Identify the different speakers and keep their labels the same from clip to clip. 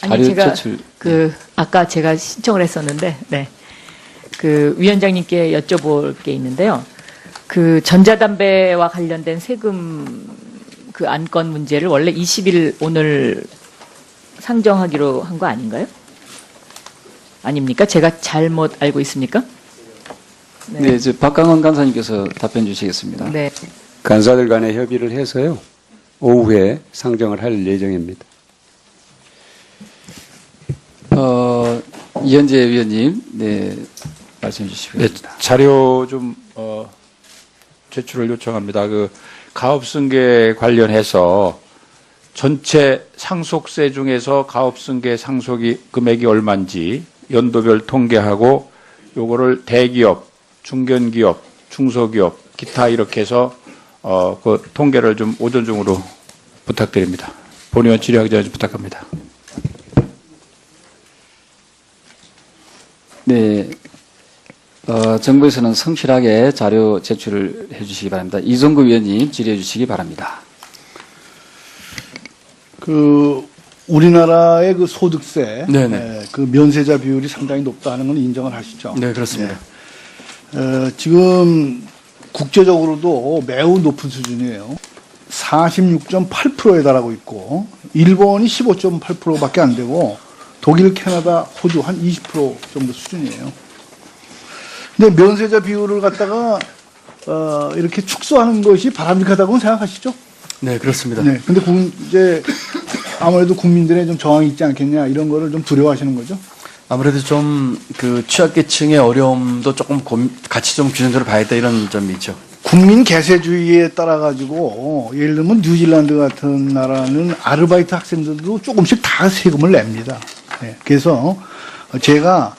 Speaker 1: 아니, 제가
Speaker 2: 제출.
Speaker 1: 아까 제가 신청을 했었는데, 네. 위원장님께 여쭤볼 게 있는데요. 전자담배와 관련된 세금 안건 문제를 원래 20일 오늘 상정하기로 한 거 아닌가요? 아닙니까? 제가 잘못 알고 있습니까?
Speaker 2: 네, 이제 박강원 간사님께서 답변 주시겠습니다.
Speaker 1: 네.
Speaker 3: 간사들 간에 협의를 해서요. 오후에 상정을 할 예정입니다.
Speaker 2: 이현재 위원님, 네, 말씀해 주시기
Speaker 4: 네,
Speaker 2: 바랍니다.
Speaker 4: 자료 좀 제출을 요청합니다. 가업승계 관련해서 전체 상속세 중에서 가업승계 상속이 금액이 얼마인지 연도별 통계하고 요거를 대기업, 중견기업, 중소기업, 기타 이렇게 해서 그 통계를 좀 오전 중으로 부탁드립니다. 본의원 질의하기 전에 좀 부탁합니다.
Speaker 2: 네, 정부에서는 성실하게 자료 제출을 해 주시기 바랍니다. 이종구 위원님 질의해 주시기 바랍니다.
Speaker 5: 우리나라의 소득세,
Speaker 2: 네네.
Speaker 5: 면세자 비율이 상당히 높다는 건 인정을 하시죠?
Speaker 2: 네, 그렇습니다.
Speaker 5: 지금 국제적으로도 매우 높은 수준이에요. 46.8%에 달하고 있고, 일본이 15.8%밖에 안 되고, 독일, 캐나다, 호주 한 20% 정도 수준이에요. 근데 면세자 비율을 갖다가 이렇게 축소하는 것이 바람직하다고 생각하시죠?
Speaker 2: 네, 그렇습니다.
Speaker 5: 네. 근데 이제 아무래도 국민들의 좀 저항이 있지 않겠냐 이런 거를 좀 두려워하시는 거죠?
Speaker 2: 아무래도 좀 취약계층의 어려움도 조금 같이 좀 균형적으로 봐야겠다 이런 점이 있죠.
Speaker 5: 국민 개세주의에 따라 가지고 예를 들면 뉴질랜드 같은 나라는 아르바이트 학생들도 조금씩 다 세금을 냅니다. 네. 그래서 제가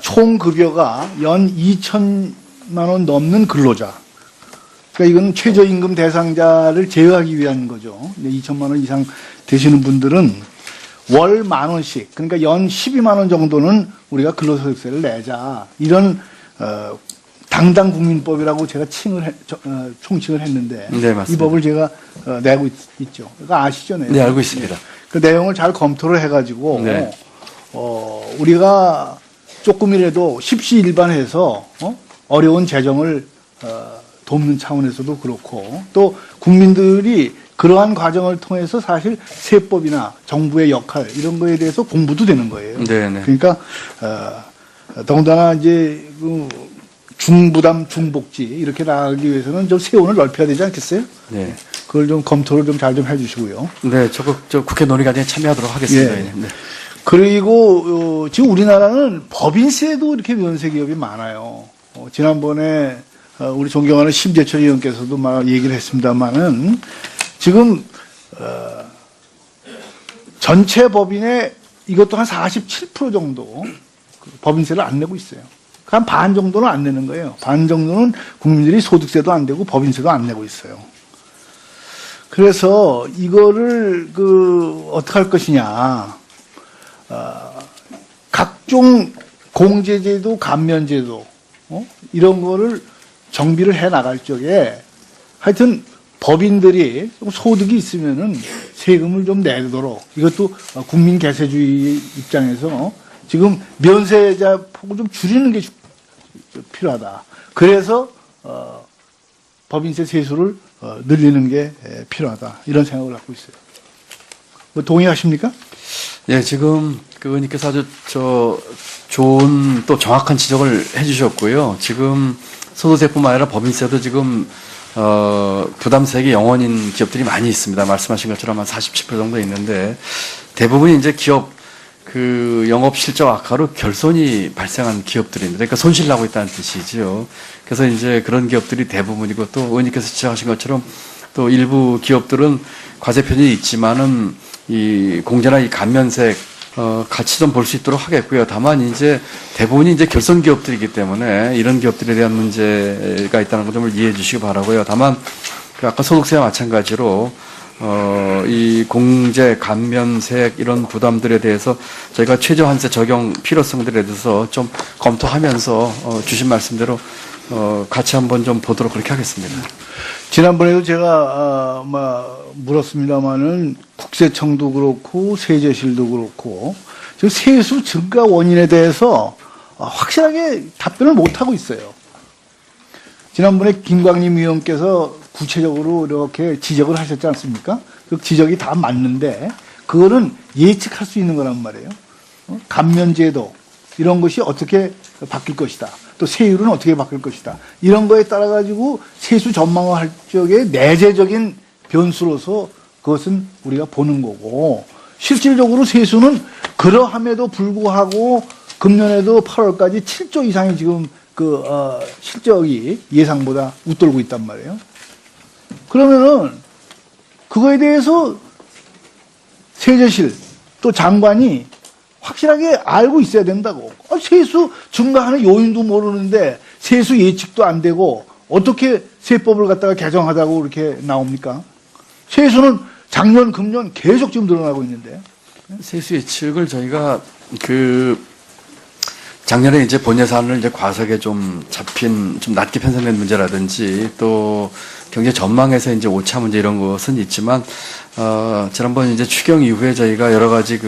Speaker 5: 총 급여가 연 2천만 원 넘는 근로자. 그러니까 이건 최저임금 대상자를 제어하기 위한 거죠. 2천만 원 이상 되시는 분들은 월 10,000원씩, 그러니까 연 12만 원 정도는 우리가 근로소득세를 내자. 이런 당당 국민법이라고 제가 총칭을 했는데
Speaker 2: 네, 맞습니다.
Speaker 5: 이 법을 제가 내고 있죠. 그러니까 아시죠?
Speaker 2: 네, 알고 있습니다.
Speaker 5: 그 내용을 잘 검토를 해가지고
Speaker 2: 네.
Speaker 5: 우리가 조금이라도 십시일반해서 어려운 재정을 돕는 차원에서도 그렇고 또 국민들이 그러한 과정을 통해서 사실 세법이나 정부의 역할 이런 거에 대해서 공부도 되는 거예요.
Speaker 2: 네네.
Speaker 5: 그러니까 더군다나 이제 중부담 중복지 이렇게 나가기 위해서는 좀 세원을 넓혀야 되지 않겠어요?
Speaker 2: 네.
Speaker 5: 그걸 좀 검토를 좀 잘 좀 해주시고요.
Speaker 2: 네, 적극 국회 논의 과정에 참여하도록 하겠습니다.
Speaker 5: 예.
Speaker 2: 네.
Speaker 5: 그리고 지금 우리나라는 법인세도 이렇게 면세기업이 많아요. 지난번에 우리 존경하는 심재철 의원께서도 막 얘기를 했습니다만은 지금 전체 법인의 이것도 한 47% 정도 법인세를 안 내고 있어요. 한 반 정도는 안 내는 거예요. 반 정도는 국민들이 소득세도 안 내고 법인세도 안 내고 있어요. 그래서 이거를 어떻게 할 것이냐. 각종 공제제도, 감면제도, 이런 거를 정비를 해 나갈 적에 하여튼 법인들이 소득이 있으면은 세금을 좀 내도록 이것도 국민 개세주의 입장에서 지금 면세자 폭을 좀 줄이는 게 필요하다. 그래서 법인세 세수를 늘리는 게 필요하다. 이런 생각을 갖고 있어요. 뭐 동의하십니까?
Speaker 2: 예, 지금 의원님께서 아주 좋은 또 정확한 지적을 해주셨고요. 지금 소득세뿐만 아니라 법인세도 지금 부담세액이 0원인 기업들이 많이 있습니다. 말씀하신 것처럼 한 47% 정도 있는데 대부분이 이제 기업 영업 실적 악화로 결손이 발생한 기업들입니다. 그러니까 손실 나고 있다는 뜻이죠. 그래서 이제 그런 기업들이 대부분이고 또 의원님께서 지적하신 것처럼 또 일부 기업들은 과세 편이 있지만은 이 공제나 이 감면세액 같이 좀 볼 수 있도록 하겠고요. 다만 이제 대부분이 이제 결손 기업들이기 때문에 이런 기업들에 대한 문제가 있다는 점을 이해해 주시기 바라고요. 다만 아까 소득세와 마찬가지로 이 공제, 감면세액 이런 부담들에 대해서 저희가 최저한세 적용 필요성들에 대해서 좀 검토하면서 주신 말씀대로 같이 한번 좀 보도록 그렇게 하겠습니다.
Speaker 5: 지난번에도 제가 물었습니다마는 국세청도 그렇고 세제실도 그렇고 저 세수 증가 원인에 대해서 확실하게 답변을 못 하고 있어요. 지난번에 김광림 위원께서 구체적으로 이렇게 지적을 하셨지 않습니까? 그 지적이 다 맞는데 그거는 예측할 수 있는 거란 말이에요. 감면제도 이런 것이 어떻게 바뀔 것이다. 또 세율은 어떻게 바뀔 것이다. 이런 거에 따라 가지고 세수 전망을 할 적에 내재적인 변수로서 그것은 우리가 보는 거고 실질적으로 세수는 그러함에도 불구하고 금년에도 8월까지 7조 이상이 지금 실적이 예상보다 웃돌고 있단 말이에요. 그러면은 그거에 대해서 세제실 또 장관이 확실하게 알고 있어야 된다고. 세수 증가하는 요인도 모르는데 세수 예측도 안 되고 어떻게 세법을 갖다가 개정하자고 이렇게 나옵니까? 세수는 작년, 금년 계속 지금 늘어나고 있는데.
Speaker 2: 세수 예측을 저희가 작년에 이제 본 예산을 이제 과석에 좀 낮게 편성된 문제라든지 또 경제 전망에서 이제 오차 문제 이런 것은 있지만, 지난번 이제 추경 이후에 저희가 여러 가지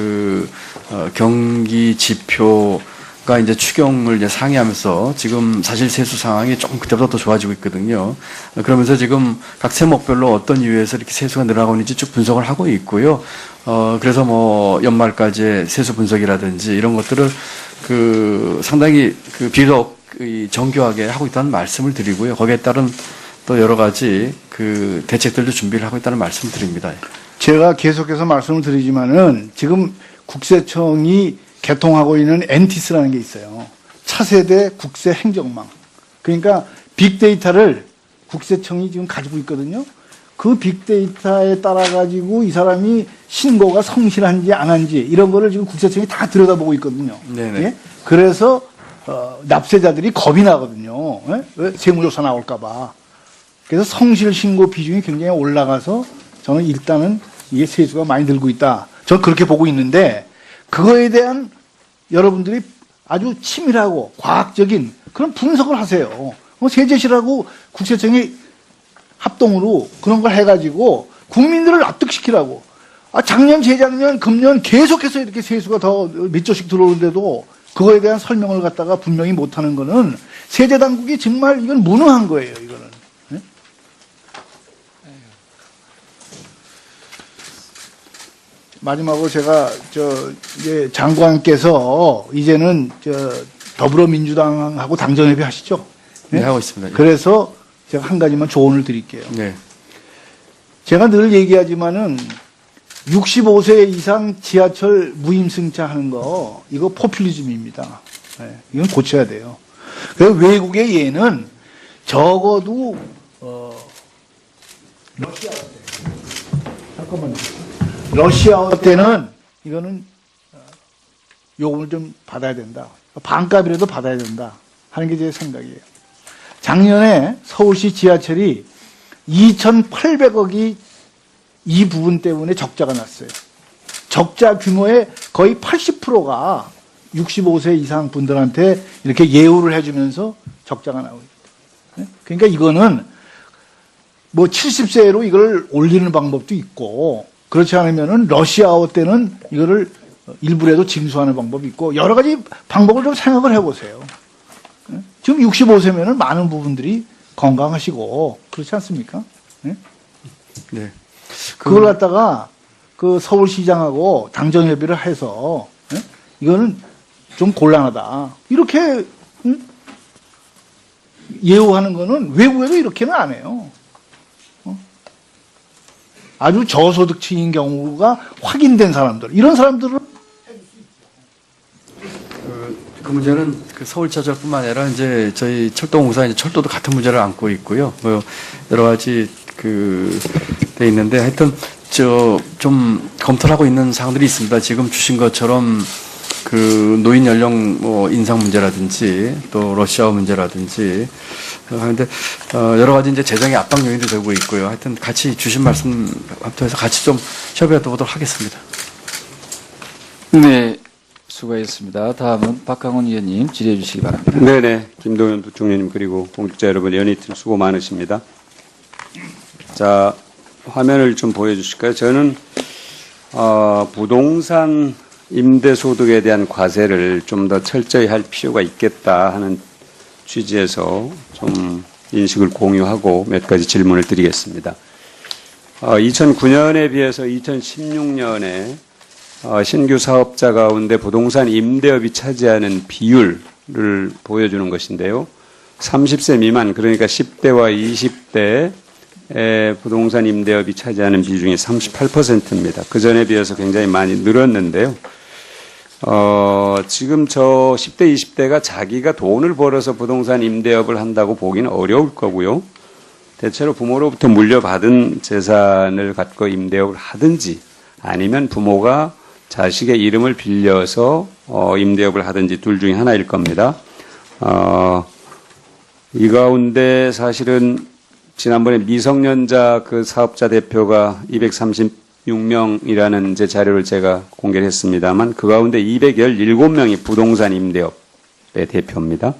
Speaker 2: 경기 지표가 이제 추경을 이제 상회하면서 지금 사실 세수 상황이 조금 그때보다 더 좋아지고 있거든요. 그러면서 지금 각 세목별로 어떤 이유에서 이렇게 세수가 늘어나고 있는지 쭉 분석을 하고 있고요. 그래서 뭐 연말까지의 세수 분석이라든지 이런 것들을 상당히 비록 정교하게 하고 있다는 말씀을 드리고요. 거기에 따른 또 여러 가지 대책들도 준비를 하고 있다는 말씀을 드립니다.
Speaker 5: 제가 계속해서 말씀을 드리지만은 지금 국세청이 개통하고 있는 엔티스라는 게 있어요. 차세대 국세 행정망. 그러니까 빅데이터를 국세청이 지금 가지고 있거든요. 그 빅데이터에 따라 가지고 이 사람이 신고가 성실한지 안 한지 이런 거를 지금 국세청이 다 들여다보고 있거든요.
Speaker 2: 네네.
Speaker 5: 예? 그래서 납세자들이 겁이 나거든요. 예? 왜 세무조사 나올까 봐. 그래서 성실 신고 비중이 굉장히 올라가서 저는 일단은 이게 세수가 많이 늘고 있다. 저는 그렇게 보고 있는데 그거에 대한 여러분들이 아주 치밀하고 과학적인 그런 분석을 하세요. 세제실하고 국세청이 합동으로 그런 걸 해가지고 국민들을 납득시키라고. 작년, 재작년, 금년 계속해서 이렇게 세수가 더 몇 조씩 들어오는데도 그거에 대한 설명을 갖다가 분명히 못하는 거는 세제당국이 정말 이건 무능한 거예요, 이거는. 네? 마지막으로 제가 이제 장관께서 이제는 더불어민주당하고 당정협의 하시죠?
Speaker 2: 네, 하고 있습니다.
Speaker 5: 그래서 제가 한 가지만 조언을 드릴게요.
Speaker 2: 네.
Speaker 5: 제가 늘 얘기하지만은 65세 이상 지하철 무임승차 하는 거 이거 포퓰리즘입니다. 네, 이건 고쳐야 돼요. 그래서 외국의 예는 적어도 러시아어 때 잠깐만요. 러시아어 때는 이거는 요금을 좀 받아야 된다. 반값이라도 받아야 된다 하는 게 제 생각이에요. 작년에 서울시 지하철이 2,800억이 이 부분 때문에 적자가 났어요. 적자 규모의 거의 80%가 65세 이상 분들한테 이렇게 예우를 해주면서 적자가 나오죠. 그러니까 이거는 뭐 70세로 이걸 올리는 방법도 있고 그렇지 않으면은 러시아어 때는 이거를 일부라도 징수하는 방법이 있고 여러 가지 방법을 좀 생각을 해보세요. 지금 65세면은 많은 부분들이 건강하시고 그렇지 않습니까? 네?
Speaker 2: 네.
Speaker 5: 그걸 갖다가 서울시장하고 당정협의를 해서 이거는 좀 곤란하다. 이렇게 예우하는 거는 외국에도 이렇게는 안 해요. 아주 저소득층인 경우가 확인된 사람들 이런 사람들은
Speaker 2: 그 문제는 서울지하철뿐만 아니라 이제 저희 철도공사 이제 철도도 같은 문제를 안고 있고요. 뭐 여러 가지 돼 있는데 하여튼 좀 검토를 하고 있는 사항들이 있습니다. 지금 주신 것처럼 노인 연령 인상 문제라든지 또 러시아어 문제라든지 하는데 여러 가지 이제 재정의 압박 요인도 되고 있고요. 하여튼 같이 주신 말씀 합쳐서 같이 좀 협의해 보도록 하겠습니다.
Speaker 4: 네, 수고하셨습니다. 다음은 박강원 의원님 질의해 주시기 바랍니다.
Speaker 3: 네네. 김동연 부총리님 그리고 공직자 여러분 연이팀 수고 많으십니다. 자, 화면을 좀 보여주실까요? 저는 부동산 임대소득에 대한 과세를 좀 더 철저히 할 필요가 있겠다 하는 취지에서 좀 인식을 공유하고 몇 가지 질문을 드리겠습니다. 2009년에 비해서 2016년에 신규 사업자 가운데 부동산 임대업이 차지하는 비율을 보여주는 것인데요. 30세 미만, 그러니까 10대와 20대의 부동산 임대업이 차지하는 비중이 38%입니다. 그 전에 비해서 굉장히 많이 늘었는데요. 지금 저 10대, 20대가 자기가 돈을 벌어서 부동산 임대업을 한다고 보기는 어려울 거고요. 대체로 부모로부터 물려받은 재산을 갖고 임대업을 하든지 아니면 부모가 자식의 이름을 빌려서 임대업을 하든지 둘 중에 하나일 겁니다. 이 가운데 사실은 지난번에 미성년자 그 사업자 대표가 236명이라는 제 자료를 제가 공개를 했습니다만 그 가운데 217명이 부동산 임대업의 대표입니다.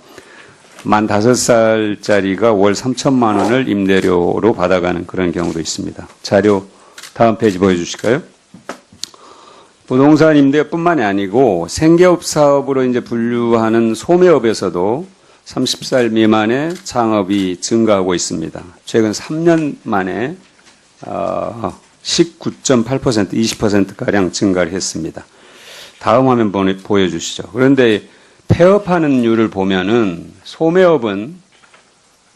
Speaker 3: 만 5살짜리가 월 3천만 원을 임대료로 받아가는 그런 경우도 있습니다. 자료 다음 페이지 보여주실까요? 부동산 임대업뿐만이 아니고 생계업 사업으로 이제 분류하는 소매업에서도 30살 미만의 창업이 증가하고 있습니다. 최근 3년 만에 19.8%, 20%가량 증가를 했습니다. 다음 화면 보여주시죠. 그런데 폐업하는 율을 보면은 소매업은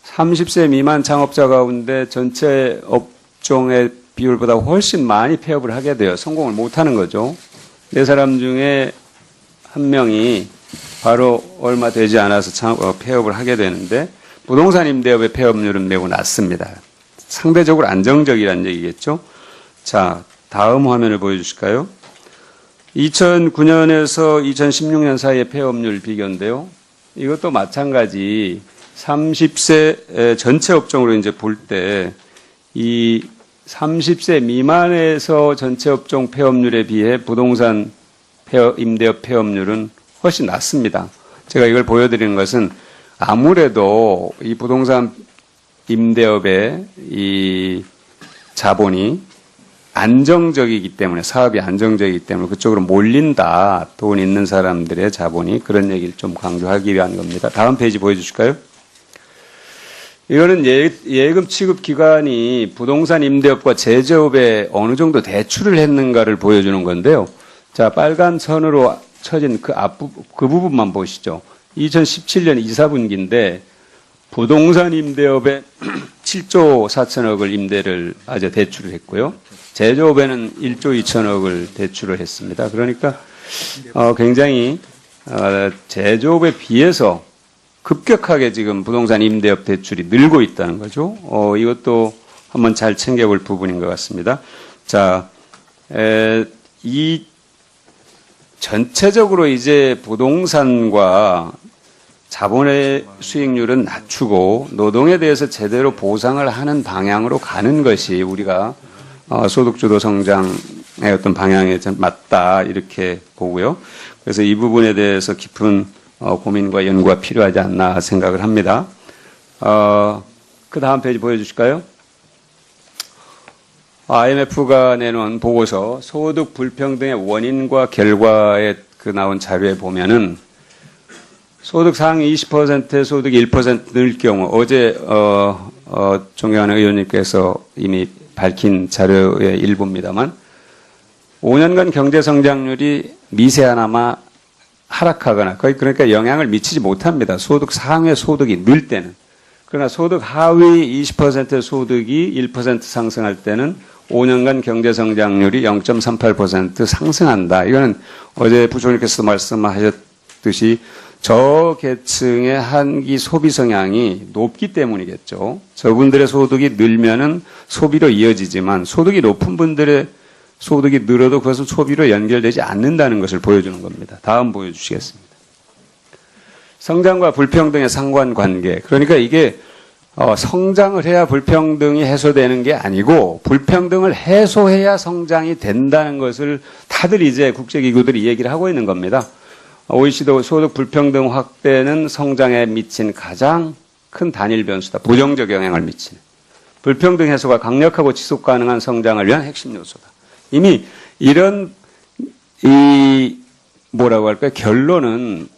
Speaker 3: 30세 미만 창업자 가운데 전체 업종의 비율보다 훨씬 많이 폐업을 하게 돼요. 성공을 못하는 거죠. 네 사람 중에 한 명이 바로 얼마 되지 않아서 폐업을 하게 되는데 부동산 임대업의 폐업률은 매우 낮습니다. 상대적으로 안정적이라는 얘기겠죠. 자, 다음 화면을 보여주실까요? 2009년에서 2016년 사이의 폐업률 비교인데요. 이것도 마찬가지 30세 전체 업종으로 이제 볼 때 이 30세 미만에서 전체 업종 폐업률에 비해 부동산 임대업 폐업률은 훨씬 낮습니다. 제가 이걸 보여드리는 것은 아무래도 이 부동산 임대업의 이 자본이 안정적이기 때문에 사업이 안정적이기 때문에 그쪽으로 몰린다. 돈 있는 사람들의 자본이 그런 얘기를 좀 강조하기 위한 겁니다. 다음 페이지 보여주실까요? 이거는 예금 취급 기관이 부동산 임대업과 제조업에 어느 정도 대출을 했는가를 보여주는 건데요. 자, 빨간 선으로 쳐진 그 부분만 보시죠. 2017년 2, 4분기인데 부동산 임대업에 7조 4천억을 대출을 했고요. 제조업에는 1조 2천억을 대출을 했습니다. 그러니까 굉장히 제조업에 비해서 급격하게 지금 부동산 임대업 대출이 늘고 있다는 거죠. 이것도 한번 잘 챙겨볼 부분인 것 같습니다. 자, 이 전체적으로 이제 부동산과 자본의 수익률은 낮추고 노동에 대해서 제대로 보상을 하는 방향으로 가는 것이 우리가 소득주도 성장의 어떤 방향에 맞다 이렇게 보고요. 그래서 이 부분에 대해서 깊은 고민과 연구가 필요하지 않나 생각을 합니다. 그 다음 페이지 보여주실까요? IMF가 내놓은 보고서 소득 불평등의 원인과 결과에 나온 자료에 보면은 소득 상위 20%의 소득이 1% 늘 경우 어제 존경하는 의원님께서 이미 밝힌 자료의 일부입니다만 5년간 경제 성장률이 미세하나마 하락하거나 거의 그러니까 영향을 미치지 못합니다. 소득 상위의 소득이 늘 때는. 그러나 소득 하위 20%의 소득이 1% 상승할 때는 5년간 경제 성장률이 0.38% 상승한다. 이거는 어제 부총리께서도 말씀하셨듯이 저 계층의 한기 소비 성향이 높기 때문이겠죠. 저분들의 소득이 늘면은 소비로 이어지지만 소득이 높은 분들의 소득이 늘어도 그것은 소비로 연결되지 않는다는 것을 보여주는 겁니다. 다음 보여주시겠습니다. 성장과 불평등의 상관관계. 그러니까 이게 성장을 해야 불평등이 해소되는 게 아니고 불평등을 해소해야 성장이 된다는 것을 다들 이제 국제기구들이 얘기를 하고 있는 겁니다. OECD 소득 불평등 확대는 성장에 미친 가장 큰 단일 변수다. 부정적 영향을 미치는. 불평등 해소가 강력하고 지속 가능한 성장을 위한 핵심 요소다. 이미 이런 뭐라고 할까요? 결론은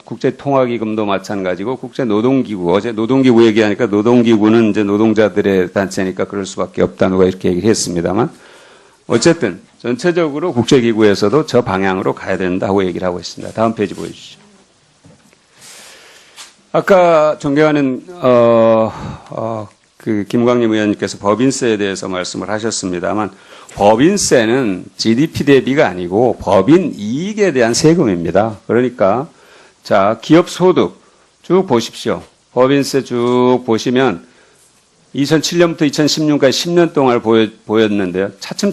Speaker 3: 국제통화기금도 마찬가지고 국제노동기구, 어제 노동기구 얘기하니까 노동기구는 이제 노동자들의 단체니까 그럴 수밖에 없다 누가 이렇게 얘기를 했습니다만 어쨌든 전체적으로 국제기구에서도 저 방향으로 가야 된다고 얘기를 하고 있습니다. 다음 페이지 보여주시죠. 아까 존경하는 그 김광림 의원님께서 법인세에 대해서 말씀을 하셨습니다만 법인세는 GDP 대비가 아니고 법인 이익에 대한 세금입니다. 그러니까 자 기업 소득 쭉 보십시오. 법인세 쭉 보시면 2007년부터 2016년까지 10년 동안 보였는데요. 차츰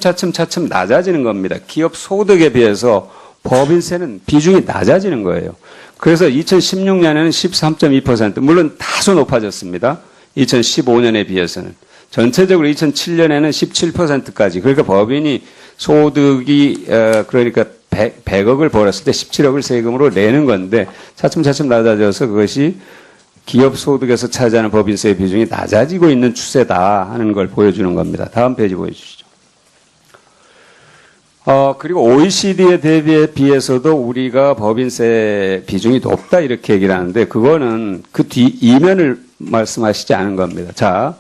Speaker 3: 낮아지는 겁니다. 기업 소득에 비해서 법인세는 비중이 낮아지는 거예요. 그래서 2016년에는 13.2%, 물론 다소 높아졌습니다. 2015년에 비해서는. 전체적으로 2007년에는 17%까지. 그러니까 법인이 소득이, 그러니까 100억을 벌었을 때 17억을 세금으로 내는 건데 차츰 낮아져서 그것이 기업 소득에서 차지하는 법인세의 비중이 낮아지고 있는 추세다 하는 걸 보여주는 겁니다. 다음 페이지 보여주시죠. 그리고 OECD에 비해서도 우리가 법인세 비중이 높다 이렇게 얘기를 하는데 그거는 그 이면을 말씀하시지 않은 겁니다. 자,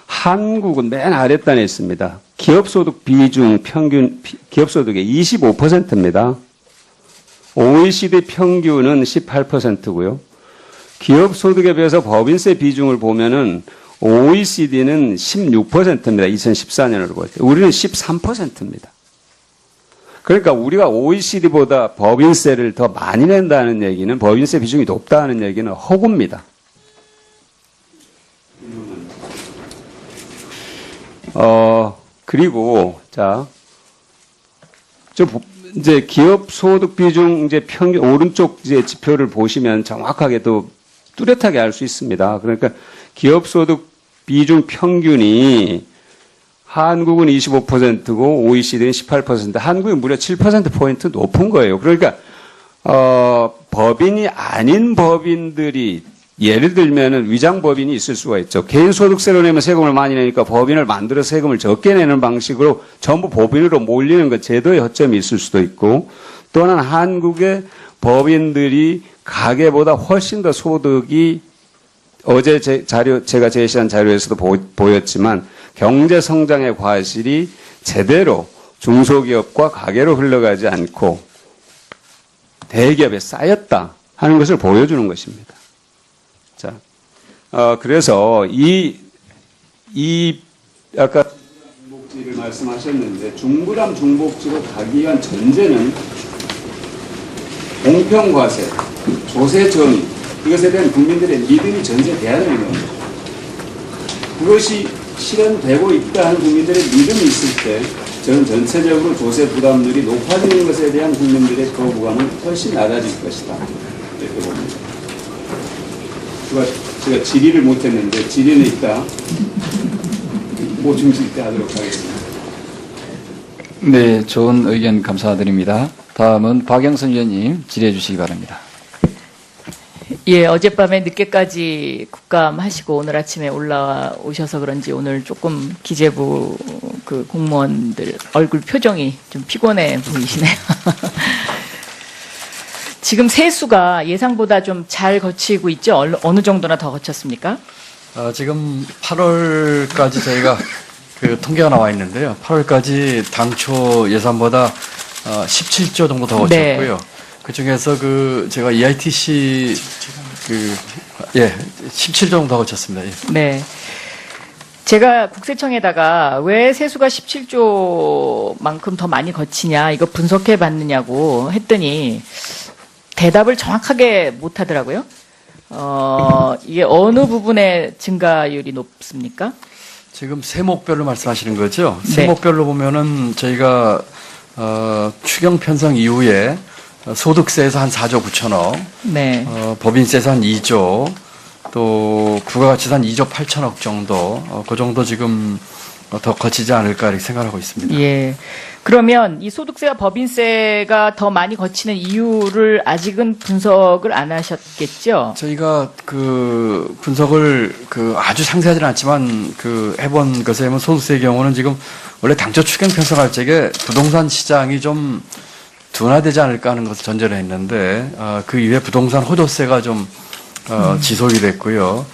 Speaker 3: 한국은 맨 아랫단에 있습니다. 기업소득 비중 평균, 기업소득의 25%입니다. OECD 평균은 18%고요. 기업소득에 비해서 법인세 비중을 보면은 OECD는 16%입니다. 2014년으로 볼 때. 우리는 13%입니다. 그러니까 우리가 OECD보다 법인세를 더 많이 낸다는 얘기는 법인세 비중이 높다는 얘기는 허구입니다. 그리고 자, 이제 기업 소득 비중 이제 평균 오른쪽 이제 지표를 보시면 정확하게 또 뚜렷하게 알 수 있습니다. 그러니까 기업 소득 비중 평균이 한국은 25%고 OECD는 18%, 한국이 무려 7%포인트 높은 거예요. 그러니까 법인이 아닌 법인들이 예를 들면은 위장법인이 있을 수가 있죠. 개인소득세로 내면 세금을 많이 내니까 법인을 만들어 세금을 적게 내는 방식으로 전부 법인으로 몰리는 것 제도의 허점이 있을 수도 있고 또는 한국의 법인들이 가계보다 훨씬 더 소득이 어제 제가 제시한 자료에서도 보였지만 경제 성장의 과실이 제대로 중소기업과 가계로 흘러가지 않고 대기업에 쌓였다 하는 것을 보여주는 것입니다. 자, 그래서 아까 중복지를 말씀하셨는데 중부담 중복지로 가기 위한 전제는 공평과세, 조세 정의 이것에 대한 국민들의 믿음이 전제돼야 되는 겁니다. 그것이 실현되고 있다 하는 국민들의 믿음이 있을 때 저는 전체적으로 조세 부담률이 높아지는 것에 대한 국민들의 거부감은 훨씬 낮아질 것이다. 이렇게 봅니다. 제가 질의를 못했는데 질의는 이따 보충 질의 하도록 하겠습니다.
Speaker 4: 네, 좋은 의견 감사드립니다. 다음은 박영선 의원님 질의해 주시기 바랍니다.
Speaker 1: 예, 어젯밤에 늦게까지 국감하시고 오늘 아침에 올라오셔서 그런지 오늘 조금 기재부 그 공무원들 얼굴 표정이 좀 피곤해 보이시네요. 지금 세수가 예상보다 좀 잘 거치고 있죠? 어느 정도나 더 거쳤습니까?
Speaker 2: 지금 8월까지 저희가 그 통계가 나와 있는데요. 8월까지 당초 예산보다 17조 정도 더 거쳤고요.
Speaker 1: 네.
Speaker 2: 그 중에서 제가 EITC 17조 정도 더 거쳤습니다. 예.
Speaker 1: 네. 제가 국세청에다가 왜 세수가 17조만큼 더 많이 거치냐, 이거 분석해 봤느냐고 했더니 대답을 정확하게 못 하더라고요. 이게 어느 부분의 증가율이 높습니까?
Speaker 2: 지금 세목별로 말씀하시는 거죠?
Speaker 1: 네.
Speaker 2: 세목별로 보면은 저희가 추경 편성 이후에 소득세에서 한 4조 9천억,
Speaker 1: 네.
Speaker 2: 법인세에서 한 2조, 또 부가가치에서 한 2조 8천억 정도, 그 정도 지금 더 거치지 않을까 이렇게 생각하고 있습니다.
Speaker 1: 예. 그러면 이 소득세와 법인세가 더 많이 거치는 이유를 아직은 분석을 안 하셨겠죠?
Speaker 2: 저희가 그 분석을 그 아주 상세하지는 않지만 그 해본 것에 의하면 소득세의 경우는 지금 원래 당초 추경 편성할 적에 부동산 시장이 좀 둔화되지 않을까 하는 것을 전제로 했는데 그 이후에 부동산 호조세가 좀 지속이 됐고요.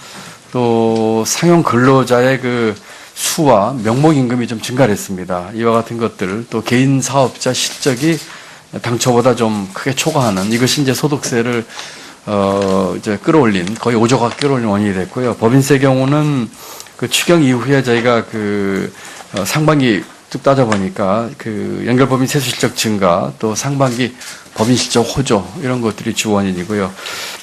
Speaker 2: 또 상용 근로자의 그 수와 명목임금이 좀 증가를 했습니다. 이와 같은 것들, 또 개인 사업자 실적이 당초보다 좀 크게 초과하는 이것이 이제 소득세를 이제 끌어올린 거의 5조가 끌어올린 원인이 됐고요. 법인세 경우는 그 추경 이후에 저희가 그 상반기 쭉 따져보니까 그 연결법인 세수 실적 증가, 또 상반기 법인 실적 호조 이런 것들이 주 원인이고요.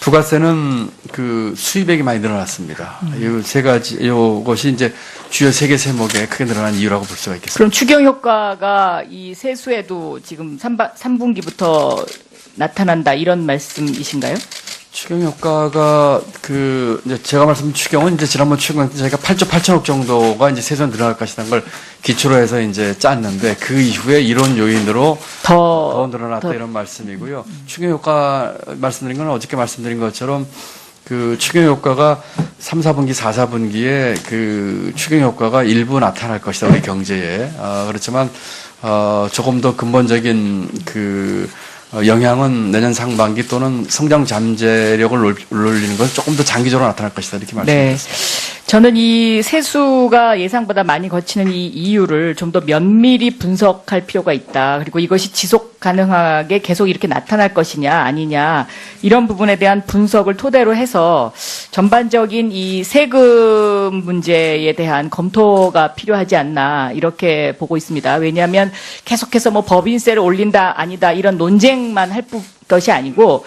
Speaker 2: 부가세는 그 수입액이 많이 늘어났습니다. 이 세 가지, 이것이 이제 주요 세 개 세목에 크게 늘어난 이유라고 볼 수가 있겠습니다.
Speaker 1: 그럼 추경 효과가 이 세수에도 지금 3분기부터 나타난다 이런 말씀이신가요?
Speaker 2: 추경 효과가 그 이제 제가 말씀드린 추경은 이제 지난번 추경 때 저희가 8조 8천억 정도가 이제 세수가 늘어날 것이라는 걸 기초로 해서 이제 짰는데 그 이후에 이런 요인으로 더 늘어났다 이런 말씀이고요. 추경 효과 말씀드린 건 어저께 말씀드린 것처럼 그 추경 효과가 3, 4분기, 4, 4분기에 그 추경 효과가 일부 나타날 것이다 우리 경제에. 그렇지만 조금 더 근본적인 그 영향은 내년 상반기 또는 성장 잠재력을 올리는 건 조금 더 장기적으로 나타날 것이다 이렇게 말씀드렸습니다.
Speaker 1: 네. 저는 이 세수가 예상보다 많이 거치는 이 이유를 좀 더 면밀히 분석할 필요가 있다. 그리고 이것이 지속 가능하게 계속 이렇게 나타날 것이냐 아니냐 이런 부분에 대한 분석을 토대로 해서 전반적인 이 세금 문제에 대한 검토가 필요하지 않나 이렇게 보고 있습니다. 왜냐하면 계속해서 뭐 법인세를 올린다 아니다 이런 논쟁만 할 것이 아니고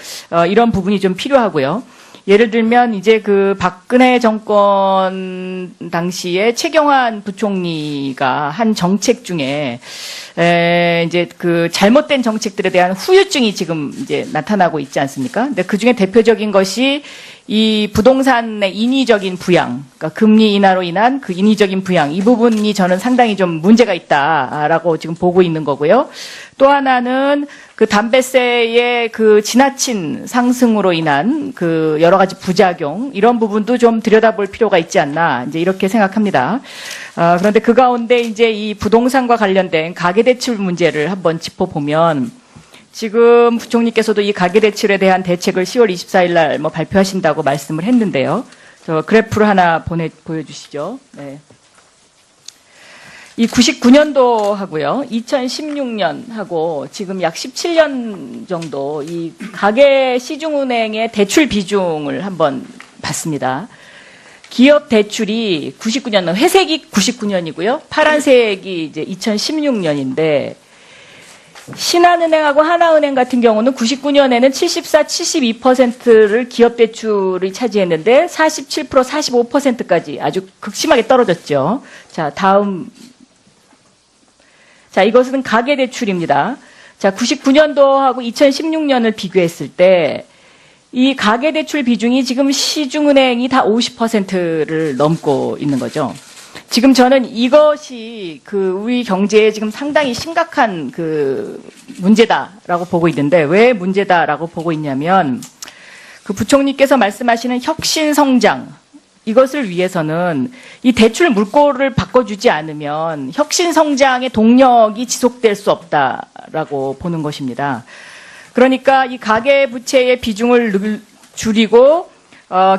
Speaker 1: 이런 부분이 좀 필요하고요. 예를 들면 이제 그 박근혜 정권 당시에 최경환 부총리가 한 정책 중에 이제 그 잘못된 정책들에 대한 후유증이 지금 이제 나타나고 있지 않습니까? 근데 그 중에 대표적인 것이 이 부동산의 인위적인 부양, 그러니까 금리 인하로 인한 그 인위적인 부양, 이 부분이 저는 상당히 좀 문제가 있다라고 지금 보고 있는 거고요. 또 하나는 그 담배세의 그 지나친 상승으로 인한 그 여러 가지 부작용, 이런 부분도 좀 들여다볼 필요가 있지 않나, 이제 이렇게 생각합니다. 그런데 그 가운데 이제 이 부동산과 관련된 가계대출 문제를 한번 짚어보면, 지금 부총리께서도 이 가계대출에 대한 대책을 10월 24일 날 뭐 발표하신다고 말씀을 했는데요. 저 그래프를 하나 보여주시죠. 네. 이 99년도하고요, 2016년하고 지금 약 17년 정도 이 가계 시중은행의 대출 비중을 한번 봤습니다. 기업 대출이 99년, 회색이 99년이고요, 파란색이 이제 2016년인데, 신한은행하고 하나은행 같은 경우는 99년에는 74, 72%를 기업 대출이 차지했는데 47%, 45%까지 아주 극심하게 떨어졌죠. 자, 다음. 자, 이것은 가계 대출입니다. 자, 99년도하고 2016년을 비교했을 때 이 가계 대출 비중이 지금 시중은행이 다 50%를 넘고 있는 거죠. 지금 저는 이것이 그 우리 경제에 지금 상당히 심각한 그 문제다라고 보고 있는데, 왜 문제다라고 보고 있냐면, 그 부총리께서 말씀하시는 혁신 성장, 이것을 위해서는 이 대출 물꼬를 바꿔주지 않으면 혁신 성장의 동력이 지속될 수 없다라고 보는 것입니다. 그러니까 이 가계 부채의 비중을 줄이고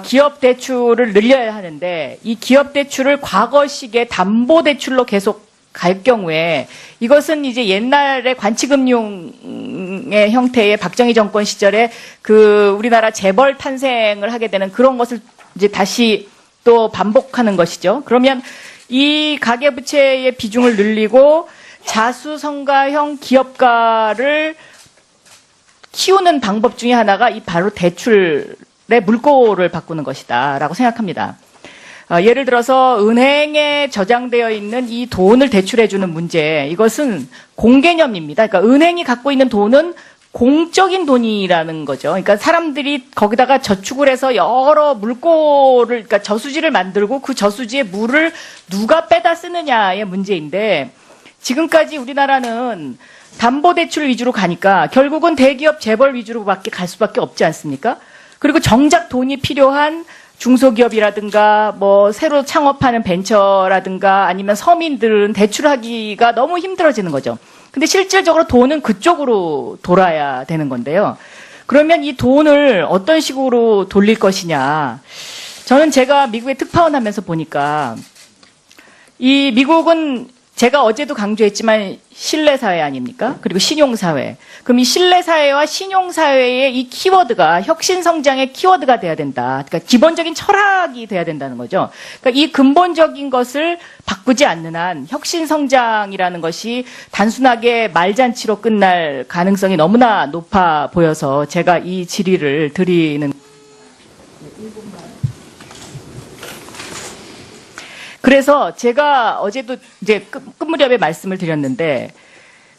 Speaker 1: 기업 대출을 늘려야 하는데, 이 기업 대출을 과거식의 담보 대출로 계속 갈 경우에 이것은 이제 옛날의 관치금융의 형태의 박정희 정권 시절에 그 우리나라 재벌 탄생을 하게 되는 그런 것을 이제 다시 또 반복하는 것이죠. 그러면 이 가계 부채의 비중을 늘리고 자수성가형 기업가를 키우는 방법 중에 하나가 이 바로 대출의 물꼬를 바꾸는 것이다라고 생각합니다. 예를 들어서 은행에 저장되어 있는 이 돈을 대출해주는 문제, 이것은 공개념입니다. 그러니까 은행이 갖고 있는 돈은 공적인 돈이라는 거죠. 그러니까 사람들이 거기다가 저축을 해서 여러 물꼬를, 그러니까 저수지를 만들고 그 저수지의 물을 누가 빼다 쓰느냐의 문제인데, 지금까지 우리나라는 담보대출 위주로 가니까 결국은 대기업 재벌 위주로밖에 갈 수밖에 없지 않습니까? 그리고 정작 돈이 필요한 중소기업이라든가 뭐 새로 창업하는 벤처라든가 아니면 서민들은 대출하기가 너무 힘들어지는 거죠. 근데 실질적으로 돈은 그쪽으로 돌아야 되는 건데요. 그러면 이 돈을 어떤 식으로 돌릴 것이냐. 저는 제가 미국에 특파원 하면서 보니까 이 미국은 제가 어제도 강조했지만 신뢰사회 아닙니까? 그리고 신용사회. 그럼 이 신뢰사회와 신용사회의 이 키워드가 혁신성장의 키워드가 돼야 된다. 그러니까 기본적인 철학이 돼야 된다는 거죠. 그러니까 이 근본적인 것을 바꾸지 않는 한 혁신성장이라는 것이 단순하게 말잔치로 끝날 가능성이 너무나 높아 보여서 제가 이 질의를 드리는 그래서 제가 어제도 이제 끝 무렵에 말씀을 드렸는데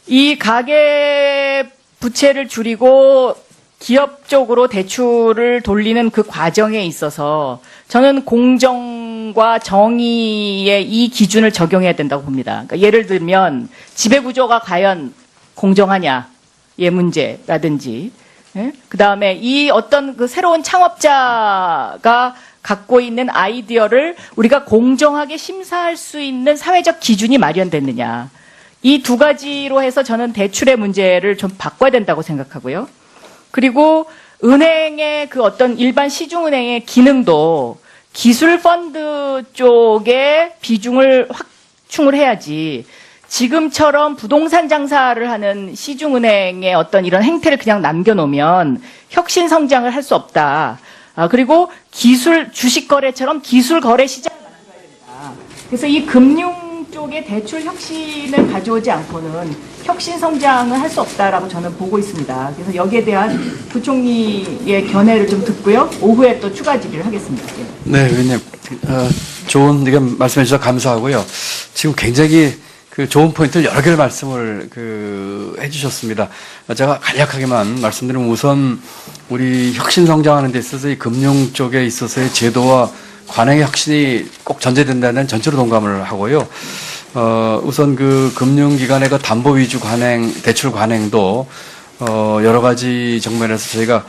Speaker 1: 이 가계 부채를 줄이고 기업 쪽으로 대출을 돌리는 그 과정에 있어서 저는 공정과 정의의 이 기준을 적용해야 된다고 봅니다. 그러니까 예를 들면 지배구조가 과연 공정하냐의 문제라든지 그다음에 이 어떤 그 새로운 창업자가 갖고 있는 아이디어를 우리가 공정하게 심사할 수 있는 사회적 기준이 마련됐느냐. 이 두 가지로 해서 저는 대출의 문제를 좀 바꿔야 된다고 생각하고요. 그리고 은행의 그 어떤 일반 시중은행의 기능도 기술 펀드 쪽에 비중을 확충을 해야지 지금처럼 부동산 장사를 하는 시중은행의 어떤 이런 행태를 그냥 남겨놓으면 혁신 성장을 할 수 없다. 그리고 주식 거래처럼 기술 거래 시장을 만들어야 된다. 그래서 이 금융 쪽의 대출 혁신을 가져오지 않고는 혁신 성장을 할 수 없다라고 저는 보고 있습니다. 그래서 여기에 대한 부총리의 견해를 좀 듣고요. 오후에 또 추가 질의를 하겠습니다.
Speaker 2: 네, 의원님. 좋은 의견 말씀해 주셔서 감사하고요. 지금 굉장히 그 좋은 포인트를 여러 개를 말씀을 해주셨습니다. 제가 간략하게만 말씀드리면 우선 우리 혁신 성장하는 데 있어서 이 금융 쪽에 있어서의 제도와 관행의 혁신이 꼭 전제된다는 데는 전체로 동감을 하고요. 우선 그 금융기관의 그 담보 위주 관행, 대출 관행도 여러 가지 정면에서 저희가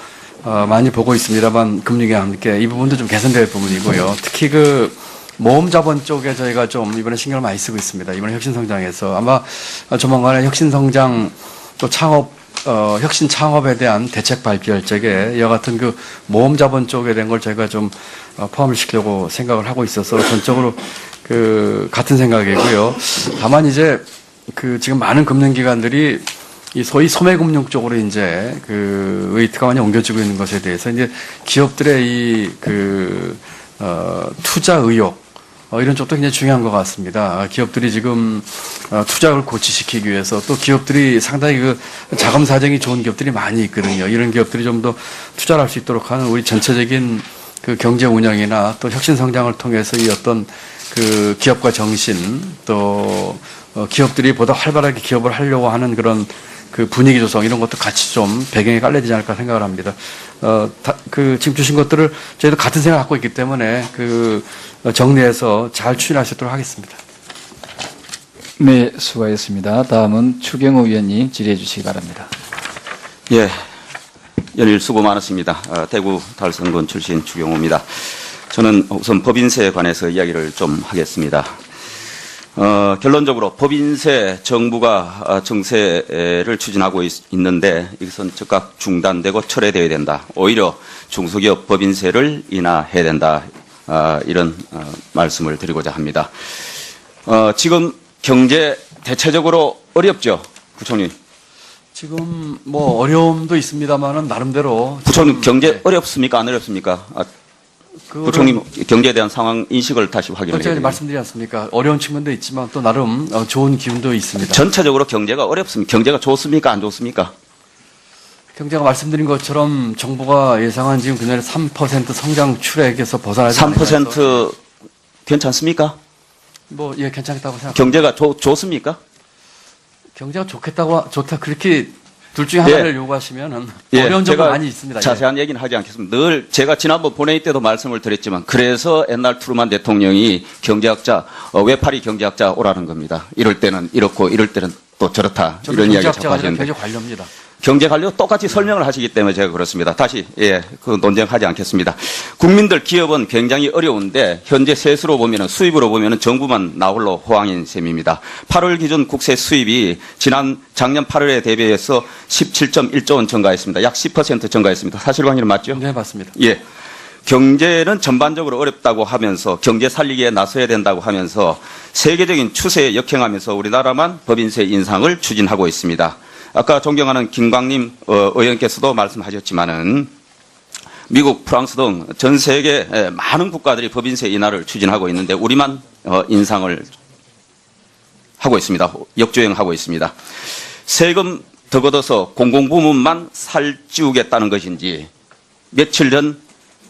Speaker 2: 많이 보고 있습니다만 금융기관 함께 이 부분도 좀 개선될 부분이고요. 특히 그 모험 자본 쪽에 저희가 좀 이번에 신경을 많이 쓰고 있습니다. 이번에 혁신 성장에서 아마 조만간에 혁신 성장 또 창업 혁신 창업에 대한 대책 발표할 적에 이와 같은 그 모험 자본 쪽에 대한 걸 저희가 좀 포함을 시키려고 생각을 하고 있어서 전적으로 같은 생각이고요. 다만 이제 지금 많은 금융기관들이 이 소위 소매금융 쪽으로 이제 웨이트가 많이 옮겨지고 있는 것에 대해서 이제 기업들의 투자 의욕 이런 쪽도 굉장히 중요한 것 같습니다. 기업들이 지금 투자를 고취시키기 위해서 또 기업들이 상당히 자금 사정이 좋은 기업들이 많이 있거든요. 이런 기업들이 좀 더 투자를 할 수 있도록 하는 우리 전체적인 경제 운영이나 또 혁신 성장을 통해서 이 어떤 기업가 정신 또 기업들이 보다 활발하게 기업을 하려고 하는 그런 분위기 조성 이런 것도 같이 좀 배경에 깔려야 되지 않을까 생각을 합니다. 지금 주신 것들을 저희도 같은 생각 갖고 있기 때문에 정리해서 잘 추진할 수 있도록 하겠습니다.
Speaker 4: 네, 수고하셨습니다. 다음은 추경호 위원님 질의해 주시기 바랍니다.
Speaker 6: 예, 연일 수고 많으십니다. 대구 달성군 출신 추경호입니다. 저는 우선 법인세에 관해서 이야기를 좀 하겠습니다. 결론적으로 법인세 정부가 정세를 추진하고 있는데 이것은 즉각 중단되고 철회되어야 된다. 오히려 중소기업 법인세를 인하해야 된다. 이런 말씀을 드리고자 합니다. 지금 경제 대체적으로 어렵죠, 부총리?
Speaker 2: 지금 어려움도 있습니다만은 나름대로
Speaker 6: 부총리 경제
Speaker 2: 네.
Speaker 6: 어렵습니까? 안 어렵습니까? 부총리 경제에 대한 상황 인식을 다시 확인해
Speaker 2: 제가
Speaker 6: 주세요.
Speaker 2: 말씀드리지 않습니까? 어려운 측면도 있지만 또 나름 좋은 기운도 있습니다.
Speaker 6: 전체적으로 경제가 어렵습니까? 경제가 좋습니까? 안 좋습니까?
Speaker 2: 경제가 말씀드린 것처럼 정부가 예상한 지금 그년에 3% 성장 추락에서 벗어나지 않는
Speaker 6: 3% 괜찮습니까?
Speaker 2: 괜찮겠다고 생각합니다.
Speaker 6: 경제가 좋습니까?
Speaker 2: 경제가 좋다 그렇게 둘 중에 하나를 요구하시면은 어려운 점도
Speaker 3: 제가
Speaker 2: 많이 있습니다.
Speaker 3: 자세한 얘기는 하지 않겠습니다. 늘 제가 지난번 본회의 때도 말씀을 드렸지만 그래서 옛날 트루만 대통령이 경제학자, 외파리 경제학자 오라는 겁니다. 이럴 때는 이렇고 이럴 때는 또 저렇다.
Speaker 2: 저는
Speaker 3: 이런 이야기 자꾸
Speaker 2: 경제학자가 아니라
Speaker 3: 하시는데.
Speaker 2: 경제 관료입니다.
Speaker 3: 경제 관료 똑같이 설명을 하시기 때문에 제가 그렇습니다. 다시 그 논쟁하지 않겠습니다. 국민들 기업은 굉장히 어려운데 현재 세수로 보면은 수입으로 보면은 정부만 나홀로 호황인 셈입니다. 8월 기준 국세 수입이 작년 8월에 대비해서 17.1조 원 증가했습니다. 약 10% 증가했습니다. 사실관계는 맞죠?
Speaker 2: 네, 맞습니다.
Speaker 3: 예. 경제는 전반적으로 어렵다고 하면서 경제 살리기에 나서야 된다고 하면서 세계적인 추세에 역행하면서 우리나라만 법인세 인상을 추진하고 있습니다. 아까 존경하는 김광림 의원께서도 말씀하셨지만은 미국, 프랑스 등 전 세계 많은 국가들이 법인세 인하를 추진하고 있는데 우리만 인상을 하고 있습니다. 역주행하고 있습니다. 세금 더 걷어서 공공부문만 살찌우겠다는 것인지 며칠 전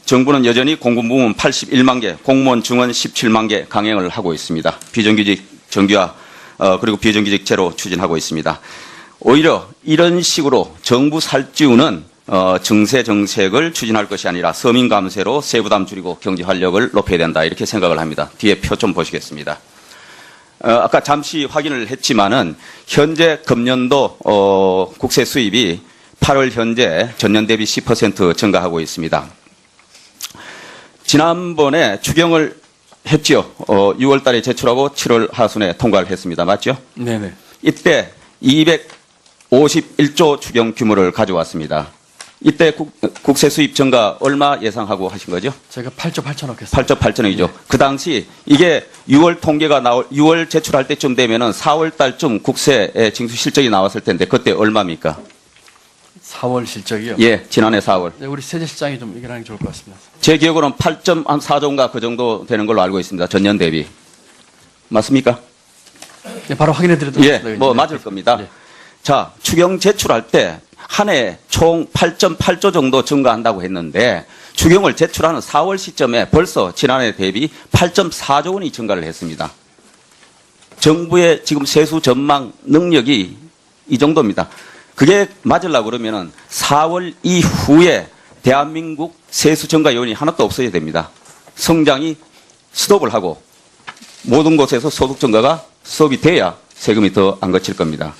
Speaker 3: 정부는 여전히 공공부문 81만 개, 공무원 중원 17만 개 강행을 하고 있습니다. 비정규직 정규화 그리고 비정규직 제로 추진하고 있습니다. 오히려 이런 식으로 정부 살찌우는 증세 정책을 추진할 것이 아니라 서민 감세로 세부담 줄이고 경제 활력을 높여야 된다 이렇게 생각을 합니다. 뒤에 표 좀 보시겠습니다. 아까 잠시 확인을 했지만은 현재 금년도 국세 수입이 8월 현재 전년 대비 10% 증가하고 있습니다. 지난번에 추경을 했죠. 6월 달에 제출하고 7월 하순에 통과를 했습니다. 맞죠?
Speaker 2: 네네.
Speaker 3: 이때 251조 추경 규모를 가져왔습니다. 이때 국세 수입 증가 얼마 예상하고 하신 거죠?
Speaker 2: 제가 8조 8천억 했습니다.
Speaker 3: 8조 8천억이죠. 그 당시 이게 6월 통계가 6월 제출할 때쯤 되면은 4월 달쯤 국세 징수 실적이 나왔을 텐데 그때 얼마입니까?
Speaker 2: 4월 실적이요?
Speaker 3: 예, 지난해 4월.
Speaker 2: 네, 우리 세제실장이 좀 얘기를 하는 게 좋을 것 같습니다.
Speaker 3: 제 기억으로는 8.4조인가 그 정도 되는 걸로 알고 있습니다. 전년 대비. 맞습니까?
Speaker 2: 네, 바로 확인해 드리도록
Speaker 3: 예,
Speaker 2: 하겠습니다.
Speaker 3: 뭐 맞을 겁니다.
Speaker 2: 예.
Speaker 3: 자, 추경 제출할 때 한 해 총 8.8조 정도 증가한다고 했는데 추경을 제출하는 4월 시점에 벌써 지난해 대비 8.4조 원이 증가를 했습니다. 정부의 지금 세수 전망 능력이 이 정도입니다. 그게 맞으려고 그러면은 4월 이후에 대한민국 세수 증가 요인이 하나도 없어야 됩니다. 성장이 스톱을 하고 모든 곳에서 소득 증가가 스톱이 돼야 세금이 더 안 거칠 겁니다.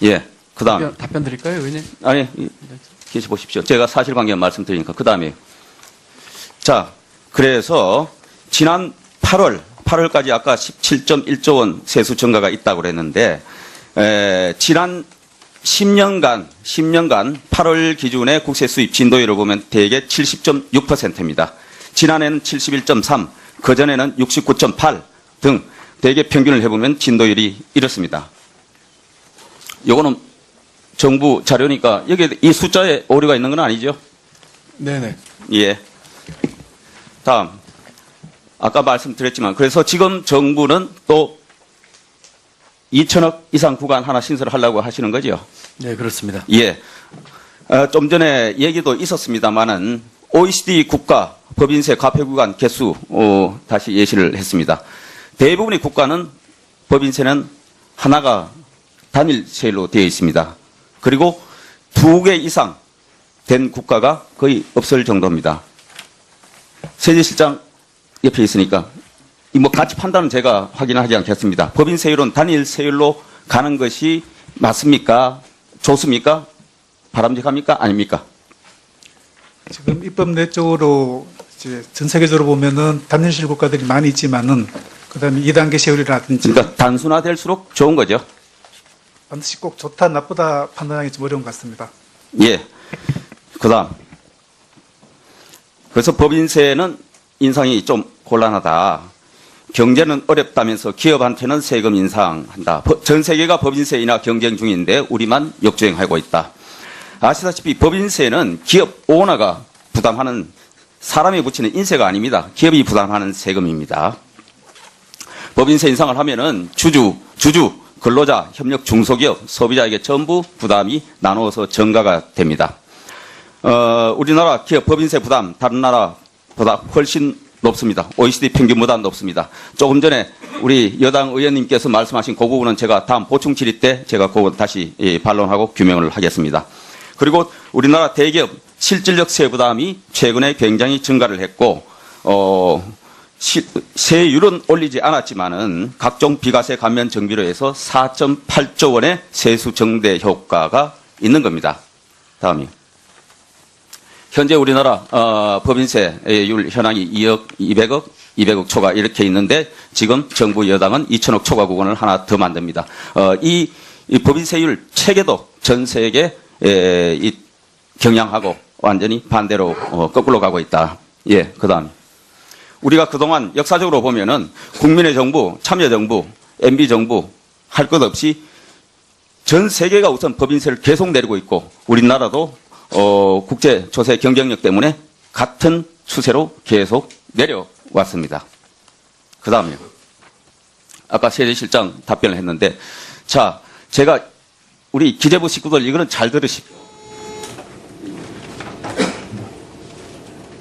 Speaker 3: 예, 그 다음.
Speaker 2: 답변 드릴까요, 의원님?
Speaker 3: 아니, 계시 보십시오. 제가 사실관계 말씀드리니까 그 다음에. 자, 그래서 지난 8월까지 아까 17.1조 원 세수 증가가 있다고 그랬는데, 지난 10년간 8월 기준의 국세 수입 진도율을 보면 대개 70.6%입니다. 지난해는 71.3, 그전에는 69.8 등 대개 평균을 해보면 진도율이 이렇습니다. 요거는 정부 자료니까 여기 이 숫자에 오류가 있는 건 아니죠?
Speaker 2: 네네.
Speaker 3: 예. 다음. 아까 말씀드렸지만 그래서 지금 정부는 또 2천억 이상 구간 하나 신설을 하려고 하시는 거죠?
Speaker 2: 네, 그렇습니다.
Speaker 3: 예. 좀 전에 얘기도 있었습니다만은 OECD 국가 법인세 과표 구간 개수 다시 예시를 했습니다. 대부분의 국가는 법인세는 하나가 단일 세율로 되어 있습니다. 그리고 2개 이상 된 국가가 거의 없을 정도입니다. 세제실장 옆에 있으니까 뭐 같이 판단은 제가 확인하지 않겠습니다. 법인세율은 단일 세율로 가는 것이 맞습니까? 좋습니까? 바람직합니까? 아닙니까?
Speaker 7: 지금 입법 내적으로 이제 전 세계적으로 보면은 단일시일 국가들이 많이 있지만은 그다음에 2단계 세율이라든지
Speaker 3: 그러니까 단순화될수록 좋은 거죠.
Speaker 7: 반드시 꼭 좋다 나쁘다 판단하기 좀 어려운 것 같습니다.
Speaker 3: 예. 그다음. 그래서 법인세는 인상이 좀 곤란하다. 경제는 어렵다면서 기업한테는 세금 인상한다. 전 세계가 법인세 인하 경쟁 중인데 우리만 역주행하고 있다. 아시다시피 법인세는 기업 오너가 부담하는 사람이 붙이는 인세가 아닙니다. 기업이 부담하는 세금입니다. 법인세 인상을 하면은 주주, 근로자, 협력 중소기업, 소비자에게 전부 부담이 나누어서 증가가 됩니다. 우리나라 기업 법인세 부담 다른 나라보다 훨씬
Speaker 6: 높습니다. OECD 평균보다 높습니다. 조금 전에 우리 여당 의원님께서 말씀하신 그 부분은 제가 다음 보충 질의 때 제가 그거 다시 반론하고 규명을 하겠습니다. 그리고 우리나라 대기업 실질적 세부담이 최근에 굉장히 증가를 했고 세율은 올리지 않았지만은 각종 비과세 감면 정비로해서 4.8조 원의 세수 정대 효과가 있는 겁니다. 다음이요. 현재 우리나라 법인세율 현황이 2억, 200억 초과 이렇게 있는데 지금 정부 여당은 2천억 초과 구간을 하나 더 만듭니다. 이 법인세율 체계도 전 세계 이 경향하고 완전히 반대로 거꾸로 가고 있다. 예, 그다음 우리가 그동안 역사적으로 보면은 국민의 정부, 참여정부, MB정부 할 것 없이 전 세계가 우선 법인세를 계속 내리고 있고 우리나라도 국제 조세 경쟁력 때문에 같은 추세로 계속 내려왔습니다. 그 다음에요. 아까 세제실장 답변을 했는데, 자, 제가 우리 기재부 식구들 이거는 잘 들으시고,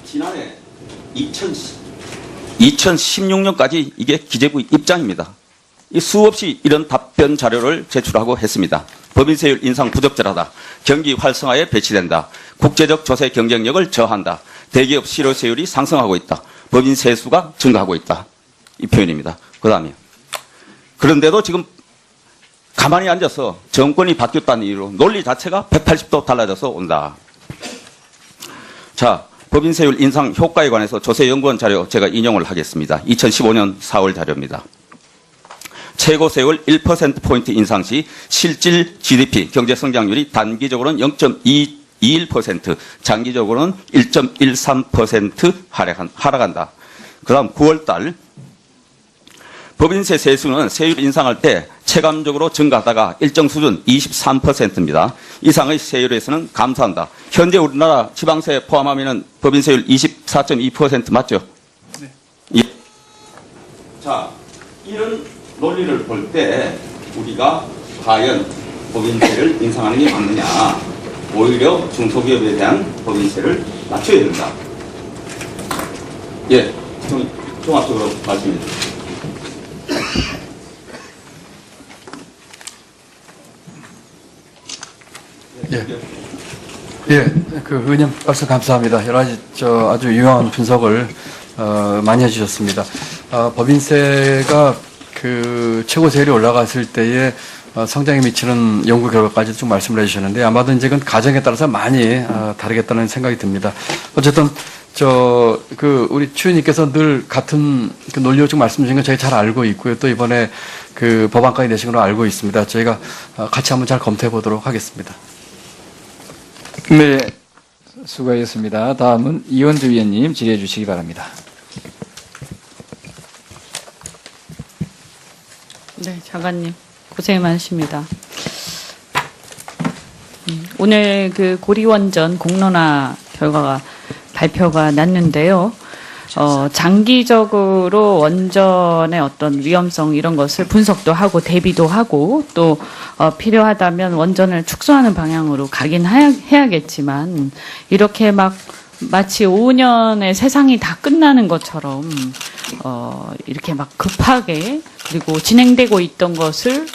Speaker 6: 지난해 2016년까지 이게 기재부 입장입니다. 이 수없이 이런 답변 자료를 제출하고 했습니다. 법인세율 인상 부적절하다. 경기 활성화에 배치된다. 국제적 조세 경쟁력을 저한다. 대기업 실효세율이 상승하고 있다. 법인 세수가 증가하고 있다. 이 표현입니다. 그 다음에 그런데도 지금 가만히 앉아서 정권이 바뀌었다는 이유로 논리 자체가 180도 달라져서 온다. 자, 법인세율 인상 효과에 관해서 조세연구원 자료 제가 인용을 하겠습니다. 2015년 4월 자료입니다. 최고 세율 1%포인트 인상 시 실질 GDP 경제 성장률이 단기적으로는 0.21%, 장기적으로는 1.13% 하락한다. 그 다음 9월달 법인세 세수는 세율 인상할 때 체감적으로 증가하다가 일정 수준 23%입니다. 이상의 세율에서는 감소한다. 현재 우리나라 지방세 포함하면 법인세율 24.2% 맞죠? 네. 예. 자, 이런 논리를 볼 때 우리가 과연 법인세를 인상하는 게 맞느냐, 오히려 중소기업에 대한 법인세를 낮춰야 된다. 예, 종합적으로 말씀해 주세요.
Speaker 2: 그 의원님 말씀 감사합니다. 여러 가지 아주 유용한 분석을 많이 해주셨습니다. 법인세가 그 최고 세율이 올라갔을 때에 성장에 미치는 연구 결과까지 좀 말씀을 해주셨는데 아마도 이제 그건 가정에 따라서 많이 다르겠다는 생각이 듭니다. 어쨌든 우리 추위님께서 늘 같은 그 논리로 좀 말씀 주신 건 저희 잘 알고 있고요. 또 이번에 그 법안까지 내신 걸로 알고 있습니다. 저희가 같이 한번 잘 검토해 보도록 하겠습니다.
Speaker 4: 네, 수고하셨습니다. 다음은 이원주 위원님 질의해 주시기 바랍니다.
Speaker 8: 네, 장관님 고생 많으십니다. 오늘 그 고리원전 공론화 결과가 발표가 났는데요. 장기적으로 원전의 어떤 위험성 이런 것을 분석도 하고 대비도 하고 또 필요하다면 원전을 축소하는 방향으로 가긴 해야겠지만 이렇게 마치 5년의 세상이 다 끝나는 것처럼 이렇게 막 급하게 그리고 진행되고 있던 것을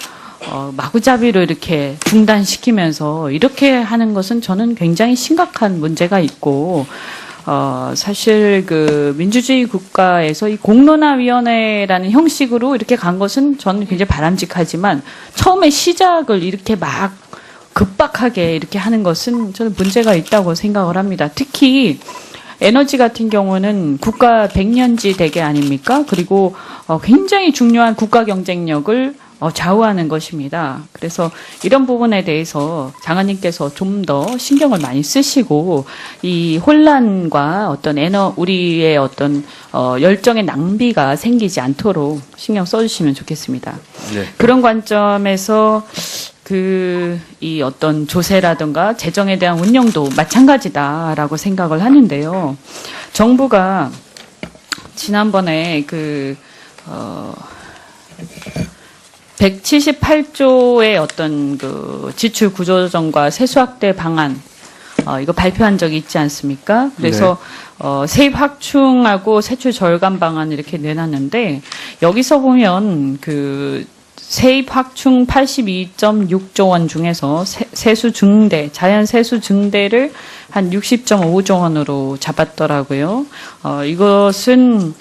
Speaker 8: 마구잡이로 이렇게 중단시키면서 이렇게 하는 것은 저는 굉장히 심각한 문제가 있고 사실 그 민주주의 국가에서 이 공론화위원회라는 형식으로 이렇게 간 것은 저는 굉장히 바람직하지만 처음에 시작을 이렇게 막 급박하게 이렇게 하는 것은 저는 문제가 있다고 생각을 합니다. 특히 에너지 같은 경우는 국가 백년지 대계 아닙니까? 그리고 굉장히 중요한 국가 경쟁력을 좌우하는 것입니다. 그래서 이런 부분에 대해서 장관님께서 좀 더 신경을 많이 쓰시고 이 혼란과 어떤 우리의 어떤 열정의 낭비가 생기지 않도록 신경 써주시면 좋겠습니다. 네. 그런 관점에서 이 어떤 조세라든가 재정에 대한 운영도 마찬가지다라고 생각을 하는데요. 정부가 지난번에 178조의 어떤 그 지출 구조조정과 세수 확대 방안 이거 발표한 적이 있지 않습니까? 그래서 세입 확충하고 세출 절감 방안 이렇게 내놨는데 여기서 보면 그 세입 확충 82.6조 원 중에서 세수 증대, 자연 세수 증대를 한 60.5조 원으로 잡았더라고요. 이것은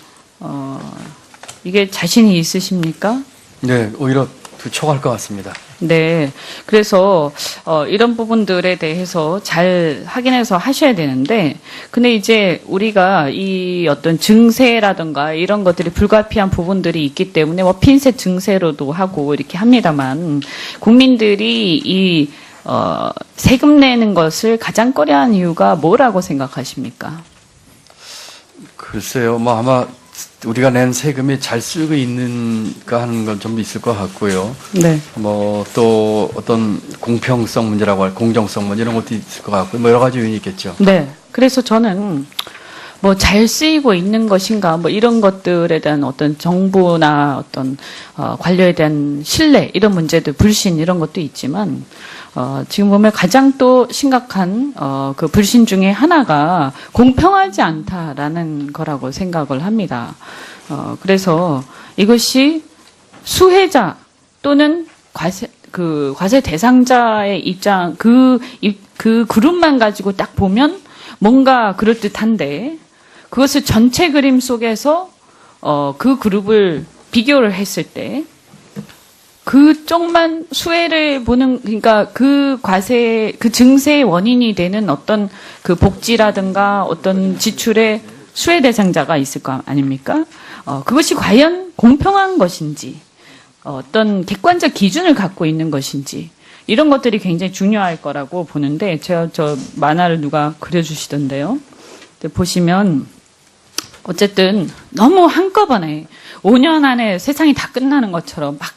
Speaker 8: 이게 자신이 있으십니까?
Speaker 2: 네, 오히려 촉할 것 같습니다.
Speaker 8: 네. 그래서, 이런 부분들에 대해서 잘 확인해서 하셔야 되는데, 근데 이제 우리가 이 어떤 증세라든가 이런 것들이 불가피한 부분들이 있기 때문에 핀셋 증세로도 하고 이렇게 합니다만, 국민들이 이, 세금 내는 것을 가장 꺼려하는 이유가 뭐라고 생각하십니까?
Speaker 2: 글쎄요, 뭐 아마 우리가 낸 세금이 잘 쓰고 있는가 하는 건 좀 있을 것 같고요.
Speaker 8: 네.
Speaker 2: 뭐 또 어떤 공평성 문제라고 할 공정성 문제 이런 것도 있을 것 같고 뭐 여러 가지 요인이 있겠죠.
Speaker 8: 네. 그래서 저는 뭐 잘 쓰이고 있는 것인가 뭐 이런 것들에 대한 어떤 정부나 어떤 관료에 대한 신뢰 이런 문제도 불신 이런 것도 있지만 지금 보면 가장 또 심각한 그 불신 중에 하나가 공평하지 않다라는 거라고 생각을 합니다. 그래서 이것이 수혜자 또는 과세 대상자의 입장 그 그룹만 가지고 딱 보면 뭔가 그럴듯한데 그것을 전체 그림 속에서 그 그룹을 비교를 했을 때 그쪽만 수혜를 보는, 그러니까 그 증세의 원인이 되는 어떤 그 복지라든가 어떤 지출의 수혜 대상자가 있을 거 아닙니까? 그것이 과연 공평한 것인지, 어떤 객관적 기준을 갖고 있는 것인지, 이런 것들이 굉장히 중요할 거라고 보는데, 제가 저 만화를 누가 그려주시던데요. 보시면, 어쨌든 너무 한꺼번에 5년 안에 세상이 다 끝나는 것처럼 막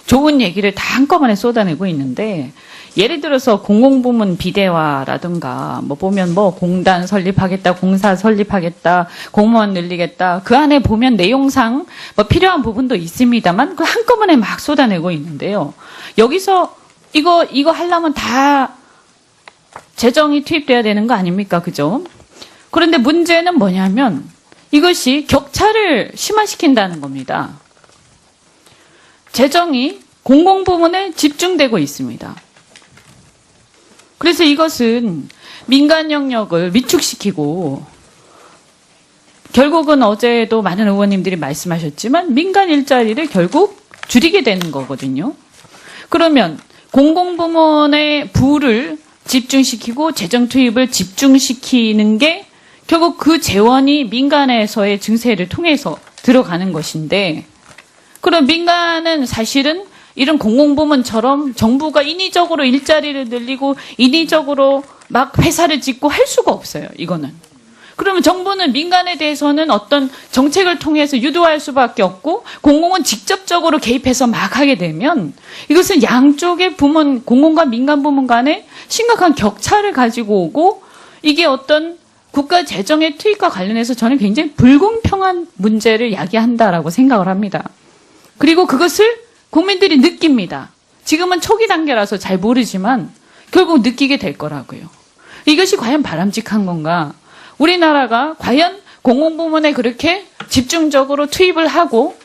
Speaker 8: 좋은 얘기를 다 한꺼번에 쏟아내고 있는데 예를 들어서 공공부문 비대화라든가 뭐 보면 뭐 공단 설립하겠다, 공사 설립하겠다, 공무원 늘리겠다 그 안에 보면 내용상 뭐 필요한 부분도 있습니다만 그 한꺼번에 막 쏟아내고 있는데요. 여기서 이거 하려면 다 재정이 투입돼야 되는 거 아닙니까? 그죠? 그런데 문제는 뭐냐면 이것이 격차를 심화시킨다는 겁니다. 재정이 공공부문에 집중되고 있습니다. 그래서 이것은 민간 영역을 위축시키고 결국은 어제도 많은 의원님들이 말씀하셨지만 민간 일자리를 결국 줄이게 되는 거거든요. 그러면 공공부문의 부를 집중시키고 재정 투입을 집중시키는 게 결국 그 재원이 민간에서의 증세를 통해서 들어가는 것인데 그럼 민간은 사실은 이런 공공부문처럼 정부가 인위적으로 일자리를 늘리고 인위적으로 막 회사를 짓고 할 수가 없어요. 이거는. 그러면 정부는 민간에 대해서는 어떤 정책을 통해서 유도할 수밖에 없고 공공은 직접적으로 개입해서 막 하게 되면 이것은 양쪽의 부문, 공공과 민간 부문 간에 심각한 격차를 가지고 오고 이게 어떤 국가 재정의 투입과 관련해서 저는 굉장히 불공평한 문제를 야기한다라고 생각을 합니다. 그리고 그것을 국민들이 느낍니다. 지금은 초기 단계라서 잘 모르지만 결국 느끼게 될 거라고요. 이것이 과연 바람직한 건가? 우리나라가 과연 공공부문에 그렇게 집중적으로 투입을 하고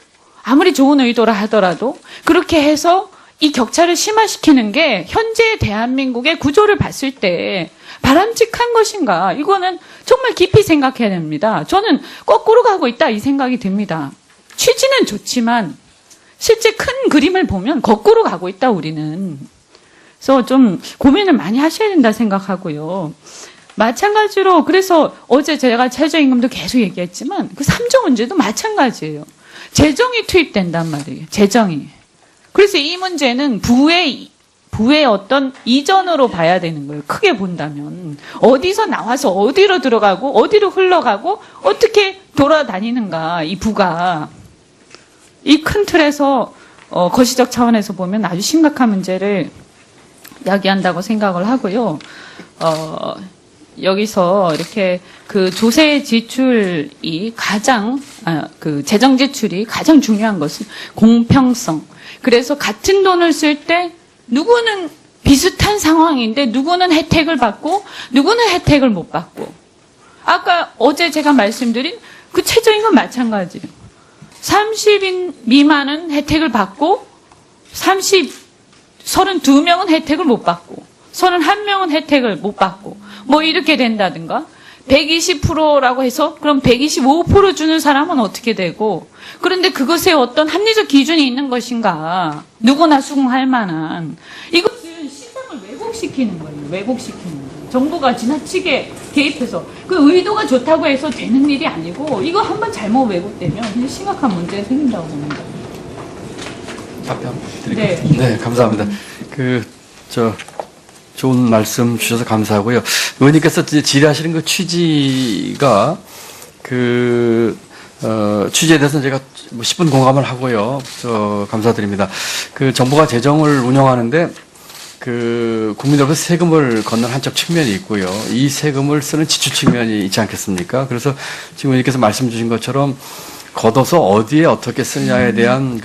Speaker 8: 아무리 좋은 의도라 하더라도 그렇게 해서 이 격차를 심화시키는 게 현재 대한민국의 구조를 봤을 때 바람직한 것인가? 이거는 정말 깊이 생각해야 됩니다. 저는 거꾸로 가고 있다 이 생각이 듭니다. 취지는 좋지만 실제 큰 그림을 보면 거꾸로 가고 있다 우리는. 그래서 좀 고민을 많이 하셔야 된다 생각하고요. 마찬가지로 그래서 어제 제가 최저임금도 계속 얘기했지만 그 3조 문제도 마찬가지예요. 재정이 투입된단 말이에요. 재정이. 그래서 이 문제는 부의 어떤 이전으로 봐야 되는 거예요. 크게 본다면. 어디서 나와서 어디로 들어가고 어디로 흘러가고 어떻게 돌아다니는가 이 부가. 이 큰 틀에서 거시적 차원에서 보면 아주 심각한 문제를 야기한다고 생각을 하고요. 여기서 이렇게 그 조세 지출이 그 재정 지출이 가장 중요한 것은 공평성. 그래서 같은 돈을 쓸 때 누구는 비슷한 상황인데 누구는 혜택을 받고 누구는 혜택을 못 받고. 아까 어제 제가 말씀드린 그 최저임금 마찬가지예요. 30인 미만은 혜택을 받고 32명은 혜택을 못 받고 31명은 혜택을 못 받고 뭐 이렇게 된다든가 120%라고 해서 그럼 125% 주는 사람은 어떻게 되고 그런데 그것에 어떤 합리적 기준이 있는 것인가 누구나 수긍할 만한 이것은 시장을 왜곡시키는 거예요. 왜곡시키는 거예요. 정부가 지나치게 개입해서 그 의도가 좋다고 해서 되는 일이 아니고 이거 한번 잘못 왜곡되면 굉장히 심각한 문제가 생긴다고 봅니다.
Speaker 2: 답변 드릴게요. 네, 감사합니다. 좋은 말씀 주셔서 감사하고요. 의원님께서 질의하시는 그 취지가 취지에 대해서는 제가 10분 공감을 하고요. 감사드립니다. 정부가 재정을 운영하는데 국민들로부터 세금을 걷는 한쪽 측면이 있고요. 이 세금을 쓰는 지출 측면이 있지 않겠습니까? 그래서 지금 의원님께서 말씀 주신 것처럼 걷어서 어디에 어떻게 쓰느냐에 대한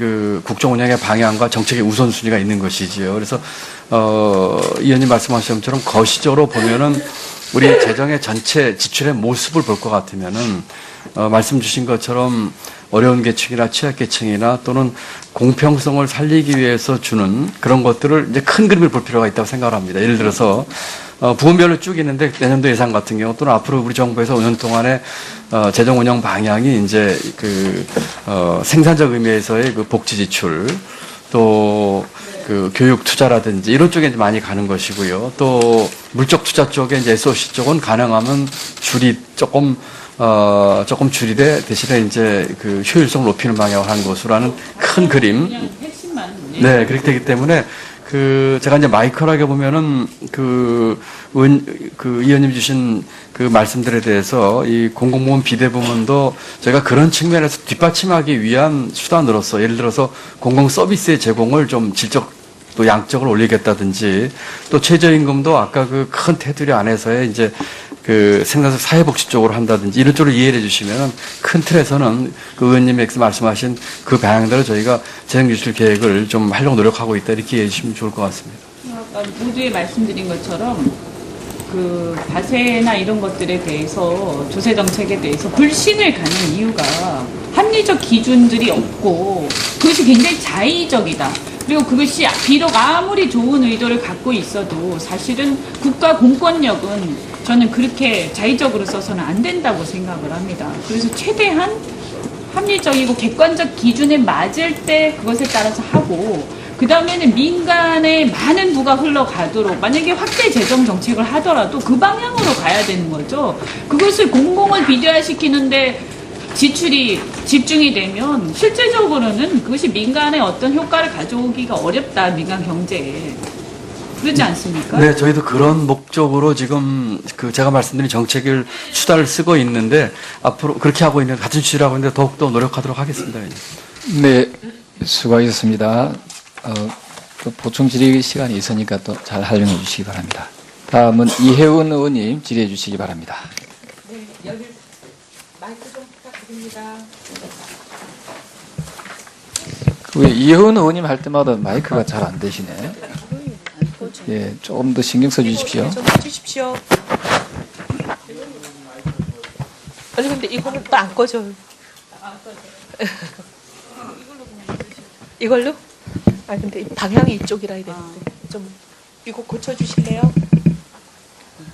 Speaker 2: 국정 운영의 방향과 정책의 우선순위가 있는 것이지요. 그래서 의원님 말씀하신 것처럼 거시적으로 보면은 우리 재정의 전체 지출의 모습을 볼 것 같으면은 말씀 주신 것처럼 어려운 계층이나 취약계층이나 또는 공평성을 살리기 위해서 주는 그런 것들을 이제 큰 그림을 볼 필요가 있다고 생각을 합니다. 예를 들어서 부분별로 쭉 있는데 내년도 예산 같은 경우 또는 앞으로 우리 정부에서 5년 동안의 재정 운영 방향이 이제 생산적 의미에서의 복지 지출 또 교육 투자라든지 이런 쪽에 이제 많이 가는 것이고요. 또 물적 투자 쪽에 이제 SOC 쪽은 가능하면 조금 줄이되 대신에 이제 효율성을 높이는 방향을 한 것으로라는 큰 그림. 네, 그렇게 되기 때문에 제가 이제 마이크하게 보면은 의원님 주신 말씀들에 대해서 이 공공부문 비대 부문도 저희가 그런 측면에서 뒷받침하기 위한 수단으로서 예를 들어서 공공 서비스의 제공을 좀 질적 또 양적을 올리겠다든지 또 최저임금도 아까 큰 테두리 안에서의 이제 생산적 사회복지 쪽으로 한다든지 이런 쪽으로 이해를 해주시면 큰 틀에서는 의원님께서 말씀하신 그 방향대로 저희가 재정지출 계획을 좀 하려고 노력하고 있다 이렇게 이해해 주시면 좋을 것 같습니다.
Speaker 8: 아까 모두에 말씀드린 것처럼 과세나 이런 것들에 대해서 조세 정책에 대해서 불신을 갖는 이유가 합리적 기준들이 없고 그것이 굉장히 자의적이다. 그리고 그것이 비록 아무리 좋은 의도를 갖고 있어도 사실은 국가 공권력은 저는 그렇게 자의적으로 써서는 안 된다고 생각을 합니다. 그래서 최대한 합리적이고 객관적 기준에 맞을 때 그것에 따라서 하고 그 다음에는 민간에 많은 부가 흘러가도록 만약에 확대 재정 정책을 하더라도 그 방향으로 가야 되는 거죠. 그것을 공공을 비대화시키는데 지출이 집중이 되면 실제적으로는 그것이 민간에 어떤 효과를 가져오기가 어렵다. 민간 경제에. 그렇지 않습니까?
Speaker 2: 네, 저희도 그런 목적으로 지금 제가 말씀드린 정책을 수단을 쓰고 있는데 앞으로 그렇게 하고 있는 같은 취지를 하고 있는데 더욱더 노력하도록 하겠습니다.
Speaker 4: 네, 수고하셨습니다. 또 보충 질의 시간이 있으니까 또 잘 활용해 주시기 바랍니다. 다음은 이혜원 의원님 질의해 주시기 바랍니다.
Speaker 9: 네, 여기 마이크 좀 부탁드립니다.
Speaker 4: 왜 이혜원 의원님 할 때마다 마이크가 잘 안 되시네. 예, 조금 더 신경 써 주십시오.
Speaker 9: 좀 해주십시오. 아니 근데 이거는 또 안 꺼져요. 이걸로? 아 근데 방향이 이쪽이라 해야 되는데 좀 이거 고쳐주실래요?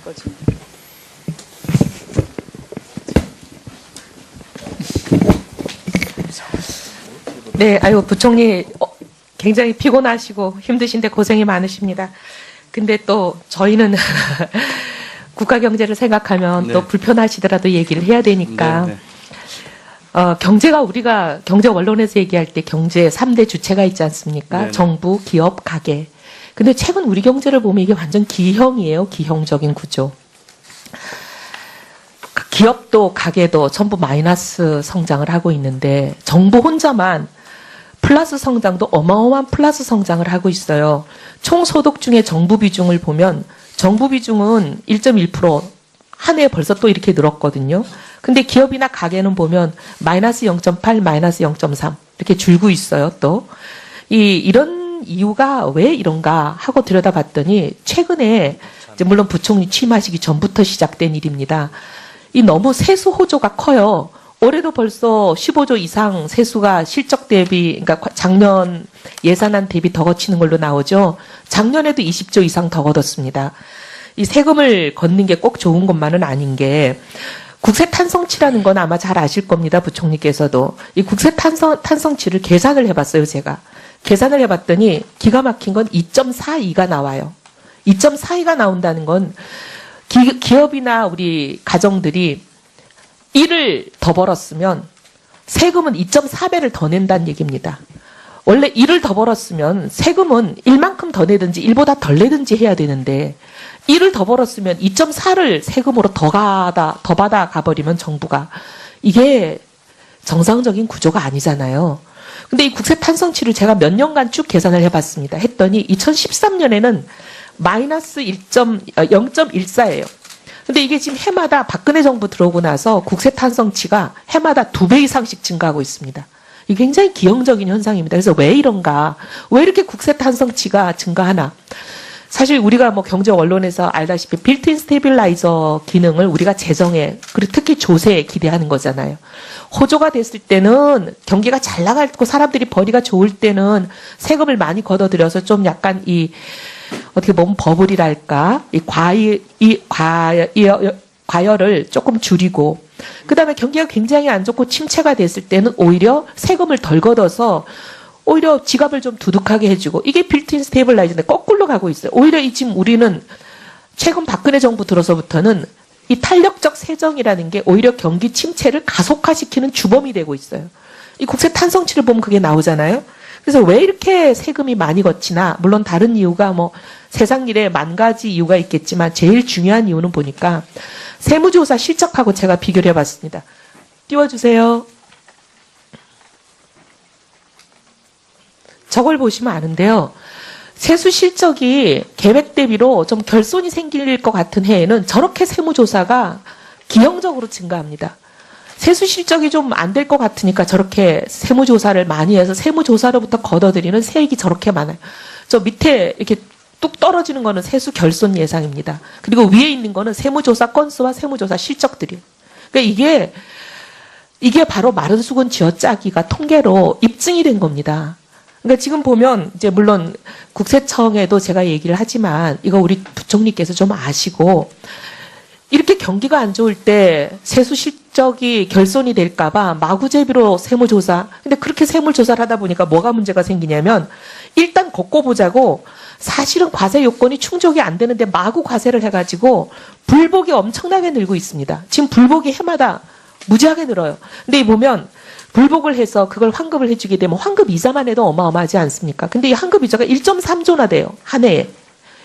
Speaker 9: 꺼지네. 네, 아유 부총리 굉장히 피곤하시고 힘드신데 고생이 많으십니다. 근데 또 저희는 국가 경제를 생각하면
Speaker 2: 네.
Speaker 9: 또 불편하시더라도 얘기를 해야 되니까
Speaker 2: 네, 네.
Speaker 9: 경제가 우리가 경제 원론에서 얘기할 때 경제 3대 주체가 있지 않습니까?
Speaker 2: 네네.
Speaker 9: 정부, 기업, 가계. 근데 최근 우리 경제를 보면 이게 완전 기형이에요. 기형적인 구조. 기업도 가계도 전부 마이너스 성장을 하고 있는데 정부 혼자만 플러스 성장도 어마어마한 플러스 성장을 하고 있어요. 총 소득 중에 정부 비중을 보면 정부 비중은 1.1% 한 해에 벌써 또 이렇게 늘었거든요. 근데 기업이나 가계는 보면 마이너스 0.8, 마이너스 0.3 이렇게 줄고 있어요. 또 이런 이유가 왜 이런가 하고 들여다봤더니 최근에 이제 물론 부총리 취임하시기 전부터 시작된 일입니다. 이 너무 세수 호조가 커요. 올해도 벌써 15조 이상 세수가 실적 대비, 그러니까 작년 예산안 대비 더 거치는 걸로 나오죠. 작년에도 20조 이상 더 걷었습니다. 이 세금을 걷는 게 꼭 좋은 것만은 아닌 게 국세 탄성치라는 건 아마 잘 아실 겁니다. 부총리께서도. 이 국세 탄성치를 계산을 해봤어요, 제가. 계산을 해봤더니 기가 막힌 건 2.42가 나와요. 2.42가 나온다는 건 기업이나 우리 가정들이 1을 더 벌었으면 세금은 2.4배를 더 낸다는 얘기입니다. 원래 1을 더 벌었으면 세금은 1만큼 더 내든지 1보다 덜 내든지 해야 되는데 1을 더 벌었으면 2.4를 세금으로 더 받아 가버리면 정부가 이게 정상적인 구조가 아니잖아요. 근데 이 국세 탄성치를 제가 몇 년간 쭉 계산을 해봤습니다. 했더니 2013년에는 마이너스 0.14예요. 근데 이게 지금 해마다 박근혜 정부 들어오고 나서 국세 탄성치가 해마다 2배 이상씩 증가하고 있습니다. 이게 굉장히 기형적인 현상입니다. 그래서 왜 이런가? 왜 이렇게 국세 탄성치가 증가하나? 사실 우리가 뭐 경제 언론에서 알다시피 빌트인 스테빌라이저 기능을 우리가 재정에 그리고 특히 조세에 기대하는 거잖아요. 호조가 됐을 때는 경기가 잘 나가고 사람들이 벌이가 좋을 때는 세금을 많이 걷어들여서 좀 약간 이 어떻게 보면 버블이랄까 이 과열을 조금 줄이고 그다음에 경기가 굉장히 안 좋고 침체가 됐을 때는 오히려 세금을 덜 걷어서 오히려 지갑을 좀 두둑하게 해주고 이게 빌트인 스테이블라이저인데 거꾸로 가고 있어요. 오히려 지금 우리는 최근 박근혜 정부 들어서부터는 이 탄력적 세정이라는 게 오히려 경기 침체를 가속화시키는 주범이 되고 있어요. 이 국세 탄성치를 보면 그게 나오잖아요. 그래서 왜 이렇게 세금이 많이 걷히나 물론 다른 이유가 뭐 세상 일에 만 가지 이유가 있겠지만 제일 중요한 이유는 보니까 세무조사 실적하고 제가 비교를 해봤습니다. 띄워주세요. 저걸 보시면 아는데요. 세수 실적이 계획 대비로 좀 결손이 생길 것 같은 해에는 저렇게 세무조사가 기형적으로 증가합니다. 세수 실적이 좀 안 될 것 같으니까 저렇게 세무조사를 많이 해서 세무조사로부터 걷어들이는 세액이 저렇게 많아요. 저 밑에 이렇게 뚝 떨어지는 거는 세수 결손 예상입니다. 그리고 위에 있는 거는 세무조사 건수와 세무조사 실적들이에요. 그러니까 이게 바로 마른 수건 쥐어짜기가 통계로 입증이 된 겁니다. 그러니까 지금 보면 이제 물론 국세청에도 제가 얘기를 하지만 이거 우리 부총리께서 좀 아시고 이렇게 경기가 안 좋을 때 세수 실적이 결손이 될까봐 마구제비로 세무조사. 근데 그렇게 세무조사를 하다 보니까 뭐가 문제가 생기냐면 일단 걷고 보자고 사실은 과세 요건이 충족이 안 되는데 마구 과세를 해가지고 불복이 엄청나게 늘고 있습니다. 지금 불복이 해마다 무지하게 늘어요. 근데 이 보면 불복을 해서 그걸 환급을 해주게 되면 환급 이자만 해도 어마어마하지 않습니까? 근데 이 환급 이자가 1.3조나 돼요. 한 해에.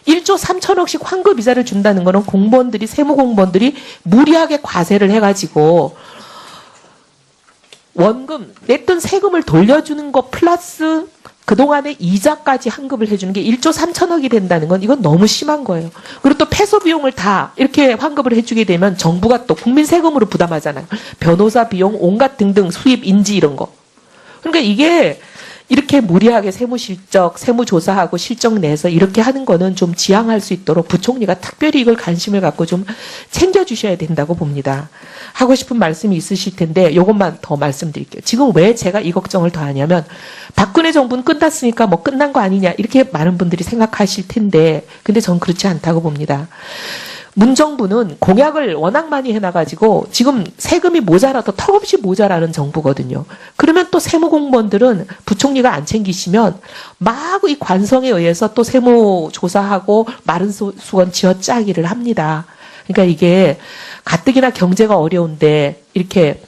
Speaker 9: 1조 3천억씩 환급 이자를 준다는 거는 공무원들이 세무공무원들이 무리하게 과세를 해가지고 원금 냈던 세금을 돌려주는 거 플러스 그동안의 이자까지 환급을 해주는 게 1조 3천억이 된다는 건 이건 너무 심한 거예요. 그리고 또 폐소 비용을 다 이렇게 환급을 해주게 되면 정부가 또 국민 세금으로 부담하잖아요. 변호사 비용 온갖 등등 수입 인지 이런 거. 그러니까 이게 이렇게 무리하게 세무실적, 세무조사하고 실적 내서 이렇게 하는 거는 좀 지양할 수 있도록 부총리가 특별히 이걸 관심을 갖고 좀 챙겨주셔야 된다고 봅니다. 하고 싶은 말씀이 있으실 텐데 이것만 더 말씀드릴게요. 지금 왜 제가 이 걱정을 더 하냐면 박근혜 정부는 끝났으니까 뭐 끝난 거 아니냐 이렇게 많은 분들이 생각하실 텐데 근데 전 그렇지 않다고 봅니다. 문정부는 공약을 워낙 많이 해놔가지고 지금 세금이 모자라도 턱없이 모자라는 정부거든요. 그러면 또 세무공무원들은 부총리가 안 챙기시면 마구 이 관성에 의해서 또 세무조사하고 마른 수건 쥐어짜기를 합니다. 그러니까 이게 가뜩이나 경제가 어려운데 이렇게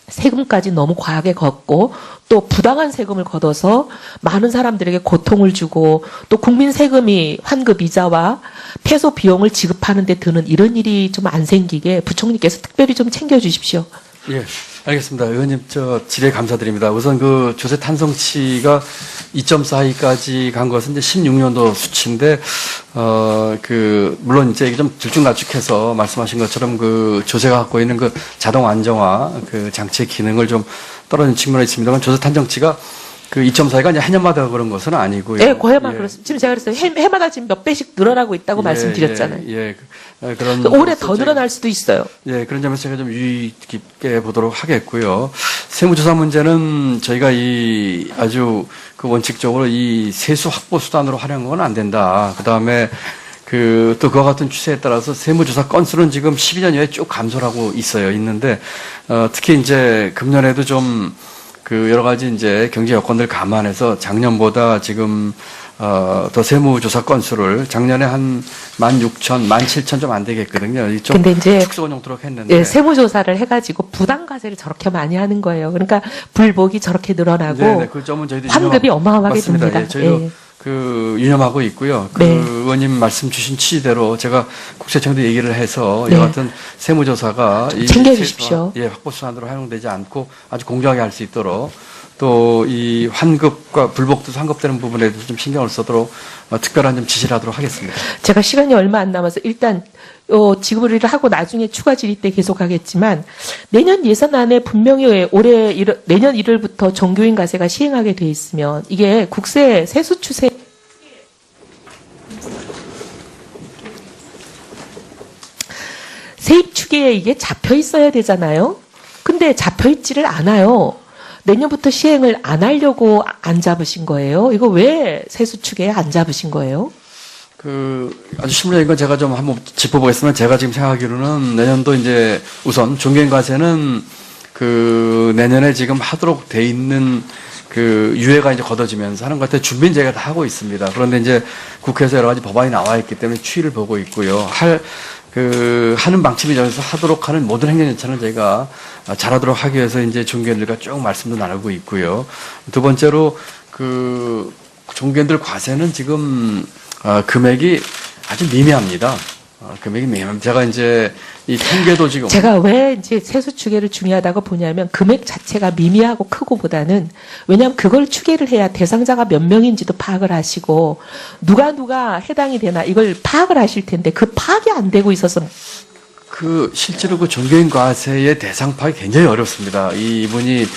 Speaker 9: 세금까지 너무 과하게 걷고 또 부당한 세금을 걷어서 많은 사람들에게 고통을 주고 또 국민 세금이 환급 이자와 폐소 비용을 지급하는 데 드는 이런 일이 좀 안 생기게 부총리께서 특별히 좀 챙겨주십시오.
Speaker 2: 예, 알겠습니다. 의원님, 질의 감사드립니다. 우선 그 조세 탄성치가 2.42까지 간 것은 이제 16년도 수치인데, 물론 이제 좀 들쭉날쭉해서 말씀하신 것처럼 그 조세가 갖고 있는 그 자동 안정화 그 장치의 기능을 좀 떨어진 측면이 있습니다만 조세 탄성치가 그 2.4가 이제 해년마다 그런 것은 아니고요.
Speaker 9: 예, 고해만
Speaker 2: 예.
Speaker 9: 그렇습니다. 지금 제가 그랬어요. 해마다 지금 몇 배씩 늘어나고 있다고 말씀드렸잖아요.
Speaker 2: 그런
Speaker 9: 올해 더
Speaker 2: 것을
Speaker 9: 늘어날 수도 있어요.
Speaker 2: 예, 그런 점에서 제가 좀 유의 깊게 보도록 하겠고요. 세무조사 문제는 저희가 아주 그 원칙적으로 이 세수 확보 수단으로 활용한 건 안 된다. 그 다음에 또 그와 같은 추세에 따라서 세무조사 건수는 지금 12년 이후에 쭉 감소를 하고 있는데, 특히 이제 금년에도 좀 여러 가지 이제 경제 여건들 감안해서 작년보다 지금 더 세무조사 건수를 작년에 한 16,000, 17,000 좀 안 되겠거든요. 좀
Speaker 9: 근데 이제
Speaker 2: 축소원 용도록 했는데.
Speaker 9: 예, 세무조사를 해가지고 부당과세를 저렇게 많이 하는 거예요. 그러니까 불복이 저렇게 늘어나고
Speaker 2: 네네, 그 점은 저희도
Speaker 9: 환급이 어마어마하게
Speaker 2: 맞습니다.
Speaker 9: 듭니다.
Speaker 2: 예, 저희도
Speaker 9: 예.
Speaker 2: 유념하고 있고요.
Speaker 9: 네.
Speaker 2: 의원님 말씀 주신 취지대로 제가 국세청도 얘기를 해서
Speaker 9: 네.
Speaker 2: 여하튼 세무조사가
Speaker 9: 챙겨주십시오.
Speaker 2: 확보 수단으로 활용되지 않고 아주 공정하게 할 수 있도록 또 이 환급과 불복도 환급되는 부분에도 좀 신경을 쓰도록 특별한 좀 지시를 하도록 하겠습니다.
Speaker 9: 제가 시간이 얼마 안 남아서 일단 지급을 하고 나중에 추가 질의 때 계속 하겠지만 내년 예산안에 분명히 내년 1월부터 종교인 과세가 시행하게 돼 있으면 이게 국세 세수 추세 세입 추계에 이게 잡혀 있어야 되잖아요. 근데 잡혀 있지를 않아요. 내년부터 시행을 안 하려고 안 잡으신 거예요? 이거 왜 세수 추계에 안 잡으신 거예요?
Speaker 2: 아주 실무적인 건 제가 좀 한번 짚어보겠습니다. 제가 지금 생각하기로는 내년도 이제 우선 종교인 과세는 내년에 지금 하도록 돼 있는 유예가 이제 걷어지면서 하는 것 같아요. 준비는 저희가 다 하고 있습니다. 그런데 이제 국회에서 여러 가지 법안이 나와 있기 때문에 추이를 보고 있고요. 하는 방침이 정해서 하도록 하는 모든 행정 절차는 저희가 잘하도록 하기 위해서 이제 종교인들과 쭉 말씀도 나누고 있고요. 두 번째로 종교인들 과세는 지금 금액이 아주 미미합니다. 금액이 미미합니다. 제가 이제 이 통계도 지금
Speaker 9: 제가 왜 이제 세수 추계를 중요하다고 보냐면 금액 자체가 미미하고 크고보다는 왜냐하면 그걸 추계를 해야 대상자가 몇 명인지도 파악을 하시고 누가 해당이 되나 이걸 파악을 하실 텐데 그 파악이 안 되고 있어서
Speaker 2: 실제로 종교인 과세의 대상 파악이 굉장히 어렵습니다. 이분이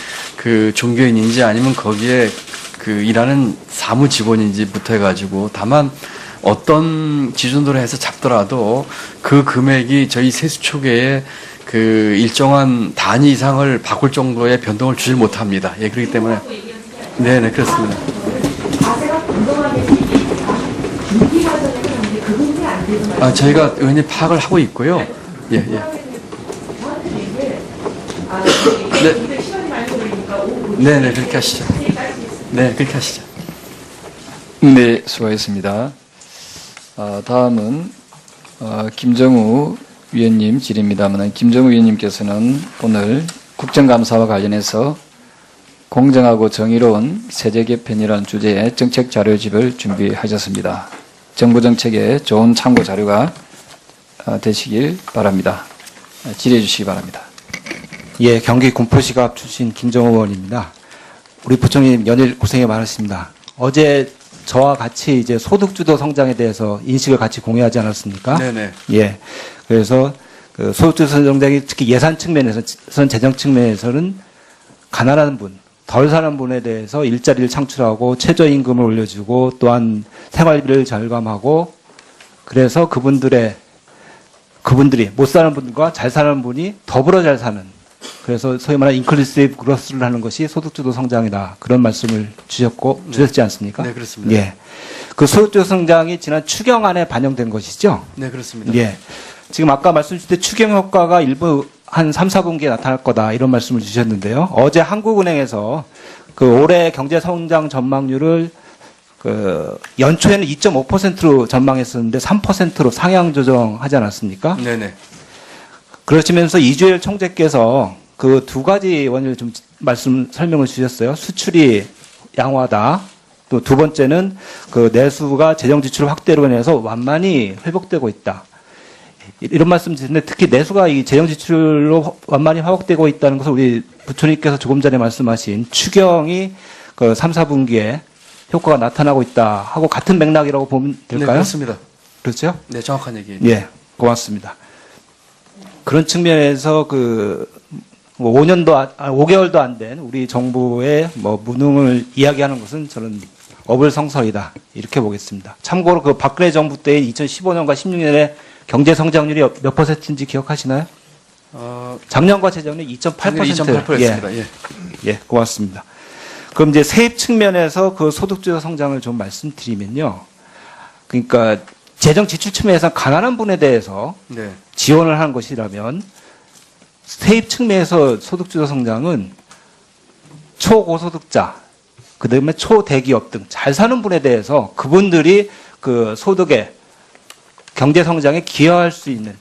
Speaker 2: 종교인인지 아니면 거기에 일하는 사무 직원인지부터 해가지고 다만 어떤 기준으로 해서 잡더라도 그 금액이 저희 세수 초계에 일정한 단위 이상을 바꿀 정도의 변동을 주질 못합니다. 예, 그렇기 때문에 네네 그렇습니다. 저희가 의원님 파악을 하고 있고요. 예. 네, 그렇게 하시죠. 네, 그렇게 하시죠.
Speaker 4: 네, 수고하셨습니다. 다음은 김정우 위원님 질의입니다만 김정우 위원님께서는 오늘 국정감사와 관련해서 공정하고 정의로운 세제 개편이라는 주제의 정책 자료집을 준비하셨습니다. 정부 정책에 좋은 참고 자료가 되시길 바랍니다. 질의해 주시기 바랍니다.
Speaker 10: 예, 경기 군포시갑 출신 김정우 의원입니다. 우리 부총리님 연일 고생이 많으십니다. 어제 저와 같이 이제 소득주도 성장에 대해서 인식을 같이 공유하지 않았습니까?
Speaker 2: 네네.
Speaker 10: 예. 그래서 소득주도 성장이 특히 예산 측면에서는 재정 측면에서는 가난한 분, 덜 사는 분에 대해서 일자리를 창출하고 최저임금을 올려주고 또한 생활비를 절감하고 그래서 그분들이 못 사는 분과 잘 사는 분이 더불어 잘 사는 그래서 소위 말하는 인클루시브 그로스를 하는 것이 소득주도 성장이다. 그런 말씀을 주셨지 않습니까?
Speaker 2: 네, 그렇습니다.
Speaker 10: 예. 그 소득주도 성장이 지난 추경안에 반영된 것이죠?
Speaker 2: 네, 그렇습니다.
Speaker 10: 예. 지금 아까 말씀 주실 때 추경 효과가 일부 한 3, 4분기에 나타날 거다. 이런 말씀을 주셨는데요. 어제 한국은행에서 올해 경제 성장 전망률을 연초에는 2.5%로 전망했었는데 3%로 상향 조정하지 않았습니까?
Speaker 2: 네네.
Speaker 10: 그러시면서 이주열 총재께서 그 두 가지 원인을 좀 설명을 주셨어요. 수출이 양호하다. 또 두 번째는 내수가 재정 지출 확대로 인해서 완만히 회복되고 있다. 이런 말씀 드렸는데 특히 내수가 이 재정 지출로 완만히 회복되고 있다는 것을 우리 부총리께서 조금 전에 말씀하신 추경이 3, 4분기에 효과가 나타나고 있다 하고 같은 맥락이라고 보면 될까요?
Speaker 2: 네, 그렇습니다.
Speaker 10: 그렇죠?
Speaker 2: 네, 정확한 얘기예요.
Speaker 10: 예, 고맙습니다. 그런 측면에서 뭐 5개월도 안 된 우리 정부의 뭐 무능을 이야기하는 것은 저는 어불성설이다 이렇게 보겠습니다. 참고로 그 박근혜 정부 때 2015년과 16년에 경제 성장률이 몇 %인지 기억하시나요? 작년과 재작년 2.8%.
Speaker 2: 2.8%였습니다. 예.
Speaker 10: 예, 고맙습니다. 그럼 이제 세입 측면에서 그 소득주도 성장을 좀 말씀드리면요. 그러니까 재정 지출 측면에서 가난한 분에 대해서
Speaker 2: 네.
Speaker 10: 지원을 하는 것이라면 세입 측면에서 소득주도 성장은 초고소득자, 그다음에 초대기업 등 잘 사는 분에 대해서 그분들이 그 소득의 경제 성장에 기여할 수 있는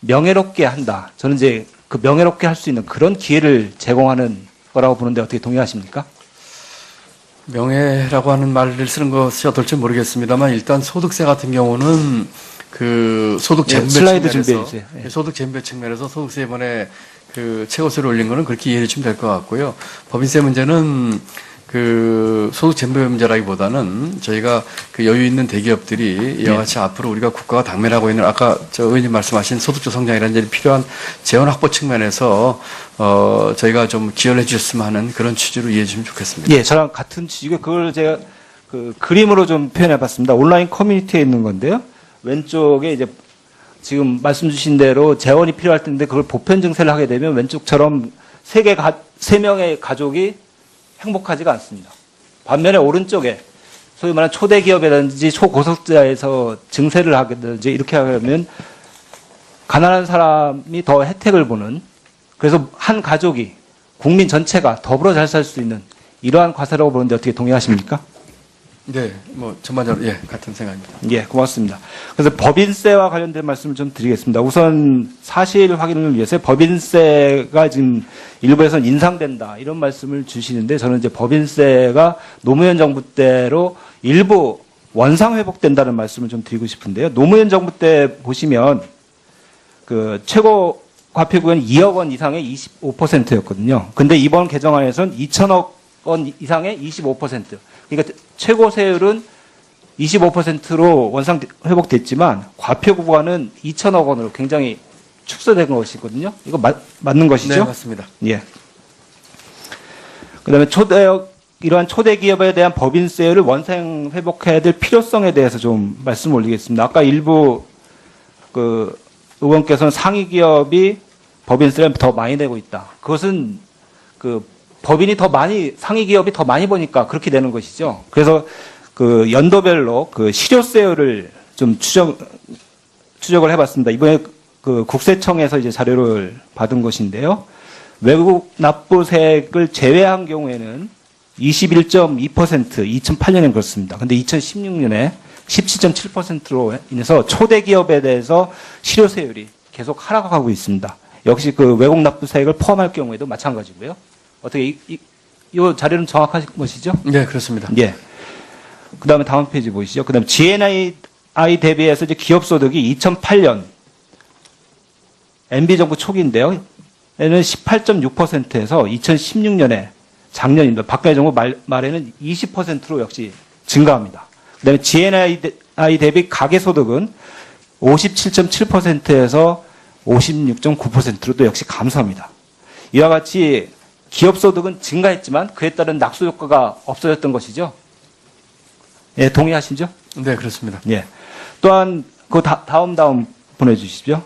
Speaker 10: 명예롭게 한다. 저는 이제 그 명예롭게 할 수 있는 그런 기회를 제공하는 거라고 보는데 어떻게 동의하십니까?
Speaker 2: 명예라고 하는 말을 쓰는 것이 어떨지 모르겠습니다만 일단 소득세 같은 경우는 그 소득
Speaker 10: 예,
Speaker 2: 잼배
Speaker 10: 슬라이드
Speaker 2: 측면에서
Speaker 10: 준비해 주세요. 예.
Speaker 2: 소득 잼배 측면에서 소득세 이번에 그 최고세를 올린 거는 그렇게 이해해 주시면 될 것 같고요. 법인세 문제는 그 소득 잼배 문제라기보다는 저희가 그 여유 있는 대기업들이 이와 같이 앞으로 우리가 국가가 당면하고 있는 아까 저 의원님 말씀하신 소득주 성장이라는 일이 필요한 재원 확보 측면에서 저희가 좀 기여를 해주셨으면 하는 그런 취지로 이해해 주시면 좋겠습니다.
Speaker 10: 예, 저랑 같은 취지고 그걸 제가 그 그림으로 좀 표현해 봤습니다. 온라인 커뮤니티에 있는 건데요. 왼쪽에 이제 지금 말씀 주신 대로 재원이 필요할 텐데 그걸 보편 증세를 하게 되면 왼쪽처럼 세 명의 가족이 행복하지가 않습니다. 반면에 오른쪽에 소위 말하는 초대기업이라든지 초고속자에서 증세를 하든지 이렇게 하면 가난한 사람이 더 혜택을 보는, 그래서 한 가족이 국민 전체가 더불어 잘 살 수 있는 이러한 과세라고 보는데 어떻게 동의하십니까?
Speaker 2: 네, 뭐 전반적으로 예 같은 생각입니다.
Speaker 10: 예, 고맙습니다. 그래서 법인세와 관련된 말씀을 좀 드리겠습니다. 우선 사실 확인을 위해서 법인세가 지금 일부에서는 인상된다 이런 말씀을 주시는데 저는 이제 법인세가 노무현 정부 때로 일부 원상 회복된다는 말씀을 좀 드리고 싶은데요. 노무현 정부 때 보시면 그 최고 과표 구간이 2억 원 이상의 25%였거든요. 근데 이번 개정안에서는 2천억 원 이상의 25%. 그러니까 최고 세율은 25%로 원상 회복됐지만 과표 구간은 2천억 원으로 굉장히 축소된 것이거든요. 이거 맞는 것이죠?
Speaker 2: 네, 맞습니다.
Speaker 10: 예. 그다음에 이러한 초대 기업에 대한 법인세율을 원상 회복해야 될 필요성에 대해서 좀 말씀을 올리겠습니다. 아까 일부 그 의원께서는 상위 기업이 법인세를 더 많이 내고 있다. 그것은 그 법인이 더 많이, 상위 기업이 더 많이 버니까 그렇게 되는 것이죠. 그래서 그 연도별로 그 실효세율을 좀 추적을 해봤습니다. 이번에 그 국세청에서 이제 자료를 받은 것인데요. 외국 납부세액을 제외한 경우에는 21.2%, 2008년엔 그렇습니다. 근데 2016년에 17.7%로 인해서 초대 기업에 대해서 실효세율이 계속 하락하고 있습니다. 역시 그 외국 납부세액을 포함할 경우에도 마찬가지고요. 어떻게 이 자료는 정확하신 것이죠?
Speaker 2: 네, 그렇습니다.
Speaker 10: 예. 그 다음에 다음 페이지 보시죠. 그 다음에 GNI 대비해서 이제 기업 소득이 2008년 MB정부 초기인데요. 에는 18.6%에서 2016년에 작년입니다. 박근혜 정부 말에는 20%로 역시 증가합니다. 그 다음에 GNI 대비 가계소득은 57.7%에서 56.9%로 또 역시 감소합니다. 이와 같이 기업 소득은 증가했지만 그에 따른 낙수 효과가 없어졌던 것이죠. 예, 동의하시죠?
Speaker 2: 네, 그렇습니다.
Speaker 10: 예. 또한 그 다음 보내주시죠.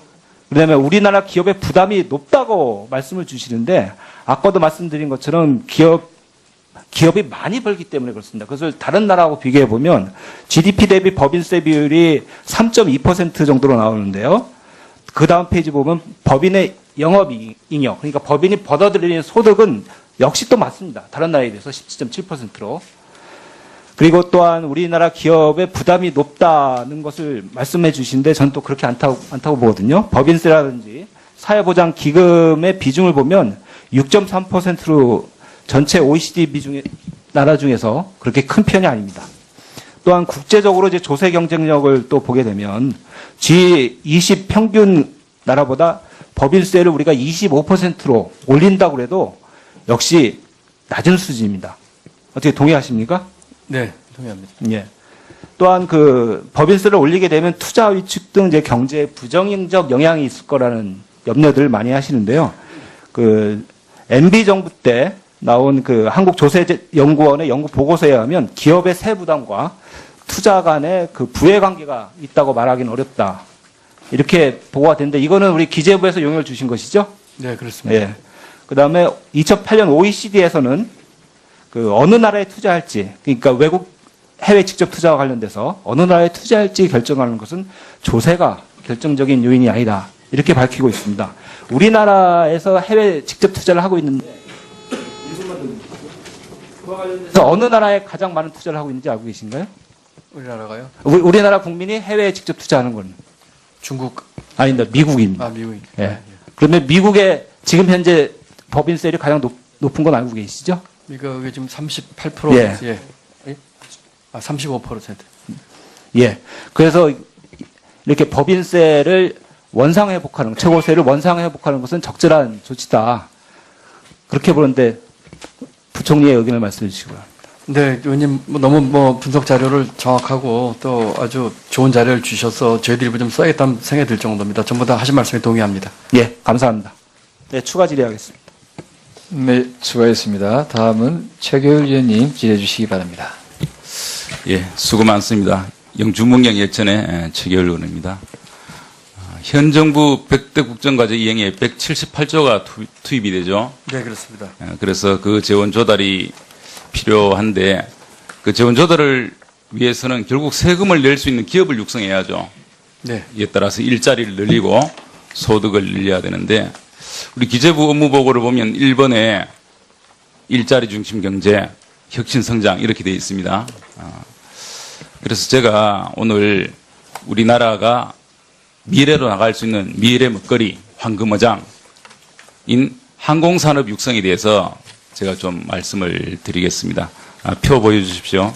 Speaker 10: 그다음에 우리나라 기업의 부담이 높다고 말씀을 주시는데 아까도 말씀드린 것처럼 기업이 많이 벌기 때문에 그렇습니다. 그것을 다른 나라하고 비교해 보면 GDP 대비 법인세 비율이 3.2% 정도로 나오는데요. 그 다음 페이지 보면 법인의 영업잉여, 그러니까 법인이 벌어들이는 소득은 역시 또 맞습니다. 다른 나라에 비해서 17.7%로. 그리고 또한 우리나라 기업의 부담이 높다는 것을 말씀해 주시는데 저는 또 그렇게 않다고 보거든요. 법인세라든지 사회보장기금의 비중을 보면 6.3%로 전체 OECD 나라 중에서 그렇게 큰 편이 아닙니다. 또한 국제적으로 이제 조세 경쟁력을 또 보게 되면 G20 평균 나라보다 법인세를 우리가 25%로 올린다고 해도 역시 낮은 수준입니다. 어떻게 동의하십니까?
Speaker 2: 네, 동의합니다.
Speaker 10: 예. 또한 그 법인세를 올리게 되면 투자 위축 등 이제 경제에 부정적 영향이 있을 거라는 염려들을 많이 하시는데요. 그 MB 정부 때 나온 그 한국조세연구원의 연구 보고서에 의하면 기업의 세부담과 투자 간의 그 부의 관계가 있다고 말하기는 어렵다. 이렇게 보고가 됐는데 이거는 우리 기재부에서 용역을 주신 것이죠?
Speaker 2: 네, 그렇습니다.
Speaker 10: 예. 그 다음에 2008년 OECD에서는 그 어느 나라에 투자할지, 그러니까 외국 해외 직접 투자와 관련돼서 어느 나라에 투자할지 결정하는 것은 조세가 결정적인 요인이 아니다. 이렇게 밝히고 있습니다. 우리나라에서 해외 직접 투자를 하고 있는데 그와 관련돼서 어느 나라에 가장 많은 투자를 하고 있는지 알고 계신가요?
Speaker 2: 우리나라가요?
Speaker 10: 우리나라 국민이 해외에 직접 투자하는 건
Speaker 2: 중국.
Speaker 10: 아닙니다. 미국입니다.
Speaker 2: 아, 미국이.
Speaker 10: 예. 그러면 미국의 지금 현재 법인세율이 가장 높은 건 알고 계시죠?
Speaker 2: 이게 지금 38%.
Speaker 10: 예.
Speaker 2: 예. 아, 35%.
Speaker 10: 예. 그래서 이렇게 법인세를 원상회복하는, 최고세를 원상회복하는 것은 적절한 조치다. 그렇게 보는데 부총리의 의견을 말씀해 주시기 바랍니다.
Speaker 2: 네, 의원님 너무 분석 자료를 정확하고 또 아주 좋은 자료를 주셔서 저희들이 좀 써야겠다는 생각이 들 정도입니다. 전부 다 하신 말씀에 동의합니다.
Speaker 10: 예, 감사합니다. 네, 추가 질의하겠습니다.
Speaker 4: 네, 수고하셨습니다. 다음은 최교일 의원님 질의해 주시기 바랍니다.
Speaker 11: 예, 수고 많습니다. 영주문경 예천의 최교일 의원입니다. 현 정부 100대 국정과제 이행에 178조가 투입이 되죠.
Speaker 2: 네, 그렇습니다.
Speaker 11: 그래서 그 재원 조달이 필요한데 그 재원 조달을 위해서는 결국 세금을 낼 수 있는 기업을 육성해야죠.
Speaker 2: 네.
Speaker 11: 이에 따라서 일자리를 늘리고 소득을 늘려야 되는데 우리 기재부 업무 보고를 보면 1번에 일자리 중심 경제, 혁신 성장 이렇게 되어 있습니다. 그래서 제가 오늘 우리나라가 미래로 나갈 수 있는 미래 먹거리, 황금어장인 항공산업 육성에 대해서 제가 좀 말씀을 드리겠습니다. 표 보여주십시오.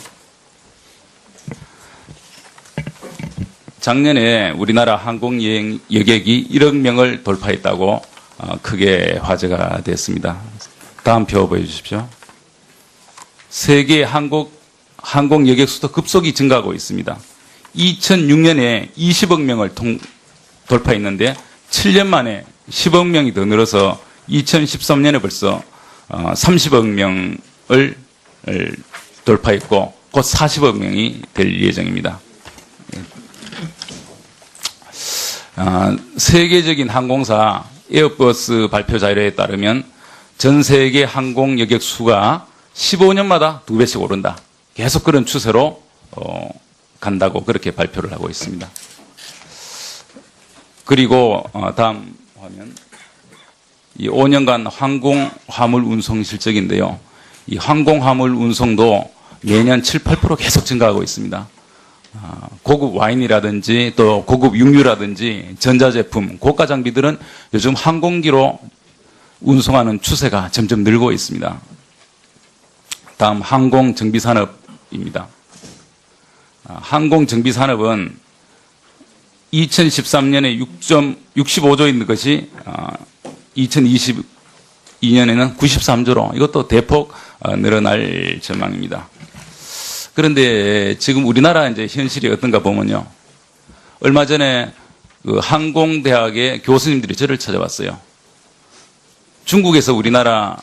Speaker 11: 작년에 우리나라 항공여행 여객이 1억 명을 돌파했다고 크게 화제가 됐습니다. 다음 표 보여주십시오. 세계 항공 여객 수도 급속히 증가하고 있습니다. 2006년에 20억 명을 돌파했는데 7년 만에 10억 명이 더 늘어서 2013년에 벌써 30억 명을 돌파했고 곧 40억 명이 될 예정입니다. 세계적인 항공사 에어버스 발표 자료에 따르면 전 세계 항공 여객 수가 15년마다 2배씩 오른다. 계속 그런 추세로 간다고 그렇게 발표를 하고 있습니다. 그리고 다음 화면. 이 5년간 항공 화물 운송 실적인데요. 이 항공 화물 운송도 매년 7, 8% 계속 증가하고 있습니다. 고급 와인이라든지 또 고급 육류라든지 전자제품, 고가 장비들은 요즘 항공기로 운송하는 추세가 점점 늘고 있습니다. 다음 항공정비산업입니다. 항공정비산업은 2013년에 65조 있는 것이 2022년에는 93조로 이것도 대폭 늘어날 전망입니다. 그런데 지금 우리나라 이제 현실이 어떤가 보면요. 얼마 전에 그 항공대학의 교수님들이 저를 찾아왔어요. 중국에서 우리나라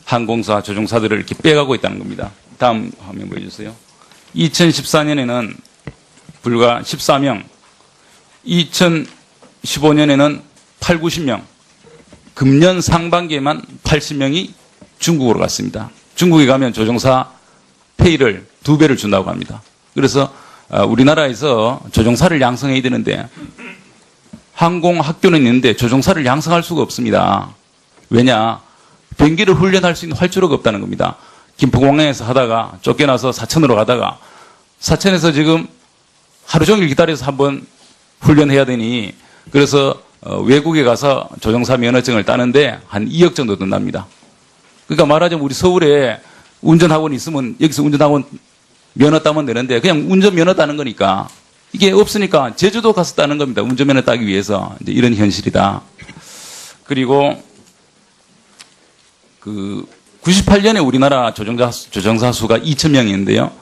Speaker 11: 항공사, 조종사들을 이렇게 빼가고 있다는 겁니다. 다음 화면 보여주세요. 2014년에는 불과 14명, 2015년에는 8, 90명, 금년 상반기에만 80명이 중국으로 갔습니다. 중국에 가면 조종사 페이를 2배를 준다고 합니다. 그래서 우리나라에서 조종사를 양성해야 되는데 항공학교는 있는데 조종사를 양성할 수가 없습니다. 왜냐? 비행기를 훈련할 수 있는 활주로가 없다는 겁니다. 김포공항에서 하다가 쫓겨나서 사천으로 가다가 사천에서 지금 하루 종일 기다려서 한번 훈련해야 되니 그래서 외국에 가서 조종사 면허증을 따는데 한 2억 정도 든답니다. 그러니까 말하자면 우리 서울에 운전학원 있으면 여기서 운전학원 면허 따면 되는데 그냥 운전면허 따는 거니까 이게 없으니까 제주도 가서 따는 겁니다. 운전면허 따기 위해서 이제 이런 현실이다. 그리고 그 98년에 우리나라 조종사 수가 2,000명이었는데요.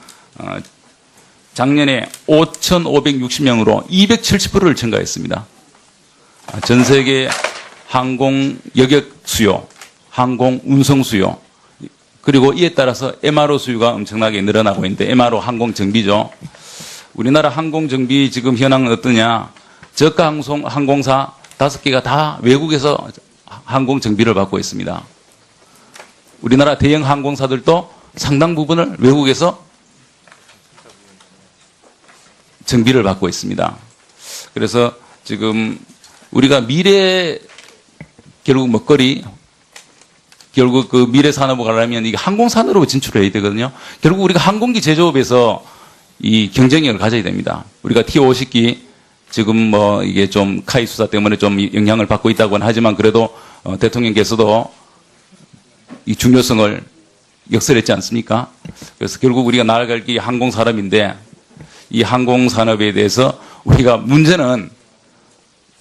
Speaker 11: 작년에 5,560명으로 270%를 증가했습니다. 전 세계 항공 여객 수요, 항공 운송 수요, 그리고 이에 따라서 MRO 수요가 엄청나게 늘어나고 있는데, MRO 항공 정비죠. 우리나라 항공 정비 지금 현황은 어떠냐? 저가 항공사 5개가 다 외국에서 항공 정비를 받고 있습니다. 우리나라 대형 항공사들도 상당 부분을 외국에서 정비를 받고 있습니다. 그래서 지금 우리가 미래 결국 먹거리, 결국 그 미래 산업을 가려면 이게 항공산업으로 진출해야 되거든요. 결국 우리가 항공기 제조업에서 이 경쟁력을 가져야 됩니다. 우리가 T-50기 지금 뭐 이게 좀 카이 수사 때문에 좀 영향을 받고 있다고는 하지만 그래도 대통령께서도 이 중요성을 역설했지 않습니까? 그래서 결국 우리가 나아갈 게 항공산업인데, 이 항공산업에 대해서 우리가 문제는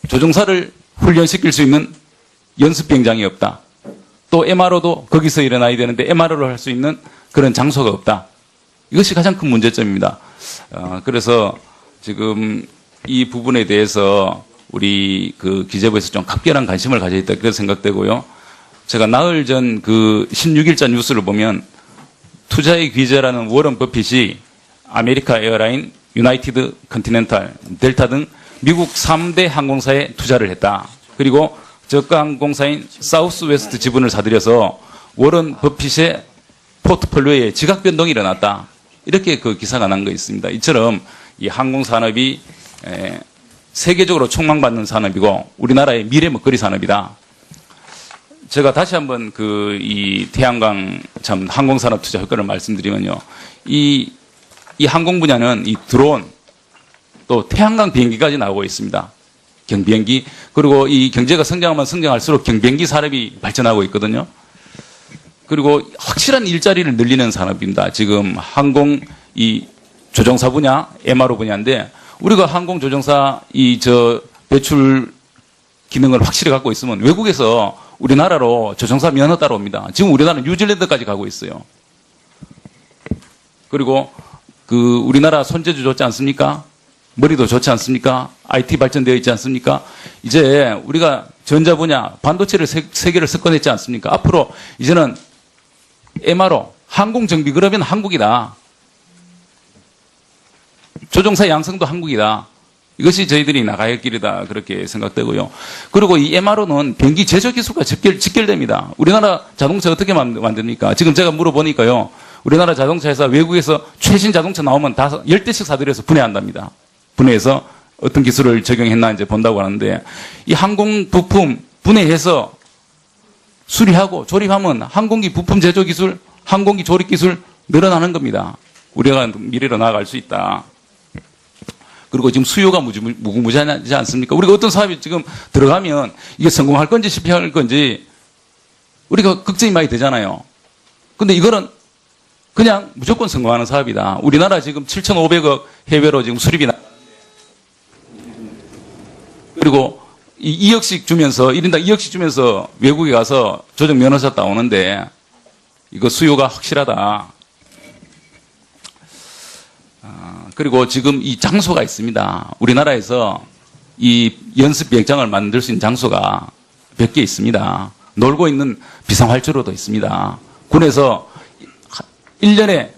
Speaker 11: 조종사를 훈련시킬 수 있는 연습비행장이 없다. 또 MRO도 거기서 일어나야 되는데 MRO를 할 수 있는 그런 장소가 없다. 이것이 가장 큰 문제점입니다. 그래서 지금 이 부분에 대해서 우리 그 기재부에서 좀 각별한 관심을 가져야 있다, 그렇게 생각되고요. 제가 나흘 전 그 16일자 뉴스를 보면 투자의 귀재라는 워런 버핏이 아메리카 에어라인, 유나이티드 컨티넨탈, 델타 등 미국 3대 항공사에 투자를 했다. 그리고 저가 항공사인 사우스웨스트 지분을 사들여서 워런 버핏의 포트폴리오에 지각 변동이 일어났다. 이렇게 그 기사가 난 거 있습니다. 이처럼 이 항공산업이 세계적으로 촉망받는 산업이고 우리나라의 미래 먹거리 산업이다. 제가 다시 한번 그 이 태양광 참 항공산업 투자 효과를 말씀드리면요. 이 항공 분야는 이 드론 또 태양광 비행기까지 나오고 있습니다. 경비행기, 그리고 이 경제가 성장하면 성장할수록 경비행기 산업이 발전하고 있거든요. 그리고 확실한 일자리를 늘리는 산업입니다. 지금 항공 이 조종사 분야, MRO 분야인데 우리가 항공 조종사 배출 기능을 확실히 갖고 있으면 외국에서 우리나라로 조종사 면허 따라옵니다. 지금 우리나라는 뉴질랜드까지 가고 있어요. 그리고 그 우리나라 손재주 좋지 않습니까? 머리도 좋지 않습니까? IT 발전되어 있지 않습니까? 이제 우리가 전자 분야, 반도체를 세계를 석권했지 않습니까? 앞으로 이제는 MRO, 항공 정비 그러면 한국이다. 조종사 양성도 한국이다. 이것이 저희들이 나가야 할 길이다, 그렇게 생각되고요. 그리고 이 MRO는 비행기 제조 기술과 직결됩니다. 우리나라 자동차 어떻게 만듭니까? 지금 제가 물어보니까요. 우리나라 자동차 회사 외국에서 최신 자동차 나오면 다 10대씩 사들여서 분해한답니다. 분해해서 어떤 기술을 적용했나 이제 본다고 하는데, 이 항공 부품 분해해서 수리하고 조립하면 항공기 부품 제조 기술, 항공기 조립 기술 늘어나는 겁니다. 우리가 미래로 나아갈 수 있다. 그리고 지금 수요가 무궁무진하지 않습니까? 우리가 어떤 사업이 지금 들어가면 이게 성공할 건지 실패할 건지 우리가 걱정이 많이 되잖아요. 근데 이거는 그냥 무조건 성공하는 사업이다. 우리나라 지금 7,500억 해외로 지금 수립이 그리고 2억씩 주면서 1인당 2억씩 주면서 외국에 가서 조종 면허사 따오는데 이거 수요가 확실하다. 그리고 지금 이 장소가 있습니다. 우리나라에서 이 연습 비행장을 만들 수 있는 장소가 몇 개 있습니다. 놀고 있는 비상활주로도 있습니다. 군에서 1년에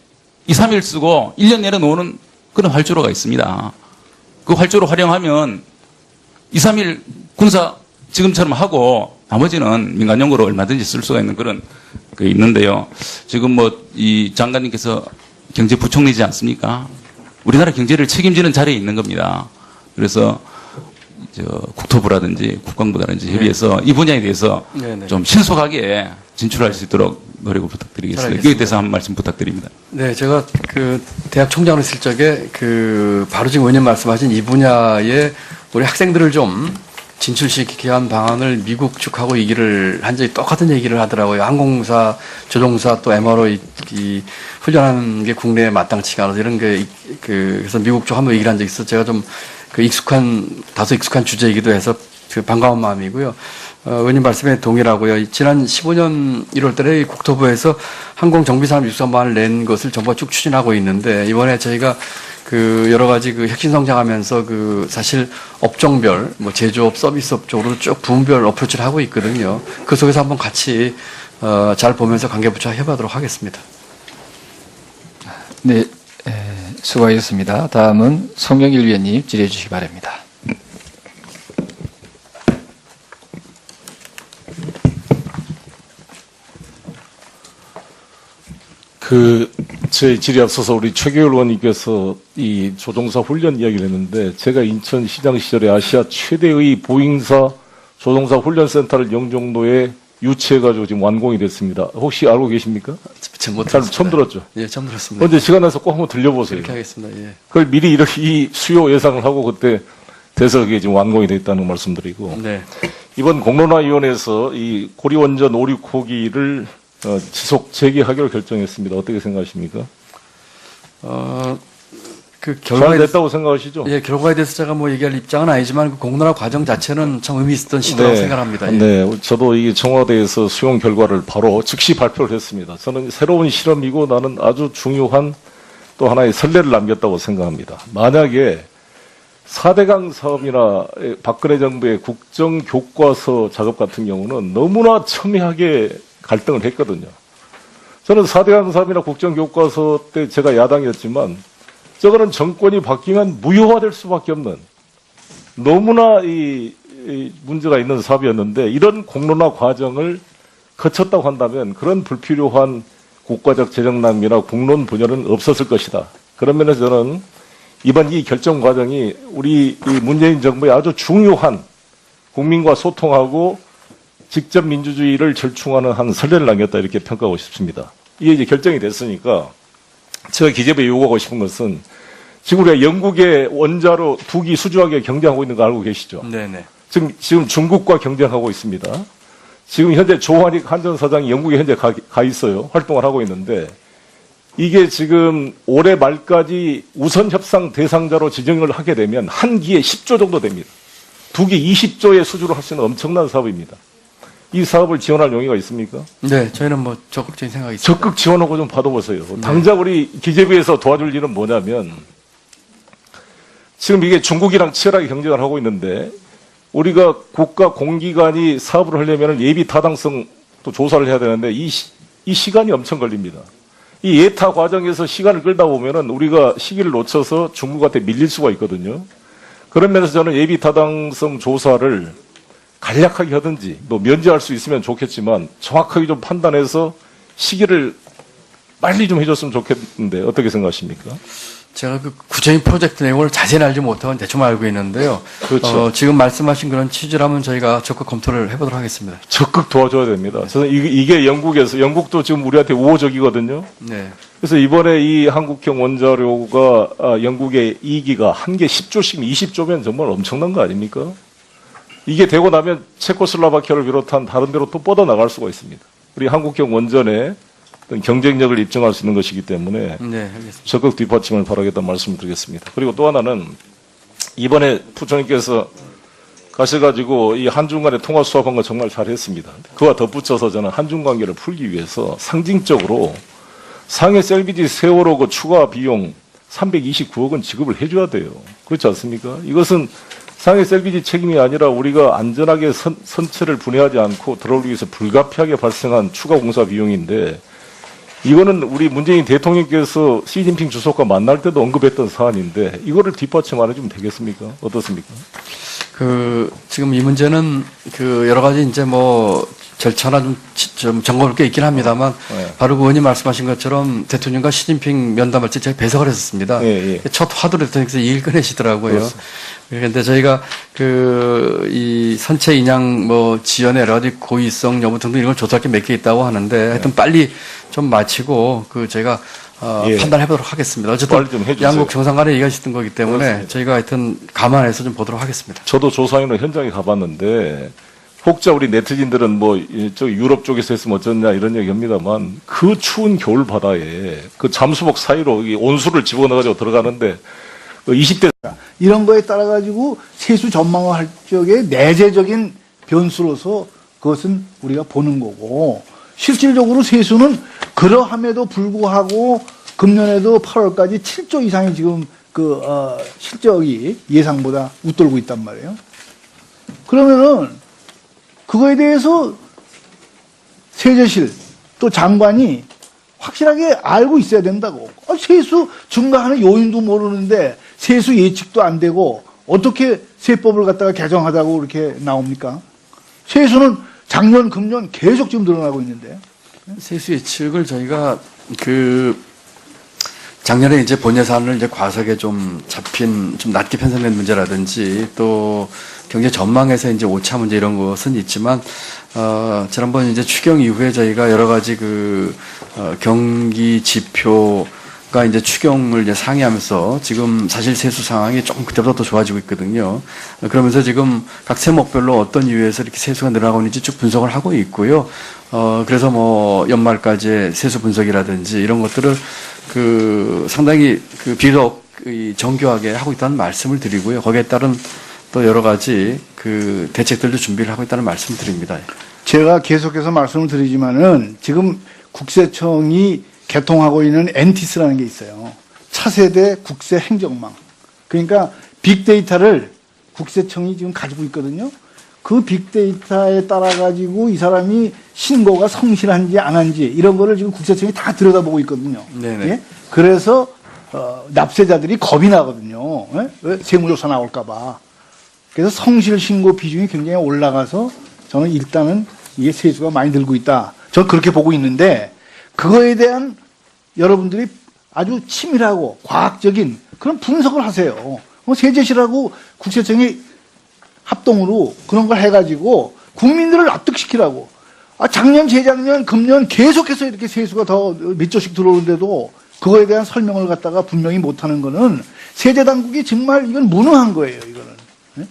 Speaker 11: 2, 3일 쓰고 1년 내내 노는 그런 활주로가 있습니다. 그 활주로 활용하면 2, 3일 군사 지금처럼 하고 나머지는 민간용으로 얼마든지 쓸 수가 있는 그런 게 있는데요. 지금 뭐 이 장관님께서 경제부총리지 않습니까? 우리나라 경제를 책임지는 자리에 있는 겁니다. 그래서 국토부라든지 국방부라든지 협의해서 이 분야에 대해서 좀 신속하게 진출할 수 있도록 노력을 부탁드리겠습니다. 여기에 대해서 한 말씀 부탁드립니다.
Speaker 2: 네, 제가 그 대학 총장으로 있을 적에 바로 지금 의원님 말씀하신 이 분야에 우리 학생들을 좀 진출시키기 위한 방안을 미국 측하고 얘기를 한 적이 똑같은 얘기를 하더라고요. 항공사, 조종사 또 MRO 이 훈련하는 게 국내에 마땅치가 않아서 이런 게 그래서 미국 쪽 한번 얘기를 한 적이 있어서 제가 좀 다소 익숙한 주제이기도 해서 반가운 마음이고요. 의원님 말씀에 동일하고요. 지난 15년 1월 달에 국토부에서 항공정비산업 육성방안을 낸 것을 정부가 쭉 추진하고 있는데 이번에 저희가 여러 가지 혁신 성장하면서 사실 업종별, 제조업, 서비스업 쪽으로 쭉 부문별 어프로치를 하고 있거든요. 그 속에서 한번 같이 잘 보면서 관계부처와 협의하도록 하겠습니다.
Speaker 4: 네, 수고하셨습니다. 다음은 송영일 위원님 질의해 주시기 바랍니다.
Speaker 12: 제 질의에 앞서서 우리 최규일 의원님께서 이 조종사 훈련 이야기를 했는데, 제가 인천시장 시절에 아시아 최대의 보잉사 조종사 훈련센터를 영종도에 유치해가지고 지금 완공이 됐습니다. 혹시 알고 계십니까? 처음 들었죠?
Speaker 2: 예, 처음 들었습니다.
Speaker 12: 언제 시간 나서 꼭 한번 들려보세요.
Speaker 2: 그렇게 하겠습니다. 예.
Speaker 12: 그걸 미리 이렇게 이 수요 예상을 하고 그때 돼서 그게 지금 완공이 됐다는 말씀드리고,
Speaker 2: 네.
Speaker 12: 이번 공론화위원회에서 이 고리원전 5, 6호기를 지속 재개하기로 결정했습니다. 어떻게 생각하십니까?
Speaker 2: 그
Speaker 12: 잘
Speaker 2: 결과에
Speaker 12: 됐다고 생각하시죠?
Speaker 2: 예, 결과에 대해서 제가 뭐 얘기할 입장은 아니지만 그 공론화 과정 자체는 참 의미 있었던 시도라고 생각합니다. 예.
Speaker 12: 네, 저도 이 청와대에서 수용 결과를 바로 즉시 발표를 했습니다. 저는 새로운 실험이고 나는 아주 중요한 또 하나의 선례를 남겼다고 생각합니다. 만약에 4대강 사업이나 박근혜 정부의 국정교과서 작업 같은 경우는 너무나 첨예하게 갈등을 했거든요. 저는 4대강 사업이나 국정교과서 때 제가 야당이었지만 저거는 정권이 바뀌면 무효화될 수밖에 없는 너무나 이 문제가 있는 사업이었는데, 이런 공론화 과정을 거쳤다고 한다면 그런 불필요한 국가적 재정 낭비나 공론 분열은 없었을 것이다. 그런 면에서 저는 이번 이 결정 과정이 우리 이 문재인 정부의 아주 중요한 국민과 소통하고 직접 민주주의를 절충하는 한 선례를 남겼다, 이렇게 평가하고 싶습니다. 이게 이제 결정이 됐으니까 제가 기재부에 요구하고 싶은 것은, 지금 우리가 영국의 원자로 2기 수주하게 경쟁하고 있는 거 알고 계시죠?
Speaker 2: 네네.
Speaker 12: 지금 중국과 경쟁하고 있습니다. 지금 현재 조한익 한전사장이 영국에 현재 가 있어요. 활동을 하고 있는데, 이게 지금 올해 말까지 우선 협상 대상자로 지정을 하게 되면 한 기에 10조 정도 됩니다. 2기 20조의 수주를 할 수 있는 엄청난 사업입니다. 이 사업을 지원할 용의가 있습니까?
Speaker 2: 네, 저희는 뭐 적극적인 생각이 있습니다.
Speaker 12: 적극 지원하고 좀 받아보세요. 당장 우리 기재부에서 도와줄 일은 뭐냐면, 지금 이게 중국이랑 치열하게 경쟁을 하고 있는데, 우리가 국가 공기관이 사업을 하려면 예비 타당성도 조사를 해야 되는데, 이 시간이 엄청 걸립니다. 이 예타 과정에서 시간을 끌다 보면은 우리가 시기를 놓쳐서 중국한테 밀릴 수가 있거든요. 그런 면에서 저는 예비 타당성 조사를 간략하게 하든지 또 면제할 수 있으면 좋겠지만 정확하게 좀 판단해서 시기를 빨리 좀 해줬으면 좋겠는데 어떻게 생각하십니까?
Speaker 2: 제가 그 구체적인 프로젝트 내용을 자세히 알지 못하고 대충 알고 있는데요.
Speaker 12: 그렇죠.
Speaker 2: 지금 말씀하신 그런 취지라면 저희가 적극 검토를 해보도록 하겠습니다.
Speaker 12: 적극 도와줘야 됩니다. 저는 이게 영국도 지금 우리한테 우호적이거든요.
Speaker 2: 네.
Speaker 12: 그래서 이번에 이 한국형 원자료가 영국의 2기가 한 개 10조씩 20조면 정말 엄청난 거 아닙니까? 이게 되고 나면 체코슬로바키아를 비롯한 다른 데로 또 뻗어나갈 수가 있습니다. 우리 한국형 원전의 경쟁력을 입증할 수 있는 것이기 때문에
Speaker 2: 네, 알겠습니다.
Speaker 12: 적극 뒷받침을 바라겠다는 말씀을 드리겠습니다. 그리고 또 하나는 이번에 부총리께서 가셔가지고 이 한중 간의 통화 수합한 거 정말 잘했습니다. 그와 덧붙여서 저는 한중 관계를 풀기 위해서 상징적으로 상해 LPG 세월호 그 추가 비용 329억은 지급을 해줘야 돼요. 그렇지 않습니까? 이것은 상해 LPG 책임이 아니라 우리가 안전하게 선체를 분해하지 않고 들어오기 위해서 불가피하게 발생한 추가 공사 비용인데, 이거는 우리 문재인 대통령께서 시진핑 주석과 만날 때도 언급했던 사안인데 이거를 뒷받침 안 해주면 되겠습니까? 어떻습니까?
Speaker 2: 지금 이 문제는 여러 가지 이제 뭐 절차나 좀 점검할 게 있긴 합니다만,
Speaker 12: 네.
Speaker 2: 바로 그 의원님 말씀하신 것처럼 대통령과 시진핑 면담할 때 제가 배석을 했었습니다.
Speaker 12: 예.
Speaker 2: 첫 화두를 대통령께서 이일 꺼내시더라고요.
Speaker 12: 그렇습니다.
Speaker 2: 그런데 저희가 이 선체 인양 뭐 지연의 여러 가지 고의성 여부 등등 이런 걸 조사할 게 몇 개 있다고 하는데, 하여튼 빨리 좀 마치고 저희가
Speaker 12: 예.
Speaker 2: 판단해 보도록 하겠습니다.
Speaker 12: 빨리 좀
Speaker 2: 어쨌든
Speaker 12: 해주세요.
Speaker 2: 양국 정상 간에 얘기가 있었던 거기 때문에
Speaker 12: 그렇습니다.
Speaker 2: 저희가 하여튼 감안해서 좀 보도록 하겠습니다.
Speaker 12: 저도 조사위원 현장에 가봤는데 혹자 우리 네티즌들은 뭐 저 유럽 쪽에서 했으면 어쩌냐 이런 얘기합니다만, 그 추운 겨울 바다에 그 잠수복 사이로 이 온수를 집어넣어가지고 들어가는데 20대
Speaker 5: 이런 거에 따라 가지고 세수 전망할 적에 내재적인 변수로서 그것은 우리가 보는 거고, 실질적으로 세수는 그러함에도 불구하고 금년에도 8월까지 7조 이상이 지금 실적이 예상보다 웃돌고 있단 말이에요. 그러면은 그거에 대해서 세제실 또 장관이 확실하게 알고 있어야 된다고. 세수 증가하는 요인도 모르는데 세수 예측도 안 되고 어떻게 세법을 갖다가 개정하자고 이렇게 나옵니까? 세수는 작년, 금년 계속 지금 늘어나고 있는데.
Speaker 2: 세수 예측을 저희가 작년에 이제 본 예산을 이제 과석에 좀 낮게 편성된 문제라든지 또 경제 전망에서 이제 오차 문제 이런 것은 있지만, 지난번 이제 추경 이후에 저희가 여러 가지 경기 지표가 이제 추경을 이제 상회하면서 지금 사실 세수 상황이 조금 그때보다 더 좋아지고 있거든요. 그러면서 지금 각 세목별로 어떤 이유에서 이렇게 세수가 늘어나고 있는지 쭉 분석을 하고 있고요. 그래서 뭐 연말까지의 세수 분석이라든지 이런 것들을 상당히 비록 정교하게 하고 있다는 말씀을 드리고요. 거기에 따른 또 여러 가지 대책들도 준비를 하고 있다는 말씀을 드립니다.
Speaker 5: 제가 계속해서 말씀을 드리지만은 지금 국세청이 개통하고 있는 엔티스라는 게 있어요. 차세대 국세 행정망. 그러니까 빅데이터를 국세청이 지금 가지고 있거든요. 그 빅데이터에 따라 가지고 이 사람이 신고가 성실한지 안 한지 이런 거를 지금 국세청이 다 들여다보고 있거든요.
Speaker 2: 네네.
Speaker 5: 예? 그래서 납세자들이 겁이 나거든요. 예? 왜 세무조사 나올까 봐. 그래서 성실 신고 비중이 굉장히 올라가서 저는 일단은 이게 세수가 많이 늘고 있다. 저는 그렇게 보고 있는데 그거에 대한 여러분들이 아주 치밀하고 과학적인 그런 분석을 하세요. 세제실하고 국세청이 합동으로 그런 걸 해가지고 국민들을 납득시키라고. 작년, 재작년, 금년 계속해서 이렇게 세수가 더 몇 조씩 들어오는데도 그거에 대한 설명을 갖다가 분명히 못하는 거는 세제당국이 정말 이건 무능한 거예요, 이거는. 네?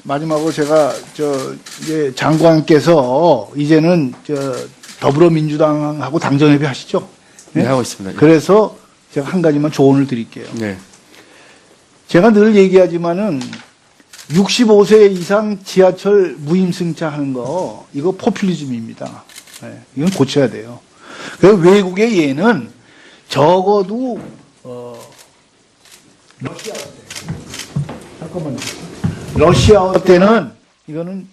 Speaker 5: 마지막으로 제가 이제 장관께서 이제는 더불어민주당하고 당정협의 하시죠?
Speaker 2: 네, 하고 있습니다.
Speaker 5: 그래서 제가 한 가지만 조언을 드릴게요.
Speaker 2: 네.
Speaker 5: 제가 늘 얘기하지만은 65세 이상 지하철 무임승차 하는 거 이거 포퓰리즘입니다. 네, 이건 고쳐야 돼요. 그래서 외국의 예는 적어도 러시아어 때 잠깐만요. 러시아어 때는 이거는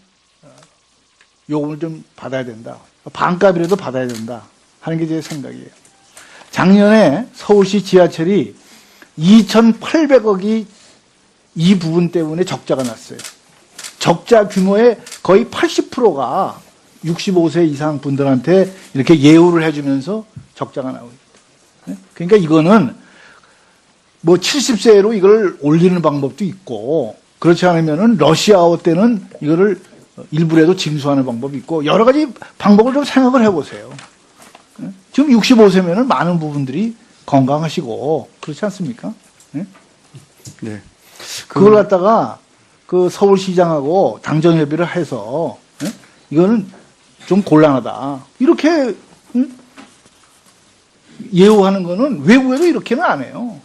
Speaker 5: 요금을 좀 받아야 된다. 반값이라도 받아야 된다 하는 게 제 생각이에요. 작년에 서울시 지하철이 2,800억이 이 부분 때문에 적자가 났어요. 적자 규모의 거의 80%가 65세 이상 분들한테 이렇게 예우를 해주면서 적자가 나오고 있다. 그러니까 이거는 뭐 70세로 이걸 올리는 방법도 있고 그렇지 않으면은 러시아어 때는 이거를 일부라도 징수하는 방법이 있고 여러 가지 방법을 좀 생각을 해보세요. 지금 65세면은 많은 부분들이 건강하시고 그렇지 않습니까?
Speaker 2: 네.
Speaker 5: 그걸 갖다가 서울시장하고 당정협의를 해서 이거는 좀 곤란하다. 이렇게 예우하는 거는 외국에도 이렇게는 안 해요.